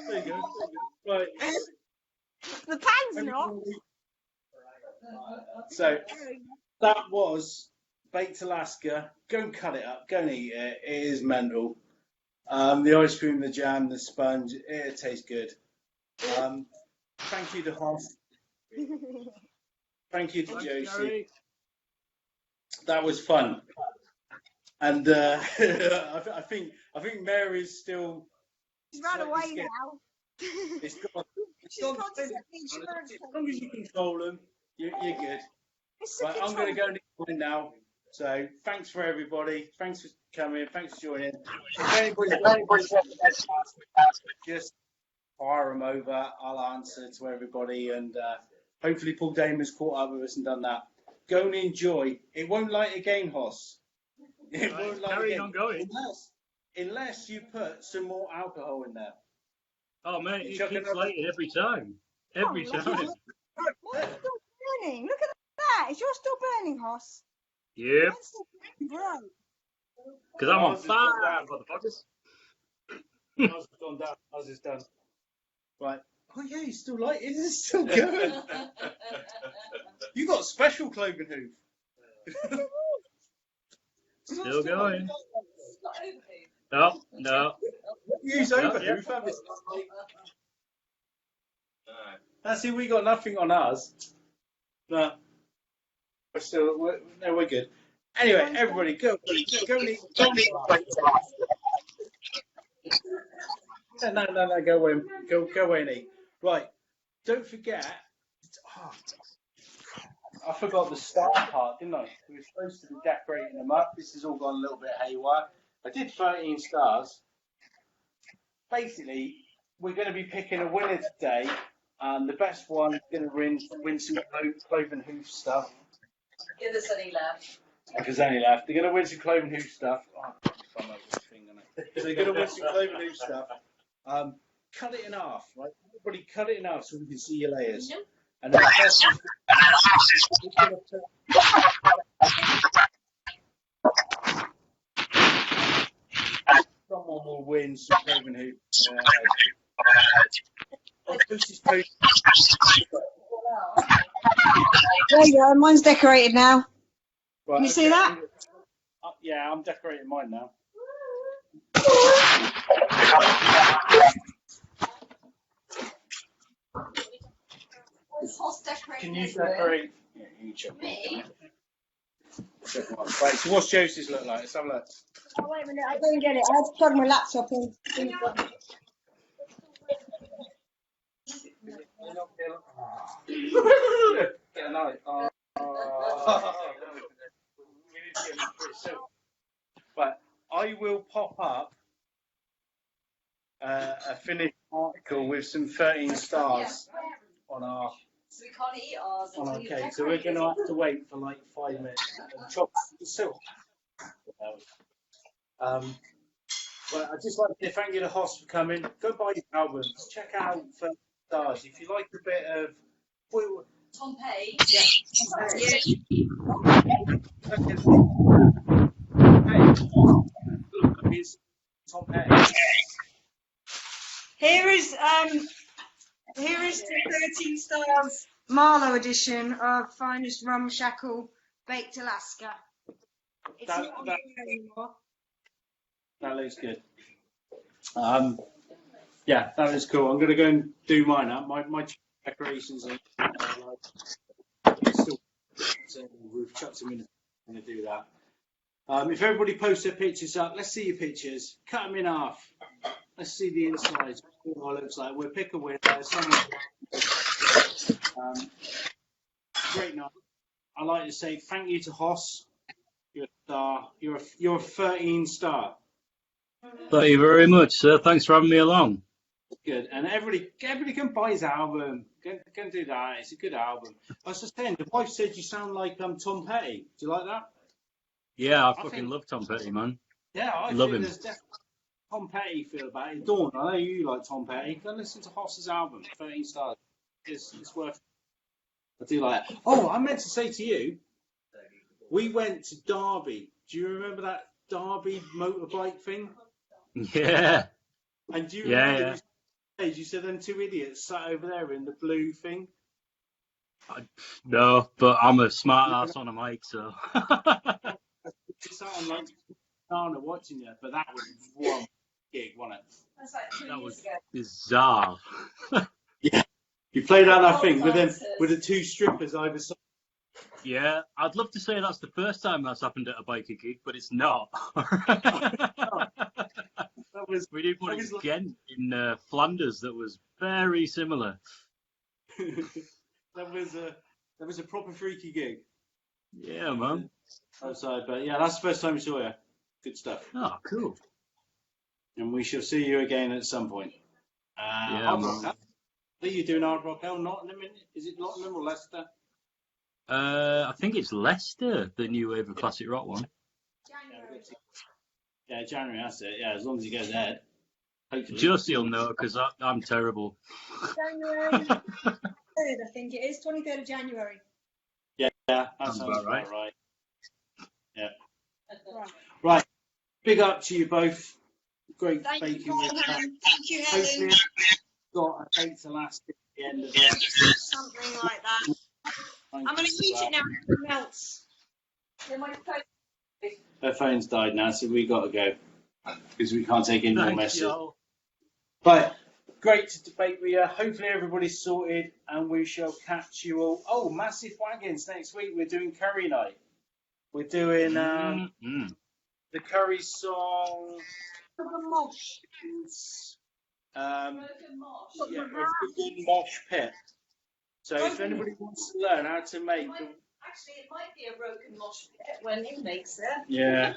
S3: There you go. Right.
S2: The pan's not.
S3: So that was baked Alaska. Go and cut it up. Go and eat it. It is mental. The ice cream, the jam, the sponge. It tastes good. Thank you to Hoss. Thank you to Josie.
S5: Gary.
S3: That was fun. And I think Mary's still.
S2: She's run away
S3: scared.
S2: now.
S3: It's gone.
S2: She's gone to set the insurance.
S3: As long as you control them, you're good.
S2: It's
S3: Right, I'm going to go and eat now. So thanks for everybody. Thanks for coming. Thanks for joining. If anybody's just fire them over. I'll answer to everybody, and hopefully Paul Damon's caught up with us and done that. Go and enjoy. It won't light again, Hoss. It won't light
S5: Carrying
S3: again.
S5: on going.
S3: Unless you put some more alcohol in there.
S5: Oh, man, it
S3: Chuck
S5: keeps
S3: another-
S5: lighting every time. Every time.
S2: Mine's still burning. Look at that. Is yours still burning, Hoss?
S5: Yep.
S2: Mine's still burning,
S5: Because I'm on
S3: Ours has gone
S5: fire,
S3: down.
S5: motherfuckers.
S3: Ours has gone down. Ours is done. Right. Oh yeah, he's still lighting. It's still going. You got a special Cloven hoof.
S5: Still going.
S1: It's not overheat.
S5: No.
S3: Use over hoof. That's it. We got nothing on ours. No. We're good. Anyway, everybody, go and eat. No, go away and eat. Right, don't forget. Oh, I forgot the star part, didn't I? We were supposed to be decorating them up. This has all gone a little bit haywire. I did 13 stars. Basically, we're going to be picking a winner today, and the best one is going to win some Cloven hoof stuff.
S1: Yeah, there's any left.
S3: If there's any left, they're going to win some Cloven hoof stuff. Oh, fun over this thing, isn't it? So they're going to win some Cloven hoof stuff. Cut it in half, right? Everybody cut it in half so we can see your layers.
S1: Yep.
S3: And then someone will win some Cloven hoof.
S2: There you go. Mine's decorated now.
S3: Right,
S2: Can you see that?
S3: Yeah, I'm decorating mine now. Can you decorate? Yeah, you check.
S1: Me?
S3: Right, so what's Josie's look like? Let's have a look.
S2: Oh, wait a minute. I didn't get it. I had to plug my laptop in.
S3: But I will pop up a finished article with with some 13 stars on our
S1: So we can't eat ours.
S3: cake. So we're going to have to wait for like 5 minutes. The chocolate's so but I'd just like to thank you to Hoss for coming. Go buy your albums. Check out 13 stars. If you like a bit of
S1: Tom Pay.
S3: Tom Petty.
S2: Here is the 13 stars Marlowe edition of Finest Ramshackle Baked Alaska. It's not on there anymore.
S3: That looks good. Yeah, that is cool. I'm going to go and do mine up. My decorations are still, so we've chucked them in. I'm going to do that. If everybody posts their pictures up, let's see your pictures. Cut them in half. Let's see the insides. What it looks like. We'll pick a winner. Great night. I'd like to say thank you to Hoss. You're a star. You're a 13 star.
S5: Thank you very much, sir. Thanks for having me along.
S3: Good. And everybody can buy his album. Can do that. It's a good album. I was just saying, the wife said you sound like Tom Petty. Do you like that?
S5: Yeah, I fucking love Tom Petty, man.
S3: Yeah, I
S5: love
S3: think
S5: him.
S3: there's definitely Tom Petty feel about it. Dawn, I know you like Tom Petty. Go listen to Hoss's album, 13 stars. It's worth it. I do like it. Oh, I meant to say to you, we went to Derby. Do you remember that Derby motorbike thing?
S5: Yeah.
S3: And do you remember you said them two idiots sat over there in the blue thing?
S5: No, but I'm a smart ass on a mic, so.
S3: You sat on like Ghana watching you, but that was one gig, wasn't it?
S1: That's like 2
S5: That
S1: years
S5: was
S1: ago.
S5: bizarre.
S3: Yeah. You played out that thing with the two strippers either side.
S5: Yeah, I'd love to say that's the first time that's happened at a biker gig, but it's not. We did one in Ghent in Flanders that was very similar.
S3: That was a proper freaky gig.
S5: Yeah, man.
S3: Outside, but yeah, that's the first time we saw you. Good stuff.
S5: Oh, cool.
S3: And we shall see you again at some point. Hard Rock Hell. Are you doing Hard Rock Hell? Nottingham? Is it Nottingham or Leicester?
S5: I think it's Leicester, the new wave of classic rock one.
S2: January.
S3: Yeah, January, that's it. Yeah, as long as he goes ahead. Hopefully.
S5: Josie will know because I'm terrible.
S2: January 3rd, I think it is. 23rd of January.
S3: Yeah, that sounds
S5: about
S3: right.
S5: right.
S3: Yeah.
S2: Right.
S3: Big up to you both. Great
S2: Thank
S3: baking.
S2: you, Helen. Thank you, Helen.
S3: Hopefully, got a baked Alaska at the end of it.
S2: Something like that. I'm going to eat it now. It melts.
S1: Yeah, my phone.
S3: Her phone's died now, so we got to go because we can't take any more
S5: Thanks,
S3: messages.
S5: y'all.
S3: But great to debate with you. Hopefully everybody's sorted, and we shall catch you all. Oh, Massive Wagons next week. We're doing curry night. We're doing the curry song.
S2: Mosh.
S3: Yeah, a mosh pit. So if anybody wants to learn how to make
S1: Actually, it might be a broken mosh pit when he makes it.
S3: yeah.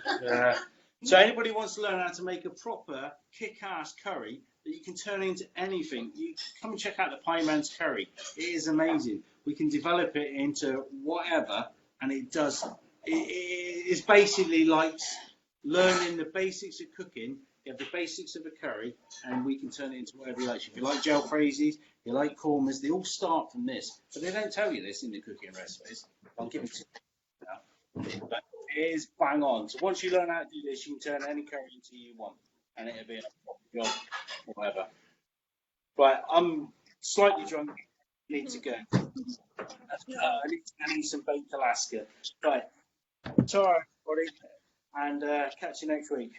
S3: So anybody wants to learn how to make a proper kick-ass curry that you can turn into anything, you come and check out the Pieman's curry. It is amazing. We can develop it into whatever, and it does. It's basically like learning the basics of cooking. You have the basics of a curry, and we can turn it into whatever you like. If you like jalfrezi, you like kormas, they all start from this. But they don't tell you this in the cooking recipes. I'll give it to you now. But it is bang on. So once you learn how to do this, you can turn any curry into you want, and it'll be a proper job or whatever. Right, I'm slightly drunk. Need to go. I need some baked Alaska. Right. Sorry, everybody, and catch you next week.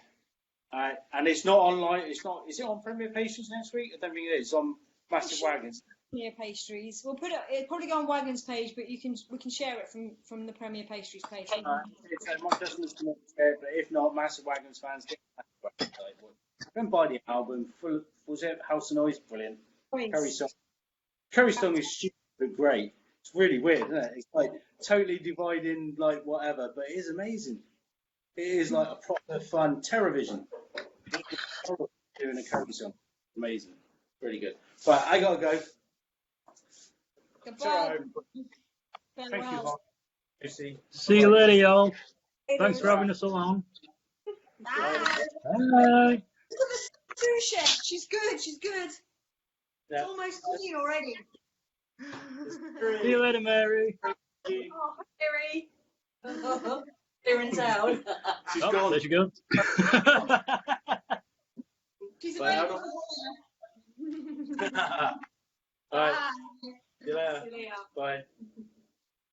S3: And it's not online. It's not. Is it on Premier Pastries next week? I don't think it is. It's on Massive Wagons.
S2: Premier Pastries. We'll put it. It'll probably go on Wagons page, but we can share it from the Premier Pastries page.
S3: If my customers can share it, but if not, Massive Wagons fans get Massive Wagons. Go and buy the album. Full was it House of Noise? Brilliant. Curry song is stupid but great. It's really weird, isn't it? It's like totally dividing like whatever, but it is amazing. It is like a proper fun television. Doing a curry song. Amazing. Really good. Right, I gotta go.
S2: Goodbye.
S3: Ta-ra. Thank you,
S2: Farewell.
S3: Hoss. Josie.
S5: See you later, y'all.
S2: Later.
S5: Thanks for having us along.
S2: Bye.
S5: Bye.
S2: Look at the sous chef. She's good. She's good.
S3: Yeah.
S2: Almost clean already.
S5: See you later, Mary.
S1: Oh, hi, Mary. Here in town.
S3: She's
S5: Oh,
S3: gone.
S5: there she goes.
S2: She's
S3: Bye.
S2: available.
S3: All right.
S2: Bye.